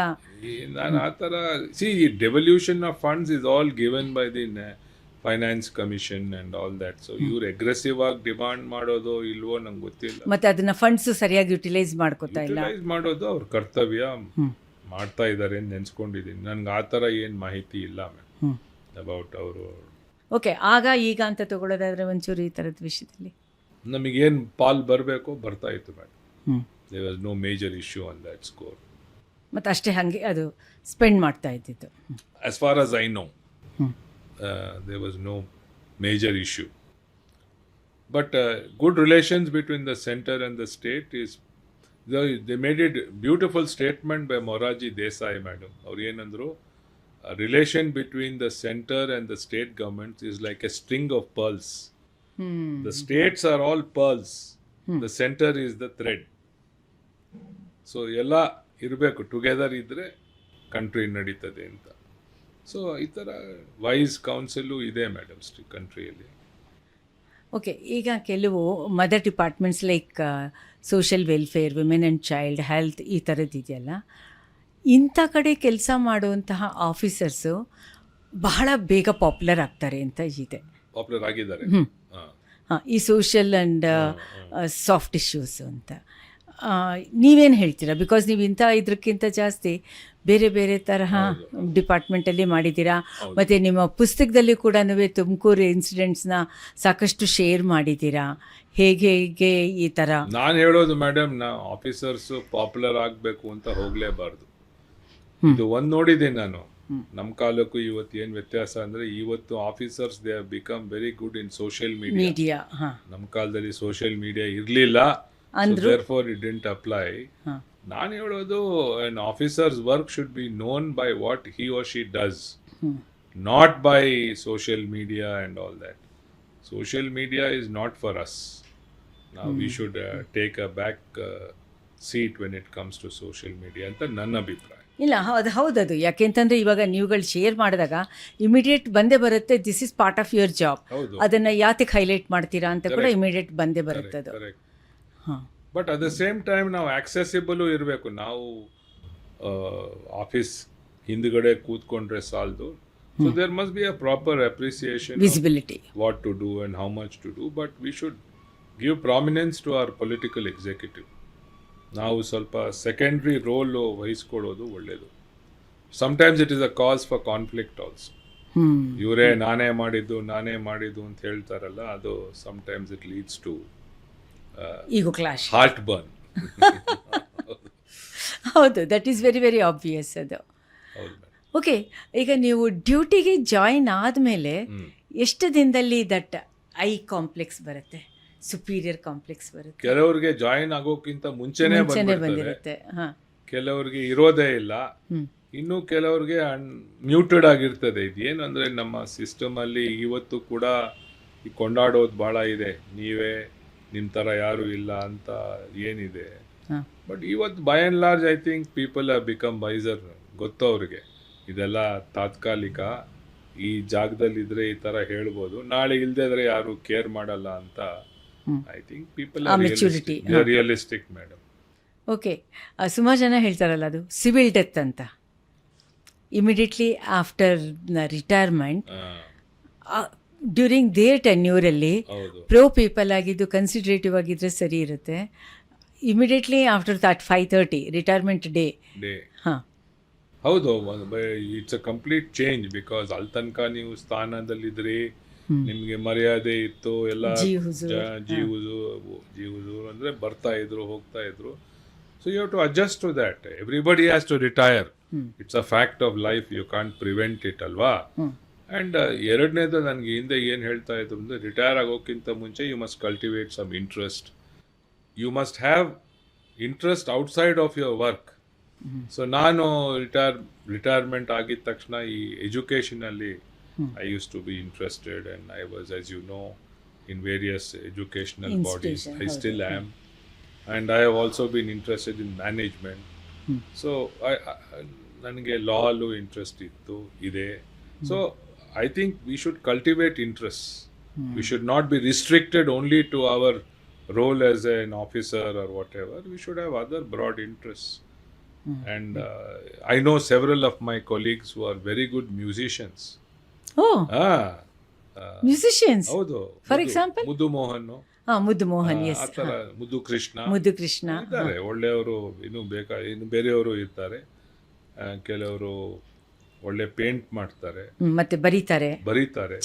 ನಾನು ಆ ಥರ devolution of funds is all given by the finance commission and all that. So ಇವ್ರು ಅಗ್ರೆಸಿವ್ ಆಗಿ ಡಿಮಾಂಡ್ ಮಾಡೋದು ಇಲ್ವೋ ನಂಗೆ ಗೊತ್ತಿಲ್ಲ. ಮತ್ತೆ ಅದನ್ನ ಫಂಡ್ಸ್ ಸರಿಯಾಗಿ ಯುಟಿಲೈಸ್ ಮಾಡ್ಕೋತಾ ಇಲ್ಲ. ಯುಟಿಲೈಸ್ ಮಾಡೋದು ಅವ್ರ ಕರ್ತವ್ಯ, ಮಾಡ್ತಾ ಇದ್ದಾರೆ ಅಂತ ನೆನ್ಸ್ಕೊಂಡಿದ್ದೀನಿ. ನನ್ಗೆ ಆ ಥರ ಏನು ಮಾಹಿತಿ ಇಲ್ಲ ಮ್ಯಾಮ್ ಅಬೌಟ್ ಅವರು. ಓಕೆ, ಆಗ ಈಗ ಅಂತ ತಗೊಳ್ಳೋದಾದ್ರೆ ಒಂಚೂರು ಈ ಥರದ ವಿಷಯದಲ್ಲಿ ನಮಗೇನು ಪಾಲ್ ಬರಬೇಕೋ ಬರ್ತಾ ಇತ್ತು madam. There was no major issue on that score. ಮತ್ತು ಅಷ್ಟೇ ಹಾಗೆ ಅದು ಸ್ಪೆಂಡ್ ಮಾಡ್ತಾ ಇದ್ದಿತ್ತು. As far as I know, there was no major issue. But good relations between the center and the state is, they made it beautiful statement by Moraji Desai madam. Aur yenandru, a relation between the center and the state governments is like a string of pearls. The states are all pearls, the center is the thread. So ella irbeku, together idre country naditade anta. So ಈ ಥರ wise council ಇದೆ madam ಕಂಟ್ರಿಯಲ್ಲಿ. Okay, ಈಗ ಕೆಲವು mother departments like social welfare, women and child health, ಈ ಥರದ್ದು ಇದೆಯಲ್ಲ, ಇಂಥ ಕಡೆ ಕೆಲಸ ಮಾಡುವಂತಹ ಆಫೀಸರ್ಸು ಬಹಳ ಬೇಗ ಪಾಪ್ಯುಲರ್ ಆಗ್ತಾರೆ ಅಂತ ಇದೆ. ಪಾಪ್ಯುಲರ್ ಆಗಿದ್ದಾರೆ. ಹಾಂ, ಈ ಸೋಷಿಯಲ್ ಆ್ಯಂಡ್ ಸಾಫ್ಟ್ ಇಶ್ಯೂಸ್ ಅಂತ ನೀವೇನು ಹೇಳ್ತೀರಾ? ಬಿಕಾಸ್ ನೀವು ಇಂಥ ಇದಕ್ಕಿಂತ ಜಾಸ್ತಿ ಬೇರೆ ಬೇರೆ ತರಹ ಡಿಪಾರ್ಟ್ಮೆಂಟಲ್ಲಿ ಮಾಡಿದ್ದೀರಾ, ಮತ್ತು ನಿಮ್ಮ ಪುಸ್ತಕದಲ್ಲಿ ಕೂಡ ತುಮಕೂರು ಇನ್ಸಿಡೆಂಟ್ಸ್ನ ಸಾಕಷ್ಟು ಶೇರ್ ಮಾಡಿದ್ದೀರಾ. ಹೇಗೆ ಹೇಗೆ ಈ ಥರ? ನಾನು ಹೇಳೋದು ಮೇಡಮ್, ನಾ ಆಫೀಸರ್ಸು ಪಾಪ್ಯುಲರ್ ಆಗಬೇಕು ಅಂತ ಹೋಗಲೇಬಾರ್ದು. ಇದು ಒಂದು ನೋಡಿದ್ದೀನಿ ನಾನು, ನಮ್ಮ ಕಾಲಕ್ಕೂ ಇವತ್ತು ಏನು ವ್ಯತ್ಯಾಸ ಅಂದರೆ, ಇವತ್ತು officers they have become very good in social media. ನಮ್ಮ ಕಾಲದಲ್ಲಿ ಸೋಷಿಯಲ್ ಮೀಡಿಯಾ ಇರಲಿಲ್ಲ, therefore it didn't apply. ನಾನು ಹೇಳೋದು, an officer's work should be known by what he or she does, not by social media and all that. Social media is not for us. Now we should take a back seat when it comes to social media ಅಂತ ನನ್ನ ಅಭಿಪ್ರಾಯ. ಇಲ್ಲ, ಹೌದದು. ಯಾಕೆಂತಂದರೆ ಇವಾಗ ನೀವುಗಳು share ಮಾಡಿದಾಗ immediate ಬಂದೇ ಬರುತ್ತೆ, this is part of your job, ಅದನ್ನು ಯಾತಕ್ಕೆ ಹೈಲೈಟ್ ಮಾಡ್ತೀರಾ ಅಂತ ಕೂಡ ಇಮಿಡಿಯೇಟ್ ಬಂದೇ ಬರುತ್ತೆ ಅದು. ಹಾಂ, but at the same time ನಾವು ಆಕ್ಸೆಸಿಬಲು ಇರಬೇಕು. ನಾವು ಆಫೀಸ್ ಹಿಂದ್ಗಡೆ ಕೂತ್ಕೊಂಡ್ರೆ ಸಾಲದು. So there must be a proper appreciation, visibility, what to do and how much to do. But we should give prominence to our political executive. ನಾವು ಸ್ವಲ್ಪ secondary role ವಹಿಸ್ಕೊಳ್ಳೋದು ಒಳ್ಳೆಯದು. Sometimes it is a cause for conflict also. ಇವರೇ ನಾನೇ ಮಾಡಿದ್ದು ಅಂತ ಹೇಳ್ತಾರಲ್ಲ, ಅದು sometimes it leads to ego clash, heart burn. ಹೌದು, that is very very obvious ಅದು. ಓಕೆ, ಈಗ ನೀವು ಡ್ಯೂಟಿಗೆ ಜಾಯಿನ್ ಆದಮೇಲೆ ಎಷ್ಟು ದಿನದಲ್ಲಿ ದಟ್ ಐ ಕಾಂಪ್ಲೆಕ್ಸ್ ಬರುತ್ತೆ, ಸುಪೀರಿಯರ್ ಕಾಂಪ್ಲೆಕ್ಸ್ ಬರುತ್ತೆ? ಕೆಲವರಿಗೆ ಜಾಯಿನ್ ಆಗೋಕ್ಕಿಂತ ಮುಂಚೆನೇ ಬಂದಿರುತ್ತೆ, ಕೆಲವರಿಗೆ ಇರೋದೇ ಇಲ್ಲ, ಇನ್ನು ಕೆಲವರಿಗೆ ಮ್ಯೂಟೆಡ್ ಆಗಿರ್ತದೆ. ಇದೇನು ಅಂದರೆ, ನಮ್ಮ ಸಿಸ್ಟಮ್ ಅಲ್ಲಿ ಇವತ್ತು ಕೂಡ ಈ ಕೊಂಡಾಡೋದು ಭಾಳ ಇದೆ, ನೀವೇ ನಿಮ್ಮ ಥರ ಯಾರು ಇಲ್ಲ ಅಂತ ಏನಿದೆ. ಬಟ್ ಇವತ್ತು by and large I think people have become wiser. ಗೊತ್ತು ಅವ್ರಿಗೆ ಇದೆಲ್ಲ ತಾತ್ಕಾಲಿಕ, ಈ ಜಾಗದಲ್ಲಿ ಇದ್ರೆ ಈ ಥರ ಹೇಳ್ಬೋದು, ನಾಳೆ ಇಲ್ಲದೆ ಇದ್ರೆ ಯಾರು ಕೇರ್ ಮಾಡಲ್ಲ ಅಂತ. I think people are realistic madam. Okay, ಸುಮಾರು ಜನ ಹೇಳ್ತಾರಲ್ಲ ಅದು ಸಿವಿಲ್ ಡೆತ್ ಅಂತ. Immediately after retirement, during their ಟೆನ್ಯೂರಲ್ಲಿ ಪ್ರೋ ಪೀಪಲ್ ಆಗಿದ್ದು ಕನ್ಸಿಡರೇಟಿವ್ ಆಗಿದ್ರೆ ಸರಿ ಇರುತ್ತೆ. Immediately after that 5:30 retirement day. ಹಾಂ, ಹೌದು, it's a complete change. Because ಅಲ್ಲಿ ತನಕ ನೀವು ಸ್ಥಾನದಲ್ಲಿದ್ರಿ, ನಿಮಗೆ ಮರ್ಯಾದೆ ಇತ್ತು, ಎಲ್ಲ ಜೀ ಹುಜೂರ್ ಅಂದರೆ ಬರ್ತಾ ಇದ್ರು, ಹೋಗ್ತಾ ಇದ್ರು. So you have to adjust to that. Everybody has to retire. It's a fact of life, you can't prevent it ಅಲ್ವಾ. ಆ್ಯಂಡ್ ಎರಡನೇದು, ನನಗೆ ಹಿಂದೆ ಏನು ಹೇಳ್ತಾ ಇದ್ರು ಅಂದರೆ, ರಿಟೈರ್ ಆಗೋಕ್ಕಿಂತ ಮುಂಚೆ you must cultivate some interest. You must have interest outside of your work. So ನಾನು ರಿಟೈರ್ಮೆಂಟ್ ಆಗಿದ ತಕ್ಷಣ ಈ ಎಜುಕೇಷನಲ್ಲಿ I used to be interested, and I was, as you know, in various educational bodies. I still am, and I have also been interested in management. So ನನಗೆ Lalu interest ಇತ್ತು, ಇದೆ. So I think we should cultivate interests. We should not be restricted only to our role as an officer or whatever. We should have other broad interests. And I know several of my colleagues who are very good musicians. Musicians, ಹೌದು. For example ಮುದ್ದು Mohan, S, ಆ ಥರ ಮುದ್ದು ಕೃಷ್ಣ ಇದ್ದಾರೆ, ಒಳ್ಳೆಯವರು. ಇನ್ನು ಬೇರೆಯವರು ಇರ್ತಾರೆ. ಕೆಲವರು ಒಳ್ಳೆ ಪೇಂಟ್ ಮಾಡ್ತಾರೆ, ಮತ್ತೆ ಬರೀತಾರೆ.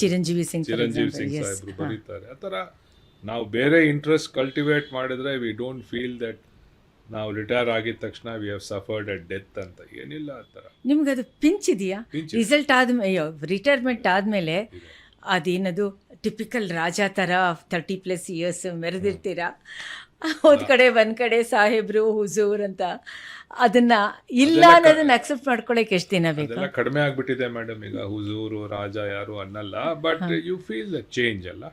ಚಿರಂಜೀವಿ ಸಿಂಗ್ ಸಾಹೇಬ್ರು ಬರೀತಾರೆ. ಆ ಥರ ನಾವು ಬೇರೆ ಇಂಟ್ರೆಸ್ಟ್ ಕಲ್ಟಿವೇಟ್ ಮಾಡಿದ್ರೆ, ವಿ ಡೋಂಟ್ ಫೀಲ್ ದಟ್ ನಾವು ರಿಟೈರ್ ಆಗಿದ ತಕ್ಷಣ we have suffered a death ಅಂತ. ಏನಿಲ್ಲ ಆ ಥರ. ನಿಮ್ಗೆ ಅದು ಪಿಂಚ್ ಇದೆಯಾ? ರಿಸಲ್ಟ್ ಆದ್ಮೇಲೆ, ರಿಟೈರ್ಮೆಂಟ್ ಆದಮೇಲೆ ಅದೇನದು ಟಿಪಿಕಲ್ ರಾಜ ಥರ 30+ ಇಯರ್ಸ್ ಮೆರೆದಿರ್ತೀರಾ, ಒಂದು ಕಡೆ ಸಾಹೇಬ್ರು ಹುಜೂರ್ ಅಂತ, ಅದನ್ನ ಇಲ್ಲ ಅನ್ನೋದನ್ನ ಅಕ್ಸೆಪ್ಟ್ ಮಾಡ್ಕೊಳಕ್ಕೆ ಎಷ್ಟು ದಿನ ಬೇಕು? ಕಡಿಮೆ ಆಗ್ಬಿಟ್ಟಿದೆ ಮೇಡಮ್. ಈಗ ಹುಜೂರು ರಾಜ ಯಾರು ಅನ್ನಲ್ಲ, but you feel the change ಅಲ್ಲ.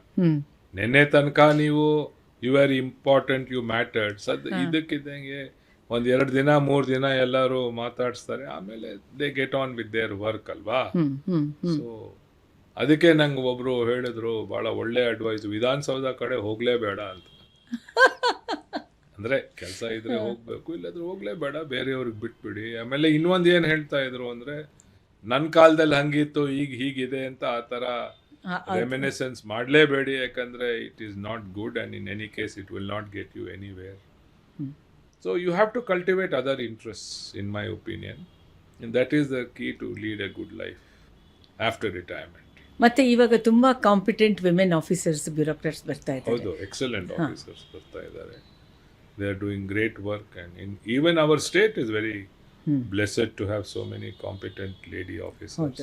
ನೆನ್ನೆ ತನಕ ನೀವು you are important, you mattered. ಇದಕ್ಕಿದ್ದಂಗೆ 1-2 ದಿನ 3 ದಿನ ಎಲ್ಲರೂ ಮಾತಾಡಿಸ್ತಾರೆ, ಆಮೇಲೆ they get on with their work ಅಲ್ವಾ. ಸೊ ಅದಕ್ಕೆ ನಂಗೆ ಒಬ್ರು ಹೇಳಿದ್ರು ಭಾಳ ಒಳ್ಳೆ ಅಡ್ವೈಸ್, ವಿಧಾನಸೌಧ ಕಡೆ ಹೋಗ್ಲೇಬೇಡ ಅಂತ. ಅಂದ್ರೆ ಕೆಲಸ ಇದ್ರೆ ಹೋಗ್ಬೇಕು, ಇಲ್ಲಾಂದ್ರೆ ಹೋಗ್ಲೇಬೇಡ, ಬೇರೆಯವ್ರಿಗೆ ಬಿಟ್ಬಿಡಿ. ಆಮೇಲೆ ಇನ್ನೊಂದು ಏನು ಹೇಳ್ತಾ ಇದ್ರು ಅಂದ್ರೆ, ನನ್ನ ಕಾಲದಲ್ಲಿ ಹಂಗಿತ್ತು ಈಗ ಹೀಗಿದೆ ಅಂತ ಆ ಥರ ರೆಮಿನಿಸೆನ್ಸ್ ಮಾಡಲೇಬೇಡಿ, ಯಾಕಂದ್ರೆ it is not good and in any case it will not get you anywhere. So you have to cultivate other interest in my opinion, and that is the key to lead a good life after retirement. ಮತ್ತೆ ಇವಾಗ ತುಂಬಾ competent women officers, bureaucrats ಬರ್ತಾ ಇದ್ದಾರೆ. ಹೌದು, excellent officers ಬರ್ತಾ ಇದ್ದಾರೆ. They are doing great work, and even our state is very blessed to have so many competent lady officers.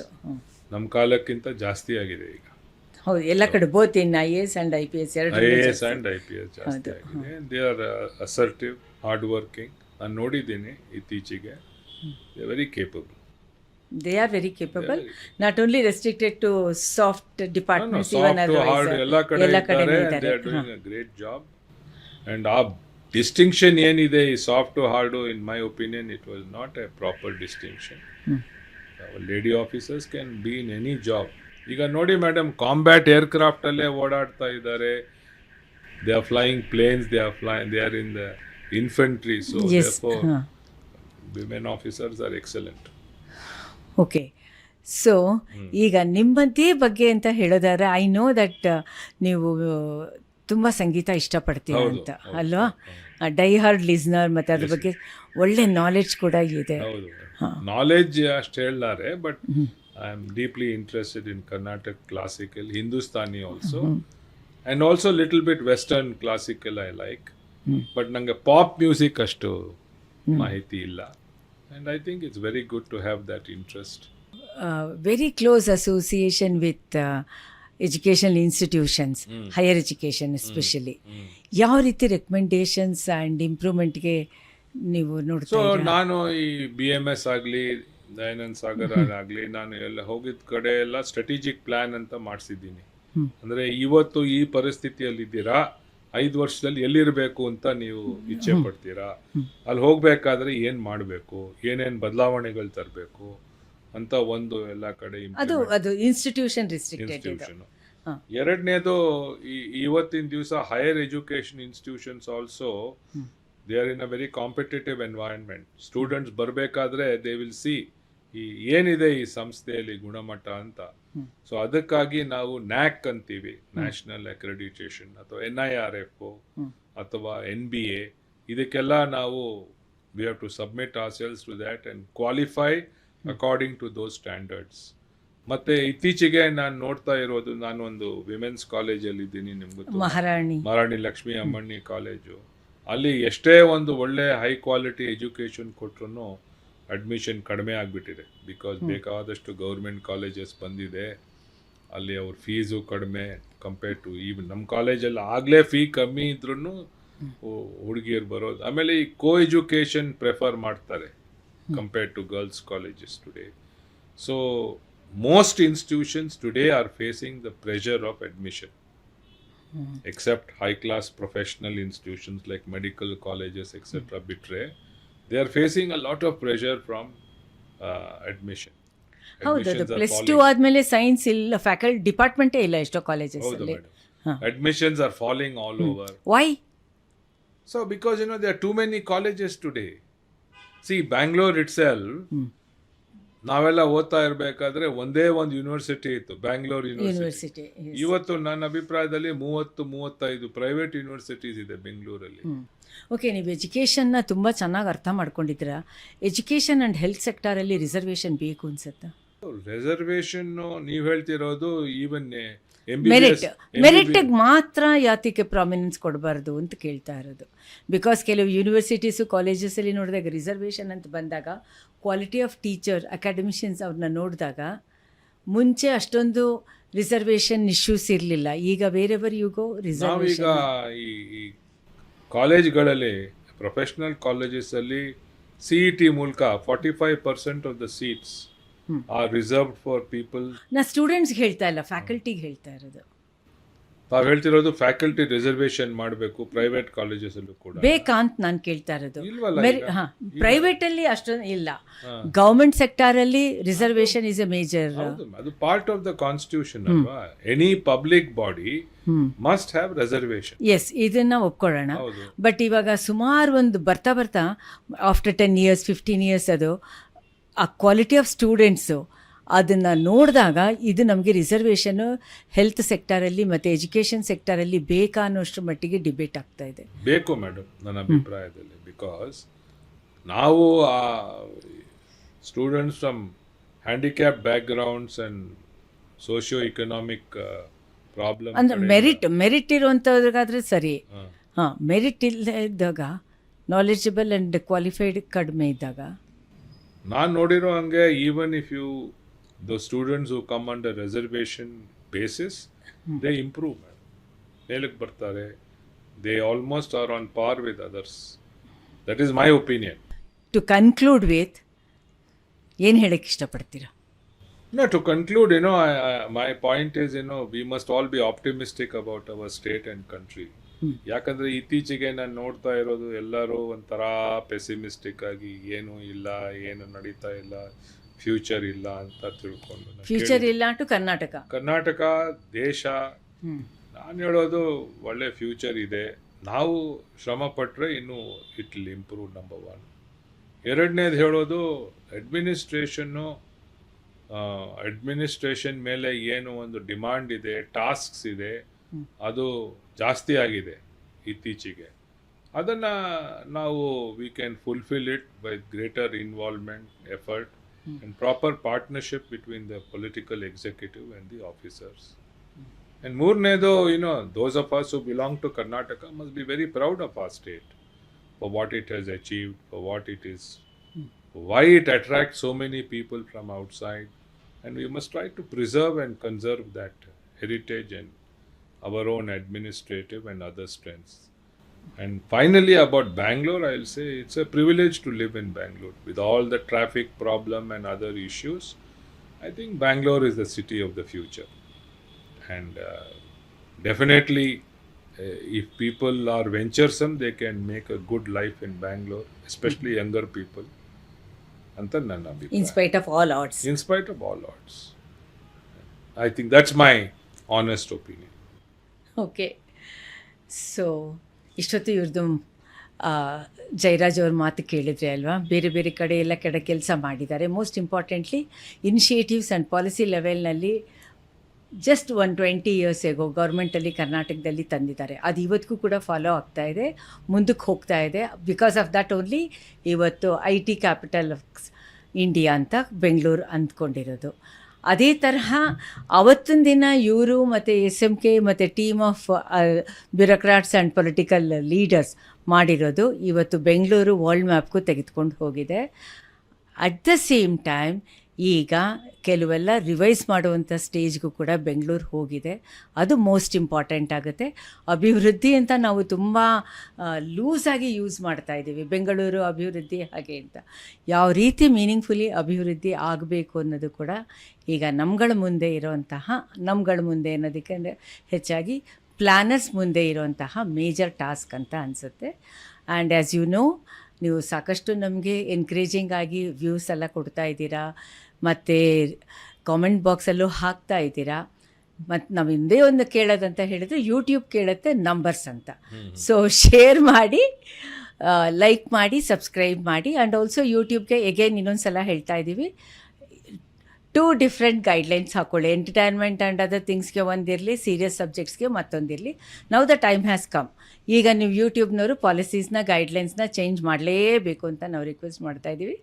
ನಮ್ಮ ಕಾಲಕ್ಕಿಂತ ಜಾಸ್ತಿ ಆಗಿದೆ ಈಗ. ಹೌದು, ಎಲ್ಲ ಕಡೆ both in IAS and IPS ಎರಡು. IAS and IPS ಜಾಸ್ತಿ ಆಗಿದೆ. They are assertive, hard working. ನಾನು ನೋಡಿದ್ದೀನಿ ಇತ್ತೀಚೆಗೆ. They are very capable. They are very capable. Not only restricted to soft departments, soft even to otherwise. hard ಎಲ್ಲ ಕಡೆ ಇದ್ದಾರೆ. They are doing a great job. And ಆ distinction ಏನಿದೆ ಈ soft to hard, in my opinion it was not a proper distinction. Lady officers can be in any job. ಈಗ ನೋಡಿ madam, combat aircraft ಅಲ್ಲೇ ಓಡಾಡ್ತಾ ಇದ್ದಾರೆ. They are flying planes, they are in the infantry. So women officers are excellent. Okay, so ಈಗ ನಿಮ್ಮದೇ ಬಗ್ಗೆ ಅಂತ ಹೇಳೋದಾದ್ರೆ, ಐ ನೋ ದಟ್ ನೀವು ತುಂಬ ಸಂಗೀತ ಇಷ್ಟಪಡ್ತೀರ ಅಂತ ಅಲ್ವಾ? ಡೈ ಹಾರ್ಡ್ ಲಿಸ್ನರ್, ಮತ್ತು ಅದ್ರ ಬಗ್ಗೆ ಒಳ್ಳೆ ನಾಲೆಡ್ಜ್ ಕೂಡ ಇದೆ. ಹೌದು, ನಾಲೆಡ್ಜ್ ಅಷ್ಟು ಹೇಳಲಾರೆ, but I am deeply interested in Karnataka classical, Hindustani also, and also little bit western classical I like. But ನನಗೆ ಪಾಪ್ ಮ್ಯೂಸಿಕ್ ಅಷ್ಟು ಮಾಹಿತಿ ಇಲ್ಲ. And I think it's very good to have that interest. Very close association with educational institutions, higher education especially. ಯಾವ ರೀತಿ recommendations and ಇಂಪ್ರೂವ್ಮೆಂಟ್ಗೆ ನೀವು ನೋಡ್ತಾ? So ನಾನು ಈ BMS ಆಗಲಿ, ದಯಾನಂದ್ ಸಾಗರ್ ಆಗಲಿ, ನಾನು ಎಲ್ಲ ಹೋಗಿದ್ದ ಕಡೆ ಎಲ್ಲ ಸ್ಟ್ರಾಟಜಿಕ್ ಪ್ಲಾನ್ ಅಂತ ಮಾಡಿಸಿದ್ದೀನಿ. ಅಂದರೆ ಇವತ್ತು ಈ ಪರಿಸ್ಥಿತಿಯಲ್ಲಿದ್ದೀರಾ, 5 ವರ್ಷದಲ್ಲಿ ಎಲ್ಲಿರಬೇಕು ಅಂತ ನೀವು ಇಚ್ಛೆ ಪಡ್ತೀರಾ, ಅಲ್ಲಿ ಹೋಗಬೇಕಾದ್ರೆ ಏನು ಮಾಡಬೇಕು, ಏನೇನು ಬದಲಾವಣೆಗಳು ತರಬೇಕು ಅಂತ ಒಂದು ಎಲ್ಲ ಕಡೆ ಅದು ಇನ್ಸ್ಟಿಟ್ಯೂಷನ್ ರಿಸ್ಟ್ರಿಕ್ಟೆಡ್. ಎರಡನೇದು, ಇವತ್ತಿನ ದಿವಸ higher education institutions also they are in a very competitive environment. Students ಬರಬೇಕಾದ್ರೆ ದೇ ವಿಲ್ ಸಿ ಏನಿದೆ ಈ ಸಂಸ್ಥೆಯಲ್ಲಿ ಗುಣಮಟ್ಟ ಅಂತ. ಸೊ ಅದಕ್ಕಾಗಿ ನಾವು NAAC ಅಂತೀವಿ, ನ್ಯಾಷನಲ್ ಅಕ್ರೆಡಿಟೇಷನ್, ಅಥವಾ NIRF ಅಥವಾ NBA, ಇದಕ್ಕೆಲ್ಲ ನಾವು we have to submit ourselves to that and qualify according to those standards. ಮತ್ತು ಇತ್ತೀಚೆಗೆ ನಾನು ನೋಡ್ತಾ ಇರೋದು, ನಾನು ಒಂದು ವಿಮೆನ್ಸ್ ಕಾಲೇಜಲ್ಲಿ ಇದ್ದೀನಿ, ನಿಮ್ಗೆ ಮಹಾರಾಣಿ ಲಕ್ಷ್ಮೀ ಅಮ್ಮಣ್ಣಿ ಕಾಲೇಜು. ಅಲ್ಲಿ ಎಷ್ಟೇ ಒಂದು ಒಳ್ಳೆ ಹೈ ಕ್ವಾಲಿಟಿ ಎಜುಕೇಷನ್ ಕೊಟ್ರು ಅಡ್ಮಿಷನ್ ಕಡಿಮೆ ಆಗಿಬಿಟ್ಟಿದೆ. ಬಿಕಾಸ್ ಬೇಕಾದಷ್ಟು ಗೌರ್ಮೆಂಟ್ ಕಾಲೇಜಸ್ ಬಂದಿದೆ, ಅಲ್ಲಿ ಅವ್ರ ಫೀಸು ಕಡಿಮೆ ಕಂಪೇರ್ ಟು ಈವನ್ ನಮ್ಮ ಕಾಲೇಜಲ್ಲಿ ಆಗಲೇ ಫೀ ಕಮ್ಮಿ ಇದ್ರೂ ಹುಡುಗಿಯರು ಬರೋದು. ಆಮೇಲೆ ಈ ಕೋ ಎಜುಕೇಷನ್ ಪ್ರೆಫರ್ ಮಾಡ್ತಾರೆ compared to girls' colleges today. So, most institutions today are facing the pressure of admission, except high-class professional institutions like medical colleges, etc. They are facing a lot of pressure from admission. ಹೌದು, +2 ಆದಮೇಲೆ science ಇಲ್ಲ, faculty ಡಿಪಾರ್ಟ್ಮೆಂಟೇ ಇಲ್ಲ ಎಷ್ಟೋ colleges ಅಲ್ಲಿ. Admissions are falling all over. Why? So, because there are too many colleges today. See, Bangalore itself, ನಾವೆಲ್ಲ ಓದ್ತಾ ಇರಬೇಕಾದ್ರೆ ಒಂದೇ ಒಂದು ಯೂನಿವರ್ಸಿಟಿ ಇತ್ತು, ಬ್ಯಾಂಗ್ಳೂರ್ ಯೂನಿವರ್ಸಿಟಿ. ಇವತ್ತು ನನ್ನ ಅಭಿಪ್ರಾಯದಲ್ಲಿ 30-35 ಪ್ರೈವೇಟ್ ಯೂನಿವರ್ಸಿಟೀಸ್ ಇದೆ ಬೆಂಗಳೂರಲ್ಲಿ. ಓಕೆ, ನೀವು ಎಜುಕೇಷನ್ನ ತುಂಬ ಚೆನ್ನಾಗಿ ಅರ್ಥ ಮಾಡ್ಕೊಂಡಿದ್ದೀರಾ. ಎಜುಕೇಷನ್ ಆ್ಯಂಡ್ ಹೆಲ್ತ್ ಸೆಕ್ಟರಲ್ಲಿ ರಿಸರ್ವೇಷನ್ ಬೇಕು ಅನ್ಸುತ್ತಾ? ರಿಸರ್ವೇಷನ್ ನೀವು ಹೇಳ್ತಿರೋದು ಈವನ್ ಮೆರಿಟ್ಗೆ ಮಾತ್ರ ಯಾತಕ್ಕೆ ಪ್ರಾಮಿನೆನ್ಸ್ ಕೊಡಬಾರ್ದು ಅಂತ ಕೇಳ್ತಾ ಇರೋದು. ಬಿಕಾಸ್ ಕೆಲವು ಯೂನಿವರ್ಸಿಟೀಸು ಕಾಲೇಜಸಲ್ಲಿ ನೋಡಿದಾಗ ರಿಸರ್ವೇಷನ್ ಅಂತ ಬಂದಾಗ ಕ್ವಾಲಿಟಿ ಆಫ್ ಟೀಚರ್, ಅಕಾಡೆಮಿಷಿಯನ್ಸ್ ಅವ್ರನ್ನ ನೋಡಿದಾಗ ಮುಂಚೆ ಅಷ್ಟೊಂದು ರಿಸರ್ವೇಷನ್ ಇಶ್ಯೂಸ್ ಇರಲಿಲ್ಲ. ಈಗ ಬೇರೆವರ್ ಯುಗೋ ರಿಸರ್ವೇಷನ್. ಈ ಕಾಲೇಜ್ಗಳಲ್ಲಿ, ಪ್ರೊಫೆಷನಲ್ ಕಾಲೇಜಸಲ್ಲಿ CET ಮೂಲಕ 45% of the seats are reserved for people. ನಾ ಸ್ಟೂಡೆಂಟ್ಸ್ಗೆ ಹೇಳ್ತಾ ಇಲ್ಲ, ಫ್ಯಾಕಲ್ಟಿಗೆ ಹೇಳ್ತಾ ಇರೋದು. ತಾವು ಹೇಳ್ತಿರೋದು ಫ್ಯಾಕಲ್ಟಿ ರಿಸರ್ವೇಶನ್ ಮಾಡಬೇಕು ಪ್ರೈವೇಟ್ ಕಾಲೇಜಸಲ್ಲೂ ಕೂಡ. ಬೇಕಾ ಅಂತ ನಾನು ಕೇಳ್ತಾ ಇರೋದು. ಇಲ್ವಲ್ಲ ಈಗ? ಹಾಂ, ಪ್ರೈವೇಟಲ್ಲಿ ಅಷ್ಟೊಂದು ಇಲ್ಲ, ಗೌರ್ಮೆಂಟ್ ಸೆಕ್ಟಾರಲ್ಲಿ ರಿಸರ್ವೇಶನ್ ಇಸ್ ಎ ಮೇಜರ್. ಹೌದು, ಅದು ಪಾರ್ಟ್ ಆಫ್ ದ ಕಾನ್ಸ್ಟಿಟ್ಯೂಷನ್ ಅಲ್ವಾ. Any public body must have reservation. Yes, ಇದನ್ನ ಒಪ್ಕೊಳ್ಳೋಣ. ಹೌದು. ಬಟ್ ಇವಾಗ ಸುಮಾರು ಒಂದು ಬರ್ತಾ ಆಫ್ಟರ್ 10 years 15 years ಅದು ಆ ಕ್ವಾಲಿಟಿ ಆಫ್ ಸ್ಟೂಡೆಂಟ್ಸು ಅದನ್ನು ನೋಡಿದಾಗ ಇದು ನಮಗೆ ರಿಸರ್ವೇಷನ್ನು ಹೆಲ್ತ್ ಸೆಕ್ಟರಲ್ಲಿ ಮತ್ತು ಎಜುಕೇಷನ್ ಸೆಕ್ಟರಲ್ಲಿ ಬೇಕಾ ಅನ್ನೋಷ್ಟರ ಮಟ್ಟಿಗೆ ಡಿಬೇಟ್ ಆಗ್ತಾ ಇದೆ. ಬೇಕು ಮೇಡಮ್, ನನ್ನ ಅಭಿಪ್ರಾಯದಲ್ಲಿ. ಬಿಕಾಸ್ ನಾವು ಆ students from handicap backgrounds and socio economic problem ಅಂದರೆ ಮೆರಿಟ್ ಇರುವಂಥವ್ರಿಗಾದ್ರೆ ಸರಿ. ಹಾಂ, ಮೆರಿಟ್ ಇಲ್ಲದೆ ಇದ್ದಾಗ, ನಾಲೆಜಬಲ್ ಆ್ಯಂಡ್ ಕ್ವಾಲಿಫೈಡ್ ಕಡಿಮೆ ಇದ್ದಾಗ, ನಾನು ನೋಡಿರೋ ಹಂಗೆ even if you the students who come under reservation basis they improve ಮೇಲಕ್ಕೆ ಬರ್ತಾರೆ. They almost are on par with others. That is my opinion. To conclude with ಏನು ಹೇಳಕ್ಕೆ ಇಷ್ಟಪಡ್ತೀರಾ? No, to conclude, my point is, we must all be optimistic about our state and country. ಯಾಕಂದರೆ ಇತ್ತೀಚೆಗೆ ನಾನು ನೋಡ್ತಾ ಇರೋದು ಎಲ್ಲರೂ ಒಂಥರ ಪೆಸಿಮಿಸ್ಟಿಕ್ ಆಗಿ ಏನು ಇಲ್ಲ, ಏನು ನಡೀತಾ ಇಲ್ಲ, ಫ್ಯೂಚರ್ ಇಲ್ಲ ಅಂತ ತಿಳ್ಕೊಂಡು. ಫ್ಯೂಚರ್ ಇಲ್ಲ ಟು ಕರ್ನಾಟಕ ದೇಶ, ನಾನು ಹೇಳೋದು ಒಳ್ಳೆ ಫ್ಯೂಚರ್ ಇದೆ. ನಾವು ಶ್ರಮ ಪಟ್ಟರೆ ಇನ್ನೂ ಇಟ್ ವಿಲ್ ಇಂಪ್ರೂವ್, ನಂಬರ್ 1. ಎರಡನೇದು ಹೇಳೋದು ಅಡ್ಮಿನಿಸ್ಟ್ರೇಷನ್ ಮೇಲೆ ಏನು ಒಂದು ಡಿಮಾಂಡ್ ಇದೆ, ಟಾಸ್ಕ್ಸ್ ಇದೆ, ಅದು ಜಾಸ್ತಿ ಆಗಿದೆ ಇತ್ತೀಚೆಗೆ. ಅದನ್ನು ನಾವು we can fulfil it by greater involvement, effort and proper partnership between the political executive and the officers. And ಮೂರನೇದು, those of us who belong to Karnataka must be very proud of our state for what it has achieved, for what it is, why it attracts so many people from outside, and we must try to preserve and conserve that heritage and our own administrative and other strengths. And finally, about Bangalore, I'll say it's a privilege to live in Bangalore. With all the traffic problem and other issues, I think Bangalore is the city of the future. And definitely, if people are venturesome, they can make a good life in Bangalore, especially younger people. ಅಂತ ನನ್ನ ಅಭಿಪ್ರಾಯ. In spite of all odds. In spite of all odds. I think that's my honest opinion. Okay, so ಇಷ್ಟೊತ್ತು ಇವ್ರದ್ದು ಜಯರಾಜ್ ಅವ್ರ ಮಾತು ಕೇಳಿದ್ರೆ ಅಲ್ವಾ, ಬೇರೆ ಬೇರೆ ಕಡೆ ಎಲ್ಲ ಕೆಲಸ ಮಾಡಿದ್ದಾರೆ. Most importantly initiatives and policy ಲೆವೆಲ್ನಲ್ಲಿ ಜಸ್ಟ್ 20 years ಎಗೋ ಗೌರ್ಮೆಂಟಲ್ಲಿ ಕರ್ನಾಟಕದಲ್ಲಿ ತಂದಿದ್ದಾರೆ. ಅದು ಇವತ್ತಿಗೂ ಕೂಡ ಫಾಲೋ ಆಗ್ತಾ ಇದೆ, ಮುಂದಕ್ಕೆ ಹೋಗ್ತಾ ಇದೆ. ಬಿಕಾಸ್ ಆಫ್ ದಟ್ ಓನ್ಲಿ ಇವತ್ತು IT ಕ್ಯಾಪಿಟಲ್ ಆಫ್ ಇಂಡಿಯಾ ಅಂತ ಬೆಂಗಳೂರು ಅಂದ್ಕೊಂಡಿರೋದು. ಅದೇ ತರಹ ಅವತ್ತಿನ ದಿನ ಇವರು ಮತ್ತು SMK ಮತ್ತು team of bureaucrats and political leaders ಮಾಡಿರೋದು ಇವತ್ತು ಬೆಂಗಳೂರು ವರ್ಲ್ಡ್ ಮ್ಯಾಪ್ಗೂ ತೆಗೆದುಕೊಂಡು ಹೋಗಿದೆ. ಅಟ್ ದ ಸೇಮ್ ಟೈಮ್ ಈಗ ಕೆಲವೆಲ್ಲ ರಿವೈಸ್ ಮಾಡುವಂಥ ಸ್ಟೇಜ್ಗೂ ಕೂಡ ಬೆಂಗಳೂರು ಹೋಗಿದೆ. ಅದು ಮೋಸ್ಟ್ ಇಂಪಾರ್ಟೆಂಟ್ ಆಗುತ್ತೆ. ಅಭಿವೃದ್ಧಿ ಅಂತ ನಾವು ತುಂಬ ಲೂಸಾಗಿ ಯೂಸ್ ಮಾಡ್ತಾ ಇದ್ದೀವಿ, ಬೆಂಗಳೂರು ಅಭಿವೃದ್ಧಿ ಹಾಗೆ ಅಂತ. ಯಾವ ರೀತಿ ಮೀನಿಂಗ್ಫುಲಿ ಅಭಿವೃದ್ಧಿ ಆಗಬೇಕು ಅನ್ನೋದು ಕೂಡ ಈಗ ನಮ್ಗಳ ಮುಂದೆ ಅನ್ನೋದಕ್ಕೆ ಹೆಚ್ಚಾಗಿ ಪ್ಲ್ಯಾನರ್ಸ್ ಮುಂದೆ ಇರುವಂತಹ ಮೇಜರ್ ಟಾಸ್ಕ್ ಅಂತ ಅನಿಸುತ್ತೆ. ಆ್ಯಂಡ್ ಆ್ಯಸ್ ಯು ನೋ, ನೀವು ಸಾಕಷ್ಟು ನಮಗೆ ಎನ್ಕರೇಜಿಂಗ್ ಆಗಿ ವ್ಯೂಸ್ ಎಲ್ಲ ಕೊಡ್ತಾ ಇದ್ದೀರಾ, ಮತ್ತು ಕಾಮೆಂಟ್ ಬಾಕ್ಸಲ್ಲೂ ಹಾಕ್ತಾ ಇದ್ದೀರಾ. ಮತ್ತು ನಾವು ಹಿಂದೆ ಒಂದು ಕೇಳೋದಂತ ಹೇಳಿದರೆ ಯೂಟ್ಯೂಬ್ ಕೇಳುತ್ತೆ ನಂಬರ್ಸ್ ಅಂತ. ಸೊ ಶೇರ್ ಮಾಡಿ, ಲೈಕ್ ಮಾಡಿ, ಸಬ್ಸ್ಕ್ರೈಬ್ ಮಾಡಿ. ಆ್ಯಂಡ್ ಆಲ್ಸೋ ಯೂಟ್ಯೂಬ್ಗೆ ಎಗೇನ್ ಇನ್ನೊಂದು ಸಲ ಹೇಳ್ತಾ ಇದ್ದೀವಿ, 2 different ಗೈಡ್ಲೈನ್ಸ್ ಹಾಕ್ಕೊಳ್ಳಿ. ಎಂಟರ್ಟೈನ್ಮೆಂಟ್ ಆ್ಯಂಡ್ ಅದರ್ ಥಿಂಗ್ಸ್ಗೆ ಒಂದಿರಲಿ, ಸೀರಿಯಸ್ ಸಬ್ಜೆಕ್ಟ್ಸ್ಗೆ ಮತ್ತೊಂದಿರಲಿ. Now the time has come. ಈಗ ನೀವು ಯೂಟ್ಯೂಬ್ನವರು ಪಾಲಿಸೀಸ್ನ, ಗೈಡ್ಲೈನ್ಸ್ನ ಚೇಂಜ್ ಮಾಡಲೇಬೇಕು ಅಂತ ನಾವು ರಿಕ್ವೆಸ್ಟ್ ಮಾಡ್ತಾ ಇದ್ದೀವಿ.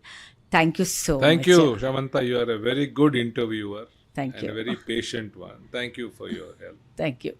Thank you so much. Thank you, Shamanta. You are a very good interviewer. Thank you. And a very patient one. Thank you for your help. Thank you.